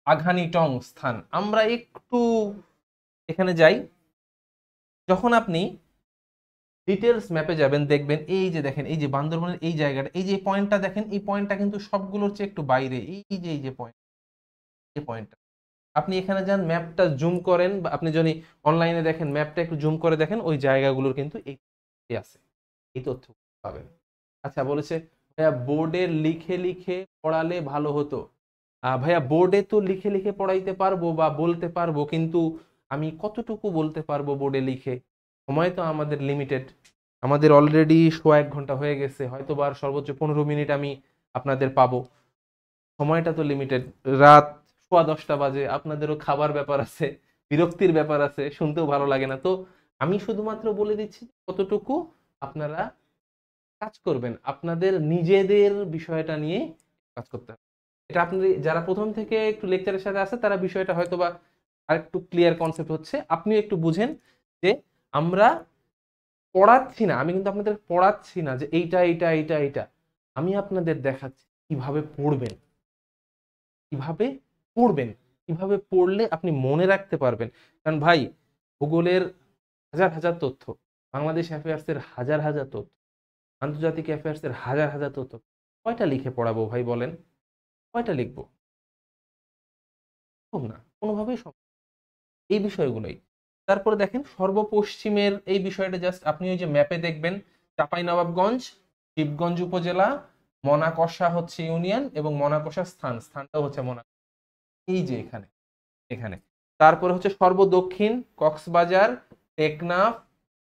আঘানিটং স্থান। আমরা একটু এখানে যাই, যখন আপনি ডিটেলস ম্যাপে যাবেন দেখবেন এই যে দেখেন, এই যে বান্দরবনের এই জায়গাটা, এই যে পয়েন্টটা দেখেন, এই পয়েন্টটা কিন্তু সবগুলোর চেয়ে একটু বাইরে, এই যে পয়েন্ট, এই পয়েন্টটা আপনি এখানে যান, ম্যাপটা জুম করেন, বা আপনি যদি অনলাইনে দেখেন ম্যাপটা একটু জুম করে দেখেন, ওই জায়গাগুলোর কিন্তু এই আছে, এই তথ্য পাবেন। আচ্ছা বলেছে ভাইয়া বোর্ডে লিখে লিখে পড়ালে ভালো হতো। ভাইয়া বোর্ডে তো লিখে লিখে পড়াইতে পারবো বা বলতে পারবো, কিন্তু আমি কতটুকু বলতে পারবো বোর্ডে লিখে, সময় তো আমাদের লিমিটেড। আমাদের অলরেডি 1.5 ঘন্টা হয়ে গেছে, হয়তো বা আর সর্বোচ্চ 15 মিনিট আমি আপনাদের পাবো, সময়টা তো লিমিটেড। রাত 10:15 বাজে, আপনাদেরও খাবার ব্যাপার আছে, বিরক্তির ব্যাপার আছে, শুনতেও ভালো লাগে না। তো আমি শুধুমাত্র বলে দিচ্ছি কতটুকু আপনারা কাজ করবেন, আপনাদের নিজেদের বিষয়টা নিয়ে কাজ করতে হবে। এটা আপনি যারা প্রথম থেকে একটু লেকচারের সাথে আছে তারা বিষয়টা হয়তো বা আরেকটু ক্লিয়ার কনসেপ্ট হচ্ছে, আপনিও একটু বুঝেন যে আমরা পড়াচ্ছি না, আমি কিন্তু আপনাদের পড়াচ্ছি না যে এইটা এইটা এইটা এইটা, আমি আপনাদের দেখাচ্ছি কিভাবে পড়বেন, কিভাবে পড়বেন, কিভাবে পড়লে আপনি মনে রাখতে পারবেন। কারণ ভাই ভূগোলের হাজার হাজার তথ্য, বাংলাদেশ অ্যাফেয়ার্সের হাজার হাজার তথ্য, আন্তর্জাতিক অ্যাফেয়ার্স এর হাজার হাজার তথ্য কয়টা লিখে পড়াবো ভাই বলেন? কয়টা লিখবো? সম্ভব না, কোনোভাবেই সম্ভব না। এই বিষয়গুলোই। তারপরে দেখেন সর্বপশ্চিমের এই বিষয়টা জাস্ট আপনি ওই যে ম্যাপে দেখবেন, চাঁপাইনবাবগঞ্জ, শিবগঞ্জ উপজেলা, মনাকষা হচ্ছে ইউনিয়ন এবং মনাকষা স্থানটাও হচ্ছে এই যে এখানে এখানে তারপরে হচ্ছে সর্বদক্ষিণ কক্সবাজার, টেকনাফ,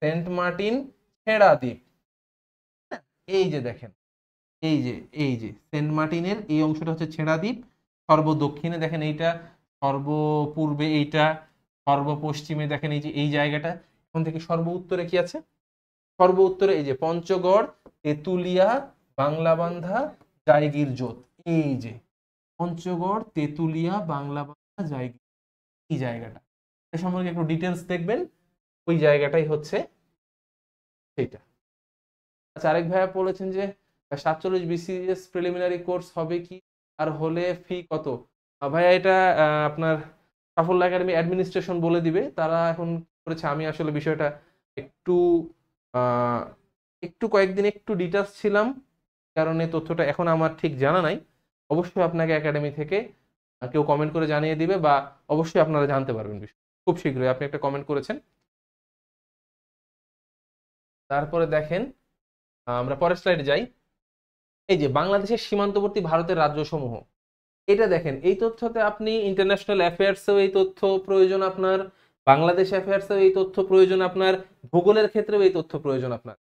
সেন্ট মার্টিন, ছেড়া দ্বীপ। এই যে দেখেন, এই যে এই যে সেন্ট মার্টিনের এই অংশটা হচ্ছে ছেড়া দ্বীপ। সর্বদক্ষিণে দেখেন এইটা, সর্বপূর্বে এইটা, সর্বপশ্চিমে দেখেন এই যে এই জায়গাটা। এখন থেকে সর্ব উত্তরে কি আছে? সর্ব উত্তরে এই যে পঞ্চগড়, তেতুলিয়া, বাংলাবান্ধা, জায়গির জোত। এই যে পঞ্চগড়, তেতুলিয়া, বাংলাবান্ধা, জায়গির, এই জায়গাটা এ সম্পর্কে একটু ডিটেলস দেখবেন। ওই জায়গাটাই হচ্ছে সেইটা। আচ্ছা, আরেক ভাইয়া বলেছেন যে 47 বিসিএস প্রিলিমিনারি কোর্স হবে কি, আর হলে ফি কত? ভাইয়া এটা আপনার সাফল্য একাডেমি অ্যাডমিনিস্ট্রেশন বলে দিবে, তারা এখন করেছে। আমি আসলে বিষয়টা একটু আহ, একটু কয়েকদিন একটু ডিটেলস ছিলাম, কারণে তথ্যটা এখন আমার ঠিক জানা নাই। অবশ্যই আপনাকে একাডেমি থেকে কেউ কমেন্ট করে জানিয়ে দিবে, বা অবশ্যই আপনারা জানতে পারবেন বিষয় খুব শীঘ্রই। আপনি একটা কমেন্ট করেছেন। তারপরে দেখেন আমরা পরের স্লাইডে যাই। এই যে বাংলাদেশের সীমান্তবর্তী ভারতের রাজ্যসমূহ, এটা দেখেন। এই তথ্যতে আপনি ইন্টারন্যাশনাল অ্যাফেয়ার্সেও এই তথ্য প্রয়োজন আপনার, বাংলাদেশ অ্যাফেয়ার্সেও এই তথ্য প্রয়োজন আপনার, ভূগোলের ক্ষেত্রেও এই তথ্য প্রয়োজন আপনার।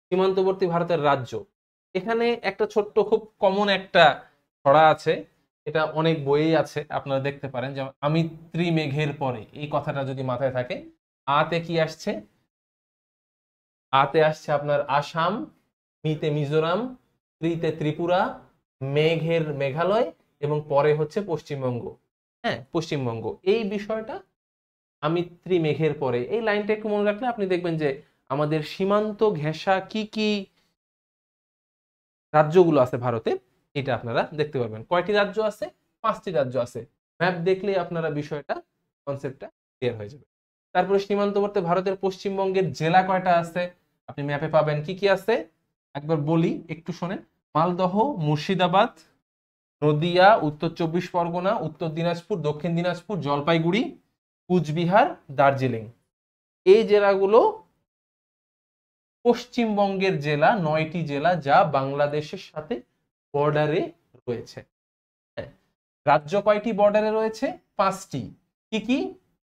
সীমান্তবর্তী ভারতের রাজ্য, এখানে একটা ছোট্ট খুব কমন একটা ছড়া আছে, এটা অনেক বইই আছে, আপনারা দেখতে পারেন। যেমন আমি ত্রিমেঘের পরে, এই কথাটা যদি মাথায় থাকে, আতে কি আসছে? আতে আসছে আপনার আসাম, মিতে মিজোরাম, ত্রিতে ত্রিপুরা, মেঘের মেঘালয়, এবং পরে হচ্ছে পশ্চিমবঙ্গ। হ্যাঁ, পশ্চিমবঙ্গ। এই বিষয়টা আমি ত্রিমেঘের পরে, এই লাইনটা একটু মনে রাখলে আপনি দেখবেন যে আমাদের সীমান্ত ঘেঁষা কি কি রাজ্যগুলো আছে ভারতে, এটা আপনারা দেখতে পারবেন। কয়টি রাজ্য আছে? 5টি রাজ্য আছে। ম্যাপ দেখলেই আপনারা বিষয়টা, কনসেপ্টটা ক্লিয়ার হয়ে যাবে। তারপরে সীমান্তবর্তী ভারতের পশ্চিমবঙ্গের জেলা কয়টা আছে আপনি ম্যাপে পাবেন। কি কি আছে একবার বলি, একটু শোনেন। মালদহ, মুর্শিদাবাদ, নদিয়া, উত্তর 24 পরগনা, উত্তর দিনাজপুর, দক্ষিণ দিনাজপুর, জলপাইগুড়ি, কুচবিহার, দার্জিলিং। এই জেলাগুলো পশ্চিমবঙ্গের জেলা, 9টি জেলা যা বাংলাদেশের সাথে বর্ডারে রয়েছে। হ্যাঁ, রাজ্য কয়টি বর্ডারে রয়েছে? 5টি। কি কি?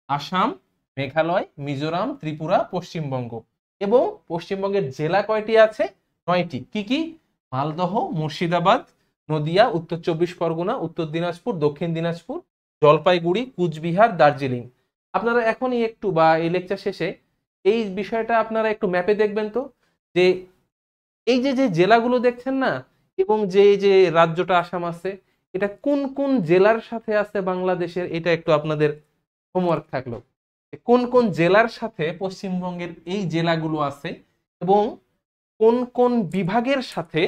আসাম, মেঘালয়, মিজোরাম, ত্রিপুরা, পশ্চিমবঙ্গ। এবং পশ্চিমবঙ্গের জেলা কয়টি আছে? 9টি। কি কি? মালদহ, মুর্শিদাবাদ, নদিয়া, উত্তর 24 পরগনা, উত্তর দিনাজপুর, দক্ষিণ দিনাজপুর, জলপাইগুড়ি, কুচবিহার, দার্জিলিং। আপনারা এখনই একটু, বা এই লেকচার শেষে এই বিষয়টা আপনারা একটু ম্যাপে দেখবেন তো, যে এই যে যে জেলাগুলো দেখছেন না, এবং যে যে রাজ্যটা আসাম আছে, এটা কোন কোন জেলার সাথে আছে বাংলাদেশের, এটা একটু আপনাদের হোমওয়ার্ক থাকলো। কোন কোন জেলার সাথে পশ্চিমবঙ্গের এই জেলাগুলো আছে, এবং কোন কোন বিভাগের সাথে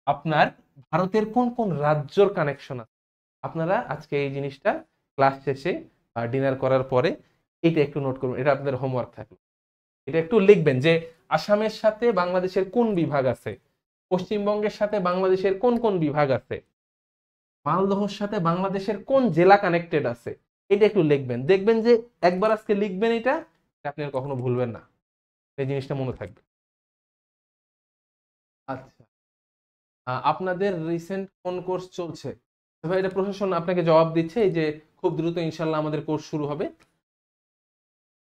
আপনার ভারতের কোন কোন রাজ্যর কানেকশন আছে। আপনারা আজকে এই জিনিসটা ক্লাস শেষে ডিনার করার পরে এটা একটু নোট করুন, এটা আপনাদের হোমওয়ার্ক থাকলো। এটা একটু লিখবেন যে আসামের সাথে বাংলাদেশের কোন বিভাগ আছে, পশ্চিমবঙ্গের সাথে বাংলাদেশের কোন কোন বিভাগ আছে, মালদহর সাথে বাংলাদেশের কোন জেলা কানেক্টেড আছে। এটা একটু লিখবেন, দেখবেন যে একবার আজকে লিখবেন এটা, আপনি আর কখনো ভুলবেন না, এই জিনিসটা মনে থাকবে। আচ্ছা, আপনাদের রিসেন্ট কোন কোর্স চলছে? ভাই এটা প্রশাসন আপনাকে জবাব দিচ্ছে, এই যে খুব দ্রুত ইনশাল্লাহ আমাদের কোর্স শুরু হবে।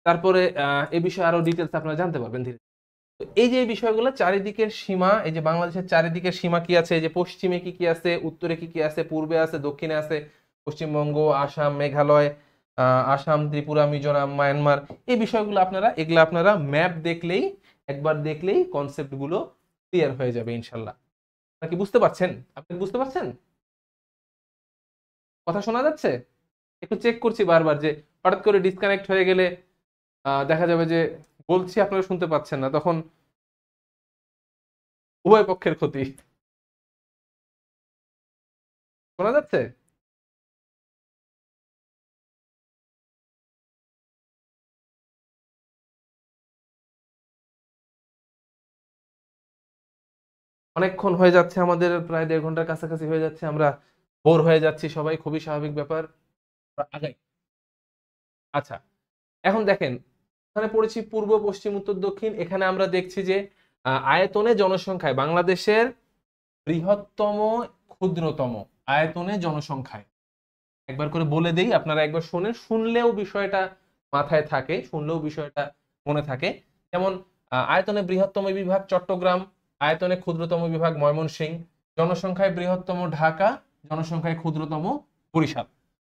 তারপরে এই বিষয়ে আরো ডিটেলস আপনারা জানতে পারবেন ধীরে। তো এই যে বিষয়গুলো, চারিদিকের সীমা, এই যে বাংলাদেশের চারিদিকের সীমা কি আছে, এই যে পশ্চিমে কি কি আছে, উত্তরে কি কি আছে, পূর্বে আছে, দক্ষিণে আছে, পশ্চিমবঙ্গ, আসাম, মেঘালয়, আসাম, ত্রিপুরা, মিজোরাম, মায়ানমার। এই বিষয়গুলো আপনারা, এগুলো আপনারা ম্যাপ দেখলেই, একবার দেখলেই কনসেপ্ট গুলো ক্লিয়ার হয়ে যাবে ইনশাল্লাহ। আপনারা কি বুঝতে পারছেন? আপনি বুঝতে পারছেন? কথা শোনা যাচ্ছে? একটু চেক করছি বারবার, যে হঠাৎ করে ডিসকানেক্ট হয়ে গেলে দেখা যাবে যে বলছি আপনারা শুনতে পাচ্ছেন না, তখন উভয় পক্ষের ক্ষতি। শোনা যাচ্ছে? অনেকক্ষণ হয়ে যাচ্ছে, আমাদের প্রায় 1.5 ঘন্টার কাছাকাছি হয়ে যাচ্ছে, আমরা বোর হয়ে যাচ্ছি সবাই, খুবই স্বাভাবিক ব্যাপার। আগাই। আচ্ছা, এখন দেখেন, এখানে পড়েছি পূর্ব, পশ্চিম, উত্তর, দক্ষিণ। এখানে আমরা দেখছি যে আয়তনে, জনসংখ্যায় বাংলাদেশের বৃহত্তম, ক্ষুদ্রতম, আয়তনে, জনসংখ্যায়। একবার করে বলে দেই, আপনারা একবার শোনেন, শুনলেও বিষয়টা মাথায় থাকে, শুনলেও বিষয়টা মনে থাকে। যেমন আয়তনে বৃহত্তম বিভাগ চট্টগ্রাম, আয়তনে ক্ষুদ্রতম বিভাগ ময়মনসিংহ, জনসংখ্যায় বৃহত্তম ঢাকা, জনসংখ্যায় ক্ষুদ্রতম বরিশাল।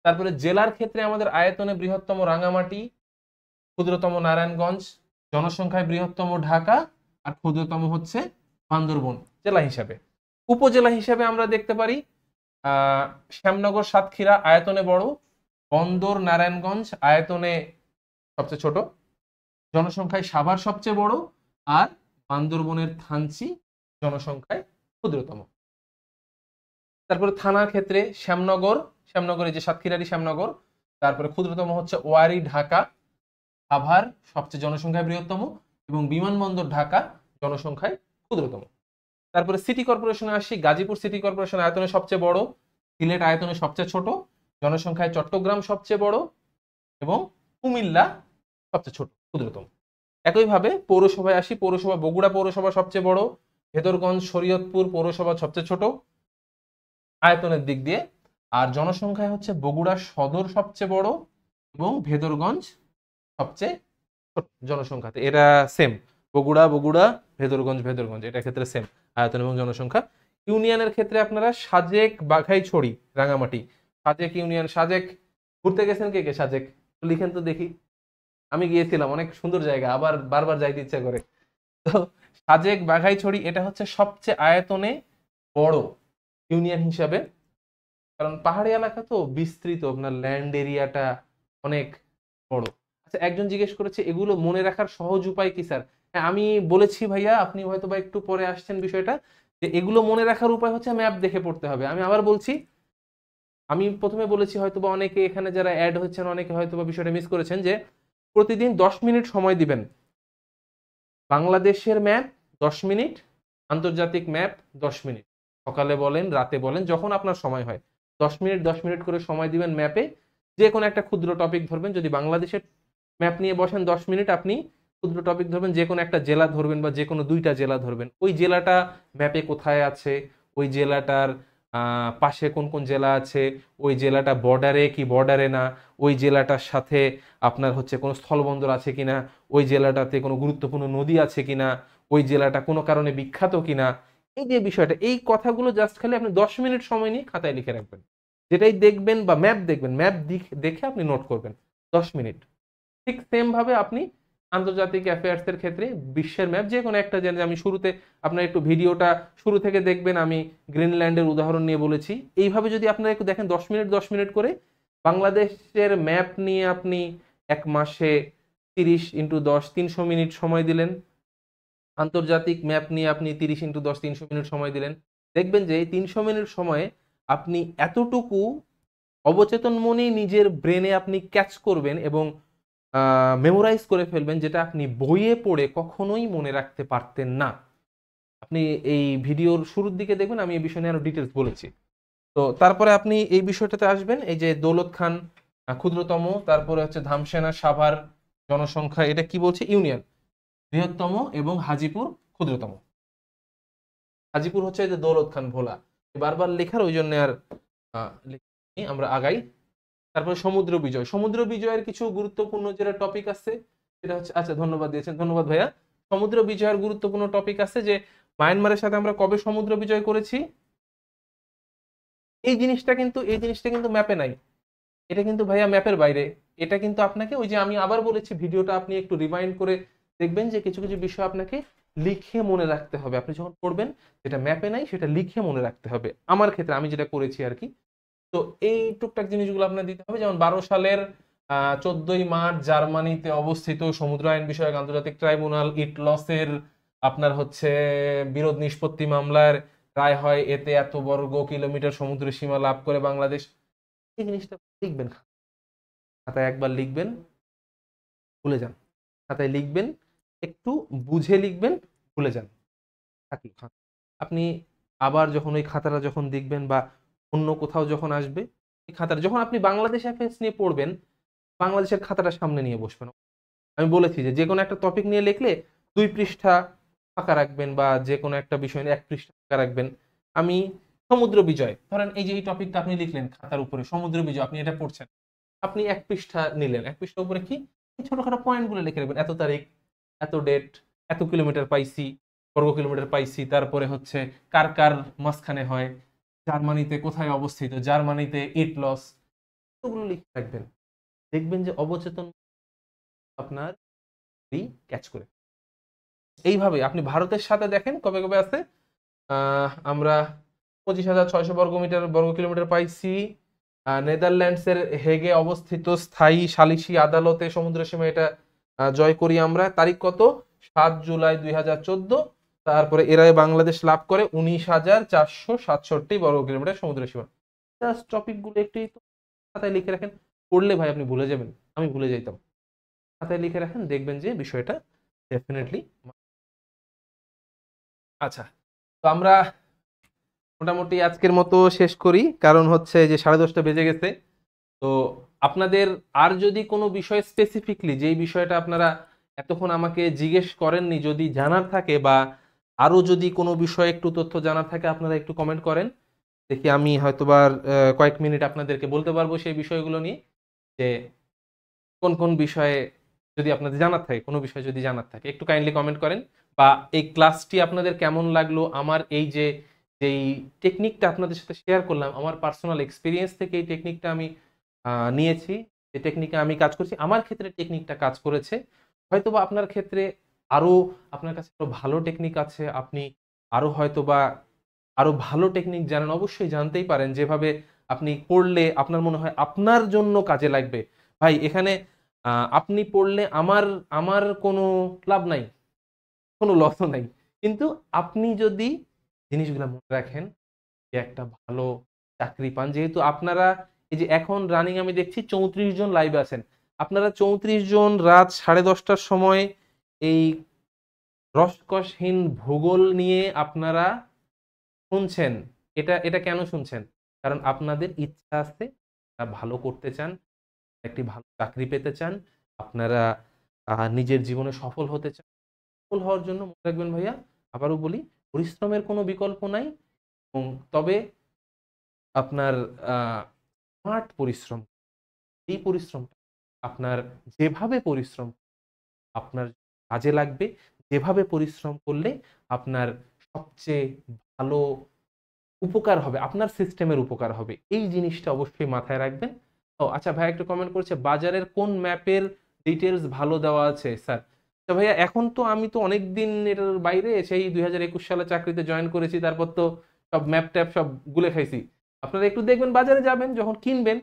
তারপরে জেলার ক্ষেত্রে আমাদের আয়তনে বৃহত্তম রাঙ্গামাটি, ক্ষুদ্রতম নারায়ণগঞ্জ, জনসংখ্যায় বৃহত্তম ঢাকা, আর ক্ষুদ্রতম হচ্ছে বান্দরবন জেলা হিসাবে। উপজেলা হিসাবে আমরা দেখতে পারি শ্যামনগর, সাতক্ষীরা আয়তনে বড়, বন্দর নারায়ণগঞ্জ আয়তনে সবচেয়ে ছোট, জনসংখ্যায় সাভার সবচেয়ে বড়, আর বান্দরবনের থানচি জনসংখ্যায় ক্ষুদ্রতম। তারপরে থানার ক্ষেত্রে শ্যামনগর, শ্যামনগরে যে সাতক্ষীরারই শ্যামনগর, তারপরে ক্ষুদ্রতম হচ্ছে ওয়ারী ঢাকা, সাভার সবচেয়ে জনসংখ্যায় বৃহত্তম, এবং বিমানবন্দর ঢাকা জনসংখ্যায় ক্ষুদ্রতম। তারপরে সিটি কর্পোরেশনে আসি, গাজীপুর সিটি কর্পোরেশন আয়তনে সবচেয়ে বড়, সিলেট আয়তনে সবচেয়ে ছোট, জনসংখ্যায় চট্টগ্রাম সবচেয়ে বড়, এবং কুমিল্লা সবচেয়ে ছোট, ক্ষুদ্রতম। একইভাবে পৌরসভায় আসি, পৌরসভা বগুড়া পৌরসভা সবচেয়ে বড়, ভেদরগঞ্জ শরীয়তপুর পৌরসভা সবচেয়ে ছোট আয়তনের দিক দিয়ে, আর জনসংখ্যায় হচ্ছে বগুড়া সদর সবচেয়ে বড় এবং ভেদরগঞ্জ সবচেয়ে ছোট জনসংখ্যাতে। এরা সেম, বগুড়া বগুড়া, ভেদরগঞ্জ ভেদরগঞ্জ, এটা ক্ষেত্রে সেম আয়তন এবং জনসংখ্যা। ইউনিয়নের ক্ষেত্রে আপনারা সাজেক, বাঘাইছড়ি, রাঙামাটি, সাজেক ইউনিয়ন। সাজেক ঘুরতে গেছেন কে কে সাজেক? লিখেন তো দেখি। আমি গিয়েছিলাম, অনেক সুন্দর জায়গা, আবার বারবার যাইতে ইচ্ছা করে। তো সাজেক, বাঘাইছড়ি এটা হচ্ছে সবচেয়ে আয়তনে বড় ইউনিয়ন হিসাবে, কারণ পাহাড়ি এলাকা তো বিস্তৃত, আপনার ল্যান্ড এরিয়াটা অনেক বড়। আচ্ছা, একজন জিজ্ঞেস করেছে এগুলো মনে রাখার সহজ উপায় কি স্যার? হ্যাঁ, আমি বলেছি ভাইয়া, আপনি হয়তো বা একটু পরে আসছেন বিষয়টা, যে এগুলো মনে রাখার উপায় হচ্ছে ম্যাপ দেখে পড়তে হবে। আমি আবার বলছি, আমি প্রথমে বলেছি, হয়তো বা অনেকে এখানে যারা অ্যাড হচ্ছেন অনেকে হয়তো বা বিষয়টা মিস করেছেন, যে প্রতিদিন 10 মিনিট সময় দিবেন। বাংলাদেশের ম্যাপ 10 মিনিট, আন্তর্জাতিক ম্যাপ 10 মিনিট। সকালে বলেন, রাতে বলেন, যখন আপনার সময় হয় 10 মিনিট 10 মিনিট করে সময় দিবেন ম্যাপে। যে কোনো একটা ক্ষুদ্র টপিক ধরবেন, যদি বাংলাদেশের ম্যাপ নিয়ে বসেন 10 মিনিট, আপনি ক্ষুদ্র টপিক ধরবেন, যে কোনো একটা জেলা ধরবেন বা যে কোনো 2টা জেলা ধরবেন, ওই জেলাটা ম্যাপে কোথায় আছে, ওই জেলাটার পাশে কোন কোন জেলা আছে, ওই জেলাটা বর্ডারে কি বর্ডারে না, ওই জেলাটার সাথে আপনার হচ্ছে কোনো স্থলবন্দর আছে কিনা, ওই জেলাটাতে কোনো গুরুত্বপূর্ণ নদী আছে কিনা, ওই জেলাটা কোনো কারণে বিখ্যাত কিনা, এই যে বিষয়টা, এই কথাগুলো জাস্ট খালি আপনি 10 মিনিট সময় নিয়ে খাতায় লিখে রাখবেন। যেটাই দেখবেন বা ম্যাপ দেখবেন, ম্যাপ দেখে আপনি নোট করবেন 10 মিনিট। ঠিক সেম ভাবে আপনি আন্তর্জাতিক অ্যাফেয়ার্স এর ক্ষেত্রে বিশ্বের ম্যাপ যে কোনো একটা, যে আমি শুরুতে আপনার একটু ভিডিওটা শুরু থেকে দেখবেন, আমি গ্রিনল্যান্ডের উদাহরণ নিয়ে বলেছি। এইভাবে যদি আপনারা একটু দেখেন 10 মিনিট 10 মিনিট করে, বাংলাদেশের ম্যাপ নিয়ে আপনি এক মাসে 30 × 10 300 মিনিট সময় দিলেন, আন্তর্জাতিক ম্যাপ নিয়ে আপনি 30 × 10 300 মিনিট সময় দিলেন, দেখবেন যে এই 300 মিনিট সময়ে আপনি এতটুকু অবচেতন মনেই নিজের ব্রেনে আপনি ক্যাচ করবেন এবং মেমোরাইজ করে ফেলবেন, যেটা আপনি বইয়ে পড়ে কখনোই মনে রাখতে পারতেন না। আপনি এই ভিডিওর শুরুর দিকে দেখবেন, আমি এই বিষয় নিয়ে আরো ডিটেলস বলেছি। তো তারপরে আপনি এই বিষয়টাতে আসবেন, এই যে দৌলত খান ক্ষুদ্রতম, তারপরে হচ্ছে ধামসেনা, সাভার জনসংখ্যা, এটা কি বলছে, ইউনিয়ন বৃহত্তম, এবং হাজিপুর ক্ষুদ্রতম। হাজিপুর হচ্ছে এই যে দৌলত খান ভোলা, বারবার লেখার ওই জন্য আর আমরা আগাই। তারপরে সমুদ্র বিজয়, সমুদ্র বিজয়ের কিছু গুরুত্বপূর্ণ যেটা টপিক আছে সেটা হচ্ছে, আচ্ছা ধন্যবাদ দিয়েছেন, ধন্যবাদ ভাইয়া। সমুদ্র বিজয়ের গুরুত্বপূর্ণ টপিক আছে যে মায়ানমারের সাথে আমরা কবে সমুদ্র বিজয় করেছি। এই জিনিসটা কিন্তু ম্যাপে নাই, এটা কিন্তু ভাইয়া ম্যাপের বাইরে। এটা কিন্তু আপনাকে, ওই যে আমি আবার বলেছি, ভিডিওটা আপনি একটু রিমাইন্ড করে দেখবেন, যে কিছু কিছু বিষয় আপনাকে লিখে মনে রাখতে হবে। আপনি যখন পড়বেন, যেটা ম্যাপে নাই সেটা লিখে মনে রাখতে হবে। আমার ক্ষেত্রে আমি যেটা করেছি আর কি। তো এই টুকটাক জিনিসগুলো আপনার দিতে হবে। যেমন 12 সালের 14ই মার্চ জার্মানিতে অবস্থিত সমুদ্র আইন বিষয়ক আন্তর্জাতিক ট্রাইব্যুনাল ইটলসের আপনার হচ্ছে বিরোধ নিষ্পত্তি মামলার রায় হয়, এতে এত বর্গ কিলোমিটার সমুদ্র সীমা লাভ করে বাংলাদেশ। এই জিনিসটা লিখবেন, খাতায় একবার লিখবেন, ভুলে যান। খাতায় লিখবেন, একটু বুঝে লিখবেন, ভুলে যান, থাকলো। আপনি আবার যখন ওই খাতাটা যখন দেখবেন বা অন্য কোথাও যখন আসবে, এই খাতাটা যখন আপনি বাংলাদেশ অ্যাফেয়ার্স নিয়ে পড়বেন, বাংলাদেশের খাতাটা সামনে নিয়ে বসবেন। আমি বলেছি যে কোনো একটা টপিক নিয়ে লিখলে 2 পৃষ্ঠা ফাঁকা রাখবেন, বা যে কোনো একটা বিষয় নিয়ে 1 পৃষ্ঠা ফাঁকা রাখবেন। আমি সমুদ্র বিজয়, ধরেন এই যে এই টপিকটা আপনি লিখলেন খাতার উপরে সমুদ্র বিজয়, আপনি এটা পড়ছেন, আপনি 1 পৃষ্ঠা নিলেন, 1 পৃষ্ঠার উপরে কি এই ছোটখাটো পয়েন্টগুলো লিখে রাখবেন, এত তারিখ, এত ডেট, এত কিলোমিটার পাইছি, বর্গ কিলোমিটার পাইছি, তারপরে হচ্ছে কার কার মাঝখানে হয়, জার্মানিতে কোথায় অবস্থিত, জার্মানিতে ইট লস, এগুলো লিখে রাখবেন। দেখবেন যে অবচেতন আপনার ক্যাচ করে। এইভাবে আপনি ভারতের সাথে দেখেন কবে কবে আছে, আমরা 25,600 বর্গ কিলোমিটার পাইছি। নেদারল্যান্ডসের হেগে অবস্থিত স্থায়ী সালিসি আদালতে সমুদ্র সীমা এটা জয় করি আমরা, তারিখ কত, 7 জুলাই 2014। তারপরে এরাই বাংলাদেশ লাভ করে 19,467 বর্গ কিলোমিটার সমুদ্র সীমা। জাস্ট টপিক গুলো একটু খাতায় লিখে রাখেন, পড়লে ভাই আপনি ভুলে যাবেন, আমি ভুলে যাইতাম। খাতায় লিখে রাখেন, দেখবেন যে বিষয়টা ডেফিনেটলি। আচ্ছা, তো আমরা মোটামুটি আজকের মতো শেষ করি, কারণ হচ্ছে যে 10:30 বেজে গেছে। তো আপনাদের আর যদি কোনো বিষয় স্পেসিফিকলি, যেই বিষয়টা আপনারা এতক্ষণ আমাকে জিজ্ঞেস করেননি, যদি জানার থাকে বা আরো যদি কোনো বিষয়ে একটু তথ্য জানার থাকে, আপনারা একটু কমেন্ট করেন, দেখি আমি হয়তোবা কয়েক মিনিট আপনাদেরকে বলতে পারবো সেই বিষয়গুলো নিয়ে, যে কোন কোন বিষয়ে যদি আপনাদের জানার থাকে, কোনো বিষয় যদি জানার থাকে একটু কাইন্ডলি কমেন্ট করেন। বা এই ক্লাসটি আপনাদের কেমন লাগলো, আমার এই যে যেই টেকনিকটা আপনাদের সাথে শেয়ার করলাম, আমার পার্সোনাল এক্সপিরিয়েন্স থেকে এই টেকনিকটা আমি নিয়েছি, যে টেকনিকে আমি কাজ করছি, আমার ক্ষেত্রে টেকনিকটা কাজ করেছে। হয়তোবা আপনার ক্ষেত্রে আরো, আপনার কাছে আরো ভালো টেকনিক আছে, আপনি আরো হয়তোবা আরো ভালো টেকনিক জানেন, অবশ্যই জানতেই পারেন, যেভাবে আপনি পড়লে আপনার মনে হয় আপনার জন্য কাজে লাগবে। ভাই এখানে আপনি পড়লে আমার আমার কোনো লাভ নাই, কোনো লসও নাই, কিন্তু আপনি যদি জিনিসগুলো মনে রাখেন, যে একটা ভালো চাকরি পান, যেহেতু আপনারা এই যে এখন রানিং আমি দেখছি 34 জন লাইভে আছেন, আপনারা 34 জন রাত 10:30টার সময় এই রসকসহীন ভূগোল নিয়ে আপনারা শুনছেন। এটা এটা কেন শুনছেন? কারণ আপনাদের ইচ্ছা আছে, ভালো করতে চান, একটি ভালো চাকরি পেতে চান, আপনারা নিজের জীবনে সফল হতে চান। সফল হওয়ার জন্য মনে রাখবেন ভাইয়া, আবারও বলি, পরিশ্রমের কোনো বিকল্প নাই। এবং তবে আপনার স্মার্ট পরিশ্রম, এই পরিশ্রমটা আপনার যেভাবে পরিশ্রম আপনার কাজে লাগবে, যেভাবে পরিশ্রম করলে আপনার সবচেয়ে ভালো উপকার হবে, আপনার সিস্টেমের উপকার হবে, এই জিনিসটা অবশ্যই মাথায় রাখবেন। ও আচ্ছা, ভাই একটা কমেন্ট করছে, বাজারের কোন ম্যাপের ডিটেলস ভালো দেওয়া আছে স্যার? তো ভাইয়া এখন তো আমি তো অনেক দিন এর বাইরে, সেই 2021 সালে চাকরিতে জয়েন করেছি, তারপর তো সব ম্যাপ ট্যাপ সব গুলে খাইছি। আপনারা একটু দেখবেন, বাজারে যাবেন যখন কিনবেন,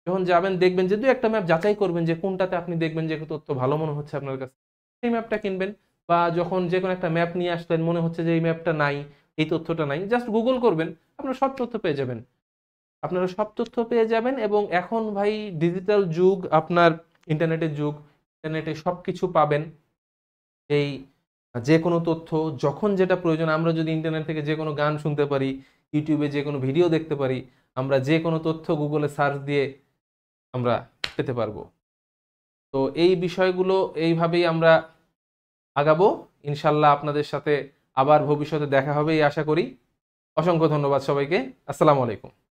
যখন যাবেন দেখবেন যে 2-1টা ম্যাপ যাচাই করবেন, যে কোনটাতে আপনি দেখবেন যে তথ্য ভালো মনে হচ্ছে আপনার কাছে, সেই ম্যাপটা কিনবেন। বা যখন যে কোনো একটা ম্যাপ নিয়ে আসলেন, মনে হচ্ছে যে এই ম্যাপটা নাই, এই তথ্যটা নাই, জাস্ট গুগল করবেন, আপনারা সব তথ্য পেয়ে যাবেন। আপনারা সব তথ্য পেয়ে যাবেন। এবং এখন ভাই ডিজিটাল যুগ, আপনার ইন্টারনেটের যুগ, ইন্টারনেটে সবকিছু পাবেন। এই যে কোনো তথ্য যখন যেটা প্রয়োজন, আমরা যদি ইন্টারনেট থেকে যে কোনো গান শুনতে পারি, ইউটিউবে যে কোনো ভিডিও দেখতে পারি, আমরা যে কোনো তথ্য গুগলে সার্চ দিয়ে আমরা পেতে পারবো। তো এই বিষয়গুলো এইভাবেই আমরা আগাবো ইনশাল্লাহ। আপনাদের সাথে আবার ভবিষ্যতে দেখা হবে এই আশা করি। অসংখ্য ধন্যবাদ সবাইকে। আসসালামু আলাইকুম।